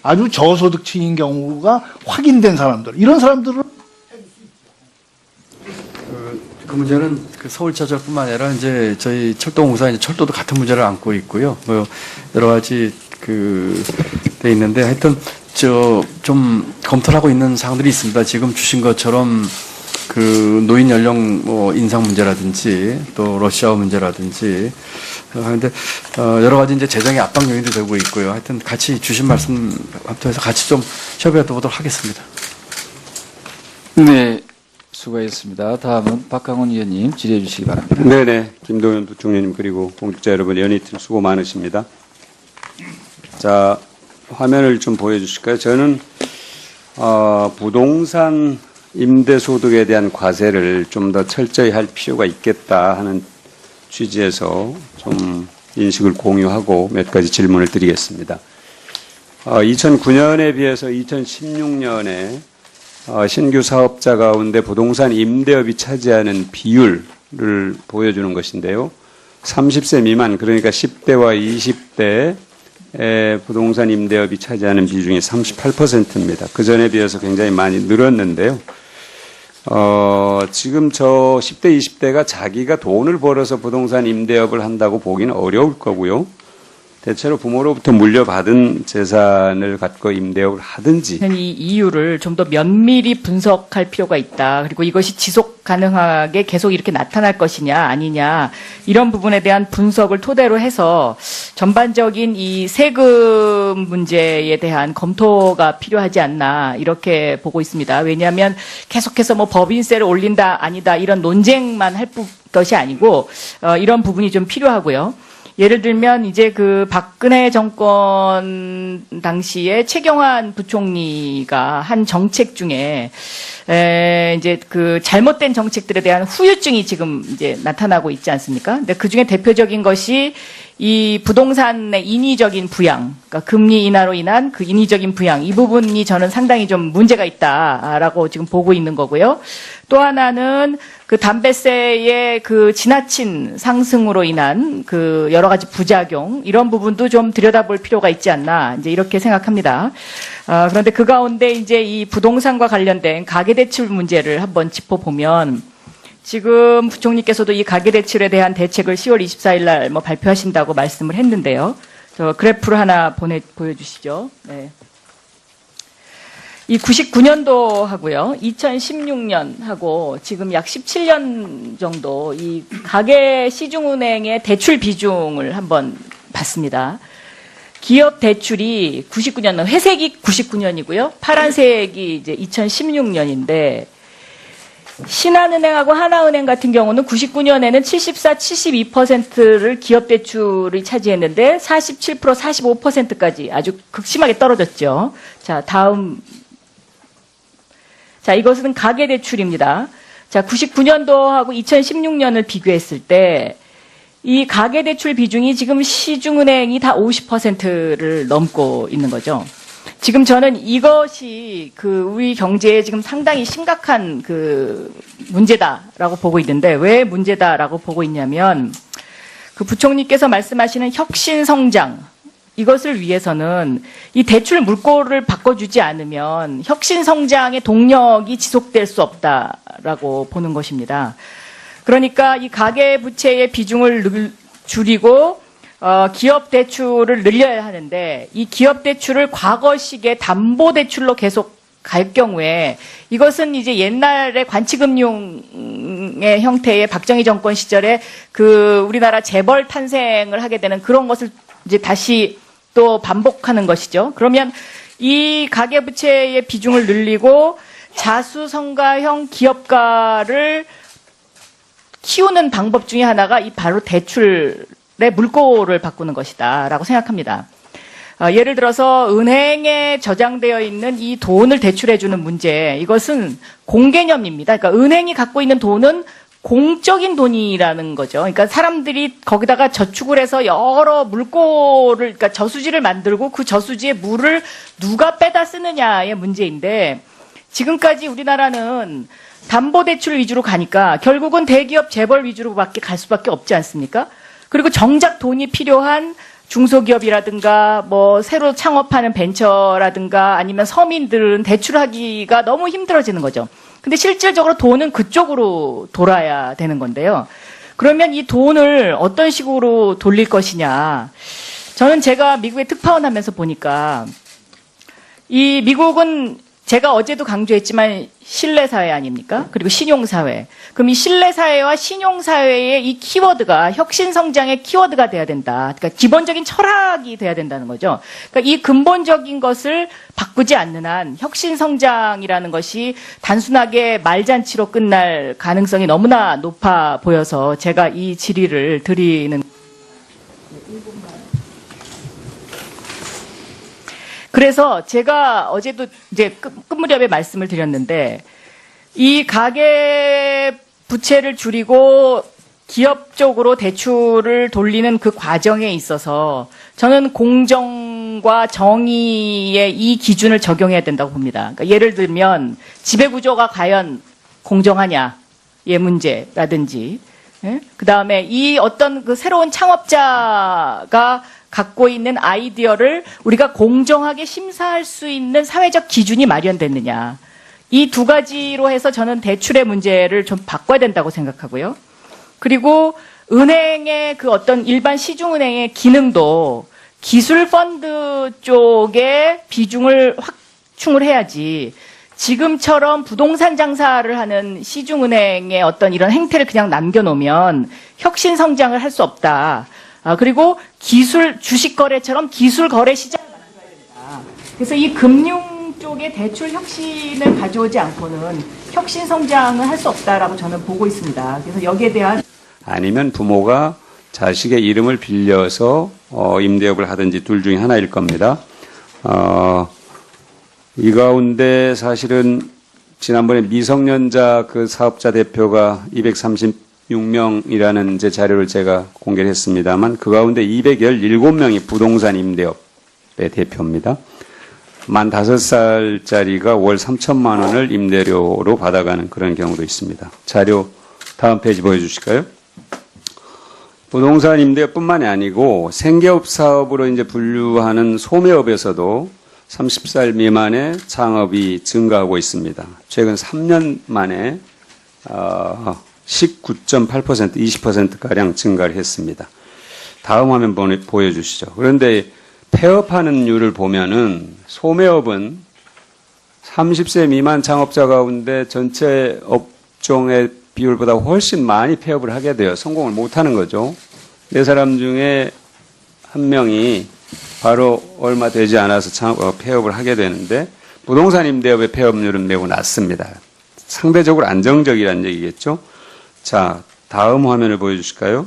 Speaker 5: 아주 저소득층인 경우가 확인된 사람들, 이런 사람들은
Speaker 2: 그 문제는 서울지하철뿐만 아니라 이제 저희 철도공사 이제 철도도 같은 문제를 안고 있고요. 뭐 여러 가지 돼 있는데 하여튼 좀 검토를 하고 있는 사항들이 있습니다. 지금 주신 것처럼 노인 연령 인상 문제라든지 또 러시아어 문제라든지 하는데 여러 가지 이제 재정의 압박 요인도 되고 있고요. 하여튼 같이 주신 말씀 합쳐서 같이 좀 협의해 보도록 하겠습니다.
Speaker 4: 네, 수고하셨습니다. 다음은 박강원 의원님 질의해 주시기 바랍니다.
Speaker 3: 네네. 김동연 부총리님 그리고 공직자 여러분 연희팀 수고 많으십니다. 자, 화면을 좀 보여주실까요? 저는 부동산 임대소득에 대한 과세를 좀 더 철저히 할 필요가 있겠다 하는 취지에서 좀 인식을 공유하고 몇 가지 질문을 드리겠습니다. 2009년에 비해서 2016년에 신규 사업자 가운데 부동산 임대업이 차지하는 비율을 보여주는 것인데요. 30세 미만, 그러니까 10대와 20대의 부동산 임대업이 차지하는 비중이 38%입니다. 그 전에 비해서 굉장히 많이 늘었는데요. 지금 저 10대, 20대가 자기가 돈을 벌어서 부동산 임대업을 한다고 보기는 어려울 거고요. 대체로 부모로부터 물려받은 재산을 갖고 임대업을 하든지
Speaker 1: 이 이유를 좀 더 면밀히 분석할 필요가 있다. 그리고 이것이 지속 가능하게 계속 이렇게 나타날 것이냐 아니냐 이런 부분에 대한 분석을 토대로 해서 전반적인 이 세금 문제에 대한 검토가 필요하지 않나 이렇게 보고 있습니다. 왜냐하면 계속해서 뭐 법인세를 올린다 아니다 이런 논쟁만 할 것이 아니고 이런 부분이 좀 필요하고요. 예를 들면 이제 그 박근혜 정권 당시에 최경환 부총리가 한 정책 중에 이제 그 잘못된 정책들에 대한 후유증이 지금 이제 나타나고 있지 않습니까? 근데 그 중에 대표적인 것이 이 부동산의 인위적인 부양, 그러니까 금리 인하로 인한 그 인위적인 부양, 이 부분이 저는 상당히 좀 문제가 있다라고 지금 보고 있는 거고요. 또 하나는 그 담배세의 그 지나친 상승으로 인한 그 여러 가지 부작용, 이런 부분도 좀 들여다볼 필요가 있지 않나, 이제 이렇게 생각합니다. 그런데 그 가운데 이제 이 부동산과 관련된 가계대출 문제를 한번 짚어보면, 지금 부총리께서도 이 가계대출에 대한 대책을 10월 24일 날 뭐 발표하신다고 말씀을 했는데요. 저 그래프를 하나 보여주시죠. 네. 이 99년도하고요, 2016년하고 지금 약 17년 정도 이 가계 시중은행의 대출 비중을 한번 봤습니다. 기업 대출이 99년, 회색이 99년이고요, 파란색이 이제 2016년인데, 신한은행하고 하나은행 같은 경우는 99년에는 74, 72%를 기업 대출이 차지했는데 47%, 45%까지 아주 극심하게 떨어졌죠. 자, 다음. 자, 이것은 가계 대출입니다. 자, 99년도하고 2016년을 비교했을 때 이 가계 대출 비중이 지금 시중은행이 다 50%를 넘고 있는 거죠. 지금 저는 이것이 그 우리 경제에 지금 상당히 심각한 그 문제다라고 보고 있는데, 왜 문제다라고 보고 있냐면, 그 부총리께서 말씀하시는 혁신 성장, 이것을 위해서는 이 대출 물꼬를 바꿔주지 않으면 혁신 성장의 동력이 지속될 수 없다라고 보는 것입니다. 그러니까 이 가계 부채의 비중을 줄이고 기업 대출을 늘려야 하는데, 이 기업 대출을 과거식의 담보 대출로 계속 갈 경우에 이것은 이제 옛날에 관치금융의 형태의 박정희 정권 시절에 그 우리나라 재벌 탄생을 하게 되는 그런 것을 이제 다시 또 반복하는 것이죠. 그러면 이 가계부채의 비중을 늘리고 자수성가형 기업가를 키우는 방법 중에 하나가 이 바로 대출의 물꼬를 바꾸는 것이다라고 생각합니다. 예를 들어서 은행에 저장되어 있는 이 돈을 대출해주는 문제, 이것은 공개념입니다. 그러니까 은행이 갖고 있는 돈은 공적인 돈이라는 거죠. 그러니까 사람들이 거기다가 저축을 해서 여러 물꼬를, 그러니까 저수지를 만들고 그 저수지의 물을 누가 빼다 쓰느냐의 문제인데, 지금까지 우리나라는 담보대출 위주로 가니까 결국은 대기업 재벌 위주로밖에 갈 수밖에 없지 않습니까? 그리고 정작 돈이 필요한 중소기업이라든가 뭐 새로 창업하는 벤처라든가 아니면 서민들은 대출하기가 너무 힘들어지는 거죠. 근데 실질적으로 돈은 그쪽으로 돌아야 되는 건데요. 그러면 이 돈을 어떤 식으로 돌릴 것이냐. 저는 제가 미국에 특파원 하면서 보니까 이 미국은 제가 어제도 강조했지만 신뢰사회 아닙니까? 그리고 신용사회. 그럼 이 신뢰사회와 신용사회의 이 키워드가 혁신성장의 키워드가 돼야 된다. 그러니까 기본적인 철학이 돼야 된다는 거죠. 그러니까 이 근본적인 것을 바꾸지 않는 한 혁신성장이라는 것이 단순하게 말잔치로 끝날 가능성이 너무나 높아 보여서 제가 이 질의를 드리는. 그래서 제가 어제도 이제 끝 무렵에 말씀을 드렸는데, 이 가계 부채를 줄이고 기업 쪽으로 대출을 돌리는 그 과정에 있어서 저는 공정과 정의의 이 기준을 적용해야 된다고 봅니다. 그러니까 예를 들면 지배구조가 과연 공정하냐의 문제라든지, 그 다음에 이 어떤 그 새로운 창업자가 갖고 있는 아이디어를 우리가 공정하게 심사할 수 있는 사회적 기준이 마련됐느냐. 이 두 가지로 해서 저는 대출의 문제를 좀 바꿔야 된다고 생각하고요. 그리고 은행의 그 어떤 일반 시중은행의 기능도 기술 펀드 쪽에 비중을 확충을 해야지 지금처럼 부동산 장사를 하는 시중은행의 어떤 이런 행태를 그냥 남겨놓으면 혁신 성장을 할 수 없다. 그리고 주식 거래처럼 기술 거래 시장을 만들어야 된다. 그래서 이 금융 쪽의 대출 혁신을 가져오지 않고는 혁신 성장을 할 수 없다라고 저는 보고 있습니다. 그래서 여기에 대한
Speaker 3: 아니면 부모가 자식의 이름을 빌려서 임대업을 하든지 둘 중에 하나일 겁니다. 이 가운데 사실은 지난번에 미성년자 그 사업자 대표가 236명이라는 이제 자료를 제가 공개를 했습니다만 그 가운데 217명이 부동산 임대업의 대표입니다. 만 5살짜리가 월 3천만 원을 임대료로 받아가는 그런 경우도 있습니다. 자료 다음 페이지 보여주실까요? 부동산 임대업뿐만이 아니고 생계업 사업으로 이제 분류하는 소매업에서도 30살 미만의 창업이 증가하고 있습니다. 최근 3년 만에 19.8%, 20%가량 증가를 했습니다. 다음 화면 보여주시죠. 그런데 폐업하는 율을 보면은 소매업은 30세 미만 창업자 가운데 전체 업종의 비율보다 훨씬 많이 폐업을 하게 돼요. 성공을 못하는 거죠. 4사람 중에 한 명이 바로 얼마 되지 않아서 폐업을 하게 되는데 부동산 임대업의 폐업률은 매우 낮습니다. 상대적으로 안정적이라는 얘기겠죠. 자, 다음 화면을 보여주실까요?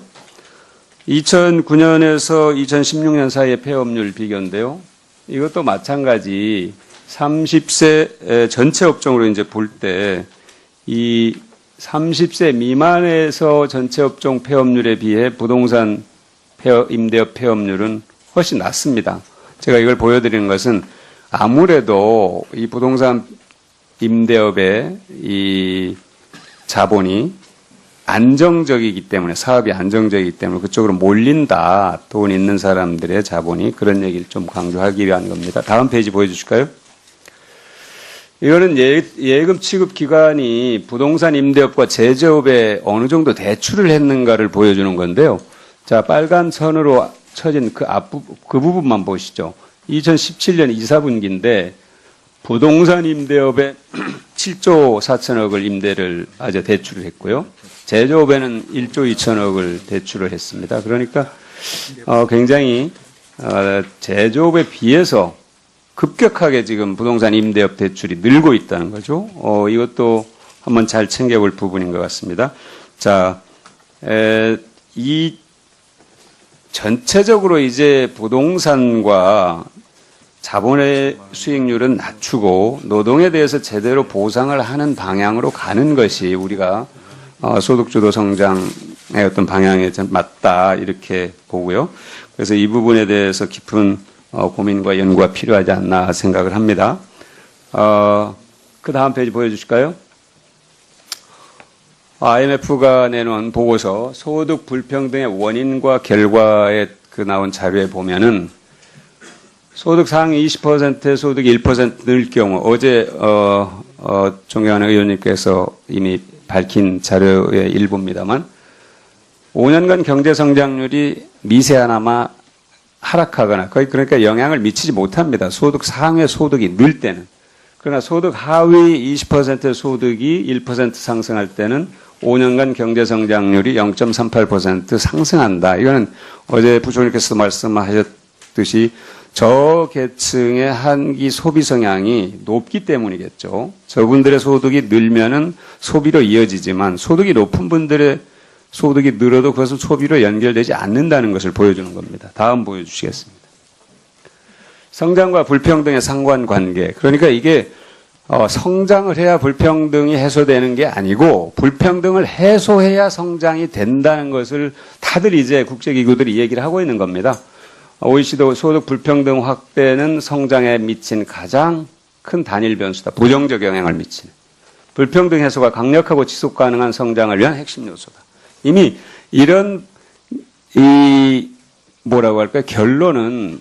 Speaker 3: 2009년에서 2016년 사이의 폐업률 비교인데요. 이것도 마찬가지 30세 전체 업종으로 이제 볼 때 이 30세 미만에서 전체 업종 폐업률에 비해 부동산 임대업 폐업률은 훨씬 낮습니다. 제가 이걸 보여드리는 것은 아무래도 이 부동산 임대업의 이 자본이 안정적이기 때문에 사업이 안정적이기 때문에 그쪽으로 몰린다. 돈 있는 사람들의 자본이 그런 얘기를 좀 강조하기 위한 겁니다. 다음 페이지 보여주실까요? 이거는 예금 취급 기관이 부동산 임대업과 제조업에 어느 정도 대출을 했는가를 보여주는 건데요. 자, 빨간 선으로 쳐진 그 부분만 보시죠. 2017년 2, 4분기인데 부동산 임대업에 7조 4천억을 대출을 했고요. 제조업에는 1조 2천억을 대출을 했습니다. 그러니까 굉장히 제조업에 비해서 급격하게 지금 부동산 임대업 대출이 늘고 있다는 거죠. 이것도 한번 잘 챙겨볼 부분인 것 같습니다. 자, 이 전체적으로 이제 부동산과 자본의 수익률은 낮추고 노동에 대해서 제대로 보상을 하는 방향으로 가는 것이 우리가 소득주도 성장의 어떤 방향에 맞다 이렇게 보고요. 그래서 이 부분에 대해서 깊은 고민과 연구가 필요하지 않나 생각을 합니다. 그 다음 페이지 보여주실까요? IMF가 내놓은 보고서 소득 불평등의 원인과 결과에 나온 자료에 보면은 소득 상위 20%의 소득이 1% 늘 경우 어제 존경하는 의원님께서 이미 밝힌 자료의 일부입니다만 5년간 경제 성장률이 미세하나마 하락하거나 거의 그러니까 영향을 미치지 못합니다. 소득 상위의 소득이 늘 때는. 그러나 소득 하위 20%의 소득이 1% 상승할 때는 5년간 경제 성장률이 0.38% 상승한다. 이거는 어제 부총리께서 말씀하셨듯이 저 계층의 한기 소비 성향이 높기 때문이겠죠. 저분들의 소득이 늘면은 소비로 이어지지만 소득이 높은 분들의 소득이 늘어도 그것은 소비로 연결되지 않는다는 것을 보여주는 겁니다. 다음 보여주시겠습니다. 성장과 불평등의 상관관계. 그러니까 이게 성장을 해야 불평등이 해소되는 게 아니고 불평등을 해소해야 성장이 된다는 것을 다들 이제 국제기구들이 얘기를 하고 있는 겁니다. OECD 소득 불평등 확대는 성장에 미친 가장 큰 단일 변수다. 부정적 영향을 미치는. 불평등 해소가 강력하고 지속 가능한 성장을 위한 핵심 요소다. 이미 이런 뭐라고 할까요? 결론은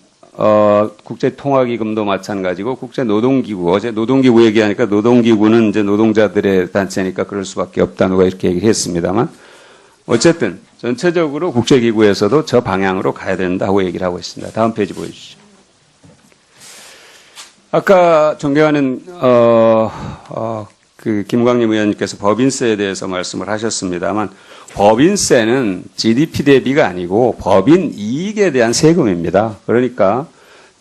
Speaker 3: 국제통화기금도 마찬가지고 국제노동기구 어제 노동기구 얘기하니까 노동기구는 이제 노동자들의 단체니까 그럴 수밖에 없다 누가 이렇게 얘기를 했습니다만 어쨌든 전체적으로 국제기구에서도 저 방향으로 가야 된다고 얘기를 하고 있습니다. 다음 페이지 보여주시죠. 아까 존경하는 그 김광림 의원님께서 법인세에 대해서 말씀을 하셨습니다만 법인세는 GDP 대비가 아니고 법인 이익에 대한 세금입니다. 그러니까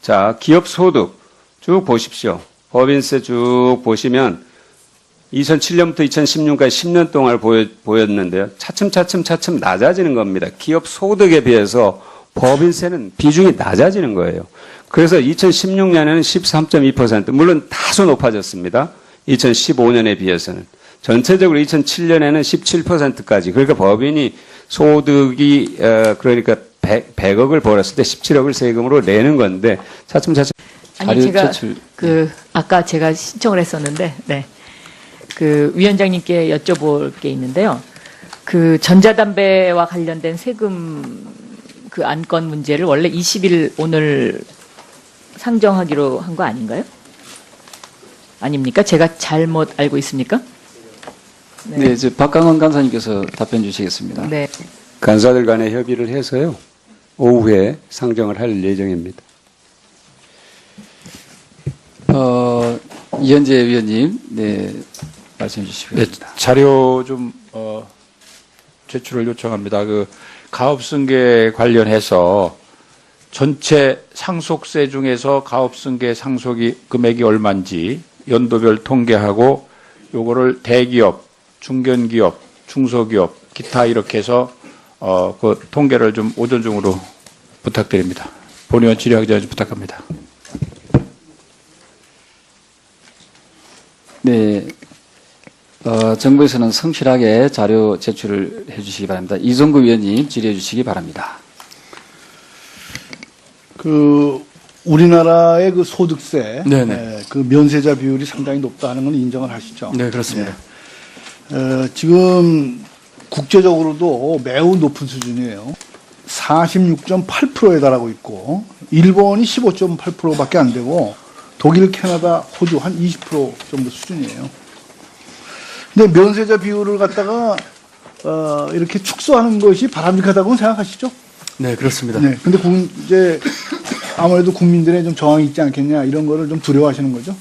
Speaker 3: 자 기업 소득 쭉 보십시오. 법인세 쭉 보시면 2007년부터 2016년까지 10년 동안 보였는데요. 차츰 낮아지는 겁니다. 기업 소득에 비해서 법인세는 비중이 낮아지는 거예요. 그래서 2016년에는 13.2%, 물론 다소 높아졌습니다. 2015년에 비해서는. 전체적으로 2007년에는 17%까지. 그러니까 법인이 소득이, 그러니까 100억을 벌었을 때 17억을 세금으로 내는 건데, 차츰.
Speaker 1: 아니, 제가, 아까 제가 신청을 했었는데, 네. 그 위원장님께 여쭤볼 게 있는데요. 그 전자담배와 관련된 세금 그 안건 문제를 원래 20일 오늘 상정하기로 한 거 아닌가요? 아닙니까? 제가 잘못 알고 있습니까?
Speaker 4: 네, 이제 박강원 간사님께서 답변 주시겠습니다.
Speaker 1: 네.
Speaker 3: 간사들 간에 협의를 해서요. 오후에 상정을 할 예정입니다.
Speaker 4: 이현재 위원님, 네, 말씀해 주시기
Speaker 13: 네,
Speaker 4: 바랍니다.
Speaker 13: 자료 좀 제출을 요청합니다. 그 가업승계 관련해서 전체 상속세 중에서 가업승계 상속이 금액이 얼마인지 연도별 통계하고 요거를 대기업, 중견기업, 중소기업, 기타 이렇게 해서 그 통계를 좀 오전 중으로 부탁드립니다. 본의원 질의하기 전에 좀 부탁합니다.
Speaker 4: 네, 정부에서는 성실하게 자료 제출을 해 주시기 바랍니다. 이종구 위원님 질의해 주시기 바랍니다.
Speaker 5: 우리나라의 그 소득세,
Speaker 2: 네네.
Speaker 5: 그 면세자 비율이 상당히 높다는 건 인정을 하시죠?
Speaker 2: 네, 그렇습니다.
Speaker 5: 지금 국제적으로도 매우 높은 수준이에요. 46.8%에 달하고 있고, 일본이 15.8%밖에 안 되고, 독일, 캐나다, 호주 한 20% 정도 수준이에요. 근데 면세자 비율을 갖다가 이렇게 축소하는 것이 바람직하다고 생각하시죠?
Speaker 2: 네, 그렇습니다.
Speaker 5: 네. 근데 이제 아무래도 국민들의 좀 저항이 있지 않겠냐 이런 거를 좀 두려워하시는 거죠?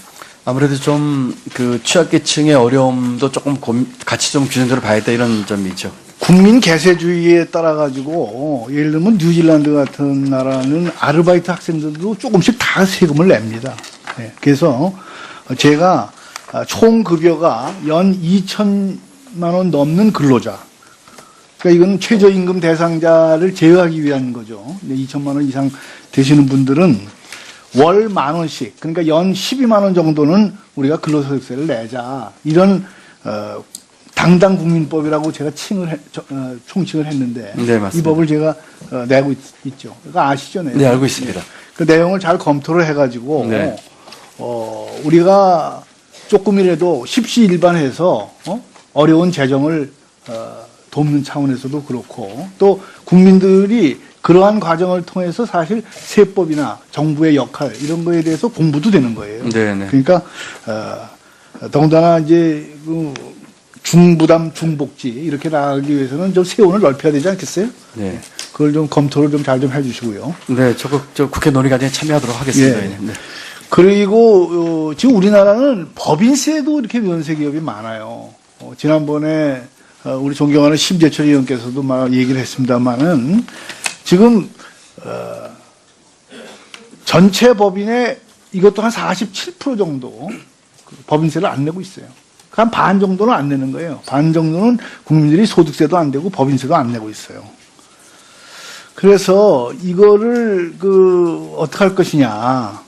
Speaker 2: 아무래도 좀 그 취약계층의 어려움도 조금 같이 좀 균형적으로 봐야겠다 이런 점이 있죠.
Speaker 5: 국민 개세주의에 따라 가지고 예를 들면 뉴질랜드 같은 나라는 아르바이트 학생들도 조금씩 다 세금을 냅니다. 네. 그래서 제가 총 급여가 연 2천만 원 넘는 근로자. 그러니까 이건 최저임금 대상자를 제어하기 위한 거죠. 2천만 원 이상 되시는 분들은 월 10,000원씩, 그러니까 연 12만 원 정도는 우리가 근로소득세를 내자. 이런 당당 국민법이라고 제가 총칭을 했는데
Speaker 2: 네, 맞습니다.
Speaker 5: 이 법을 제가 내고 있죠. 그러니까 아시죠?
Speaker 2: 네, 알고 있습니다.
Speaker 5: 그 내용을 잘 검토를 해가지고
Speaker 2: 네.
Speaker 5: 우리가 조금이라도 십시일반해서 어려운 재정을 돕는 차원에서도 그렇고 또 국민들이 그러한 과정을 통해서 사실 세법이나 정부의 역할 이런 거에 대해서 공부도 되는 거예요.
Speaker 2: 네네.
Speaker 5: 그러니까 더군다나 이제 그 중부담 중복지 이렇게 나가기 위해서는 좀 세원을 넓혀야 되지 않겠어요?
Speaker 2: 네.
Speaker 5: 그걸 좀 검토를 좀 잘 좀 해주시고요.
Speaker 2: 네, 적극 국회 논의 과정에 참여하도록 하겠습니다.
Speaker 5: 예.
Speaker 2: 네.
Speaker 5: 그리고 지금 우리나라는 법인세도 이렇게 면세 기업이 많아요. 지난번에 우리 존경하는 심재철 의원께서도 막 얘기를 했습니다만은 지금 전체 법인의 이것도 한 47% 정도 법인세를 안 내고 있어요. 한 반 정도는 안 내는 거예요. 반 정도는 국민들이 소득세도 안 내고 법인세도 안 내고 있어요. 그래서 이거를 어떻게 할 것이냐.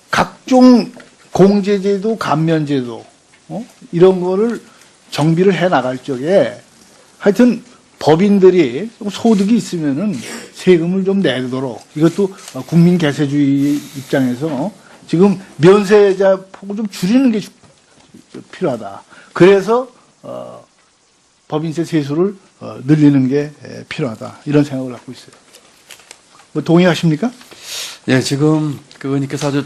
Speaker 5: 각종 공제제도, 감면제도, 이런 거를 정비를 해 나갈 적에 하여튼 법인들이 소득이 있으면은 세금을 좀 내도록 이것도 국민 개세주의 입장에서 지금 면세자 폭을 좀 줄이는 게 필요하다. 그래서 법인세 세수를 늘리는 게 필요하다. 이런 생각을 갖고 있어요. 뭐 동의하십니까?
Speaker 2: 예, 지금 그 의원님께서 아주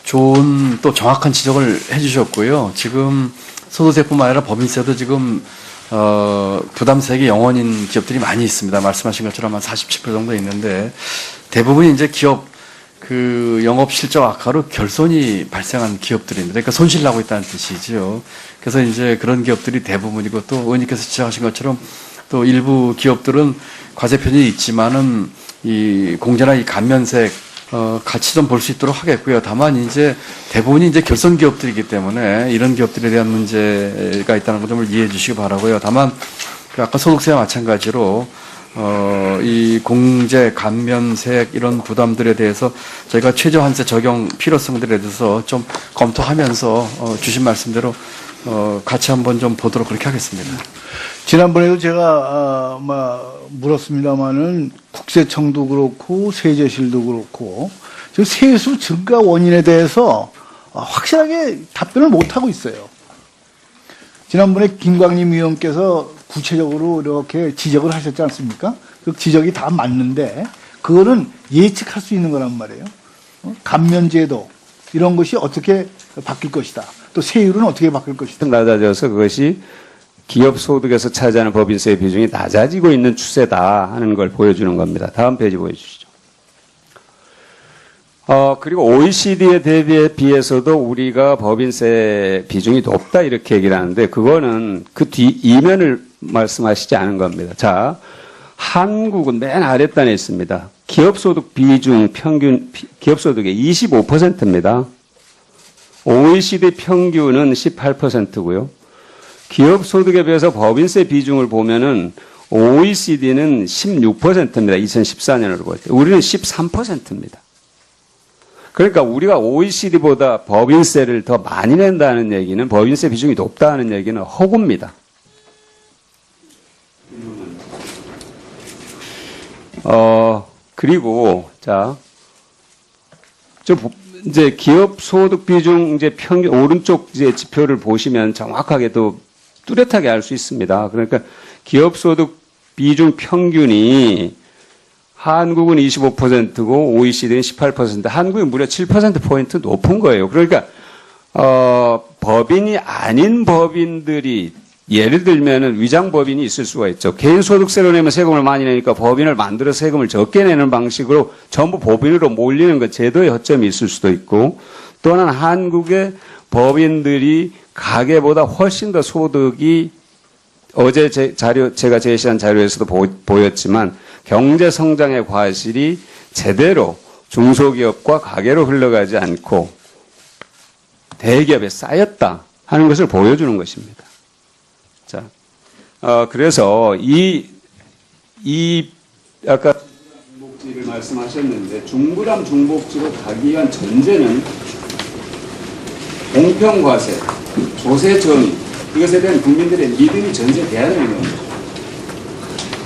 Speaker 2: 좋은 또 정확한 지적을 해주셨고요. 지금 소득세뿐만 아니라 법인세도 지금 부담세액이 0원인 기업들이 많이 있습니다. 말씀하신 것처럼 한 47% 정도 있는데 대부분이 이제 기업 그 영업 실적 악화로 결손이 발생한 기업들입니다. 그러니까 손실 나고 있다는 뜻이죠. 그래서 이제 그런 기업들이 대부분이고 또 의원님께서 지적하신 것처럼 또 일부 기업들은 과세 편이 있지만은 이 공제나 이 감면세액 같이 좀 볼 수 있도록 하겠고요. 다만 이제 대부분이 이제 결손 기업들이기 때문에 이런 기업들에 대한 문제가 있다는 점을 이해해 주시기 바라고요. 다만 그 아까 소득세와 마찬가지로 이 공제, 감면세액 이런 부담들에 대해서 저희가 최저한세 적용 필요성들에 대해서 좀 검토하면서 주신 말씀대로 같이 한번 좀 보도록 그렇게 하겠습니다.
Speaker 5: 지난번에도 제가 물었습니다마는 국세청도 그렇고 세제실도 그렇고 저 세수 증가 원인에 대해서 확실하게 답변을 못 하고 있어요. 지난번에 김광림 의원께서 구체적으로 이렇게 지적을 하셨지 않습니까? 그 지적이 다 맞는데 그거는 예측할 수 있는 거란 말이에요. 감면제도 이런 것이 어떻게 바뀔 것이다. 또 세율은 어떻게 바뀔 것이다.
Speaker 3: 낮아져서 그것이 기업 소득에서 차지하는 법인세 비중이 낮아지고 있는 추세다 하는 걸 보여주는 겁니다. 다음 페이지 보여주시죠. 그리고 OECD에 비해서도 우리가 법인세 비중이 높다 이렇게 얘기를 하는데 그거는 그 뒤 이면을 말씀하시지 않은 겁니다. 자, 한국은 맨 아랫단에 있습니다. 기업소득 비중 평균, 기업소득의 25%입니다. OECD 평균은 18%고요. 기업소득에 비해서 법인세 비중을 보면은 OECD는 16%입니다. 2014년으로 볼 때. 우리는 13%입니다. 그러니까 우리가 OECD보다 법인세를 더 많이 낸다는 얘기는 법인세 비중이 높다는 얘기는 허구입니다. 그리고 이제 기업 소득 비중 이제 평균 오른쪽 이제 지표를 보시면 정확하게 또 뚜렷하게 알 수 있습니다. 그러니까 기업 소득 비중 평균이 한국은 25%고 OECD는 18%, 한국이 무려 7%포인트 높은 거예요. 그러니까 법인이 아닌 법인들이 예를 들면은 위장법인이 있을 수가 있죠. 개인소득세로 내면 세금을 많이 내니까 법인을 만들어 세금을 적게 내는 방식으로 전부 법인으로 몰리는 것 제도의 허점이 있을 수도 있고 또는 한국의 법인들이 가계보다 훨씬 더 소득이 어제 제가 제시한 자료에서도 보였지만 경제 성장의 과실이 제대로 중소기업과 가계로 흘러가지 않고 대기업에 쌓였다 하는 것을 보여주는 것입니다. 자, 그래서 아까 중복지를 말씀하셨는데 중부담 중복지로 가기 위한 전제는 공평과세, 조세 정의 이것에 대한 국민들의 믿음이 전제돼야 되는 겁니다.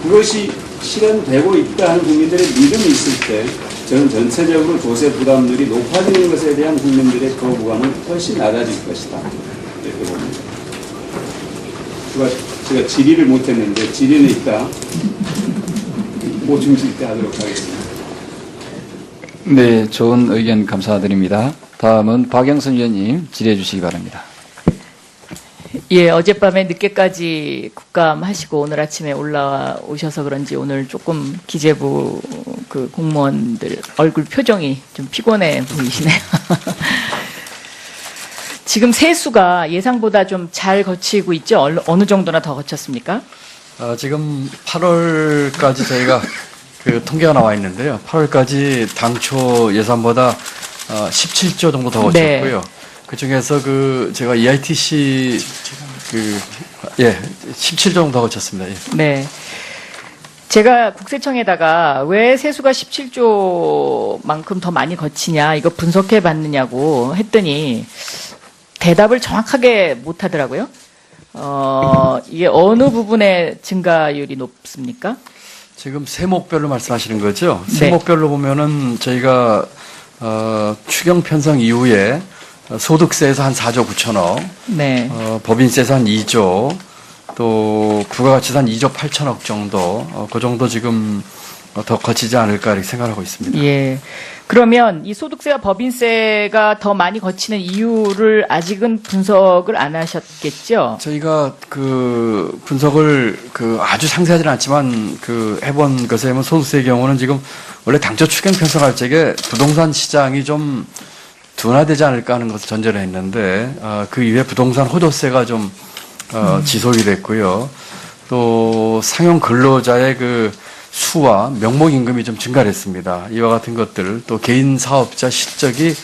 Speaker 3: 그것이 실현되고 있다 하는 국민들의 믿음이 있을 때 저는 전체적으로 조세 부담률이 높아지는 것에 대한 국민들의 거부감은 훨씬 낮아질 것이다. 이렇게 봅니다. 제가 질의를 못했는데 질의는 있다. 보충 질의 하도록 하겠습니다.
Speaker 4: 네, 좋은 의견 감사드립니다. 다음은 박영선 의원님 질의해 주시기 바랍니다.
Speaker 1: 예, 어젯밤에 늦게까지 국감하시고 오늘 아침에 올라오셔서 그런지 오늘 조금 기재부 그 공무원들 얼굴 표정이 좀 피곤해 보이시네요. 지금 세수가 예상보다 좀 잘 거치고 있죠? 어느 정도나 더 거쳤습니까?
Speaker 2: 지금 8월까지 저희가 그 통계가 나와 있는데요. 8월까지 당초 예산보다 17조 정도 더 거쳤고요.
Speaker 1: 네.
Speaker 2: 그 중에서 제가 EITC 17조 정도 더 거쳤습니다. 예.
Speaker 1: 네. 제가 국세청에다가 왜 세수가 17조만큼 더 많이 거치냐, 이거 분석해 봤느냐고 했더니 대답을 정확하게 못 하더라고요. 이게 어느 부분의 증가율이 높습니까?
Speaker 2: 지금 세목별로 말씀하시는 거죠?
Speaker 1: 네.
Speaker 2: 세목별로 보면은 저희가 추경 편성 이후에 소득세에서 한 4조 9천억,
Speaker 1: 네.
Speaker 2: 법인세에서 한 2조, 또 부가가치에서 한 2조 8천억 정도, 그 정도 지금 더 거치지 않을까 이렇게 생각하고 있습니다.
Speaker 1: 예. 그러면 이 소득세와 법인세가 더 많이 거치는 이유를 아직은 분석을 안 하셨겠죠?
Speaker 2: 저희가 그 분석을 그 아주 상세하지는 않지만 그 해본 것에 의하면 소득세의 경우는 지금 원래 당초 추경 편성할 적에 부동산 시장이 좀 둔화되지 않을까 하는 것을 전제로 했는데 그 이후에 부동산 호조세가 좀 지속이 됐고요. 또 상용 근로자의 그 수와 명목임금이 좀 증가를 했습니다. 이와 같은 것들, 또 개인 사업자 실적이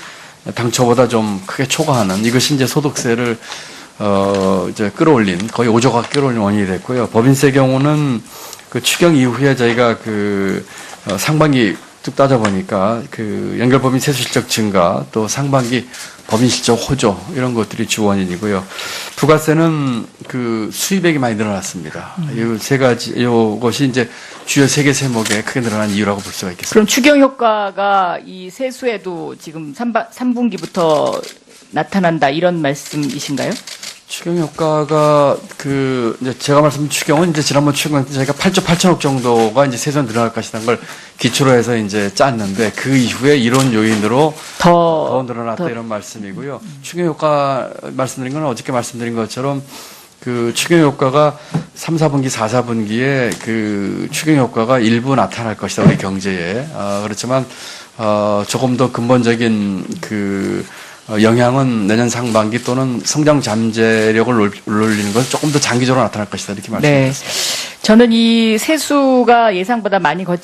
Speaker 2: 당초보다 좀 크게 초과하는 이것이 이제 소득세를 이제 끌어올린, 거의 5조가 끌어올린 원인이 됐고요. 법인세 경우는 그 추경 이후에 저희가 그 상반기 쭉 따져보니까 그 연결법인 세수 실적 증가, 또 상반기 법인 실적 호조 이런 것들이 주 원인이고요. 부가세는 그 수입액이 많이 늘어났습니다. 이 세 가지, 이것이 이제 주요 세 개 세목에 크게 늘어난 이유라고 볼 수가 있겠습니다.
Speaker 1: 그럼 추경 효과가 이 세수에도 지금 3분기부터 나타난다 이런 말씀이신가요?
Speaker 2: 추경 효과가 그 이제 제가 말씀드린 추경은 이제 지난번 추경 때 저희가 8조 8천억 정도가 이제 세수가 늘어날 것이라는 걸 기초로 해서 이제 짰는데 그 이후에 이런 요인으로 더 늘어났다 이런 말씀이고요. 추경 효과 말씀드린 건 어저께 말씀드린 것처럼 그 추경 효과가 3, 4분기, 4, 4분기에 그 추경 효과가 일부 나타날 것이다 우리 경제에. 그렇지만 조금 더 근본적인 그 영향은 내년 상반기 또는 성장 잠재력을 올리는 것은 조금 더 장기적으로 나타날 것이다 이렇게 말씀드렸습니다.
Speaker 1: 네. 저는 이 세수가 예상보다 많이 거친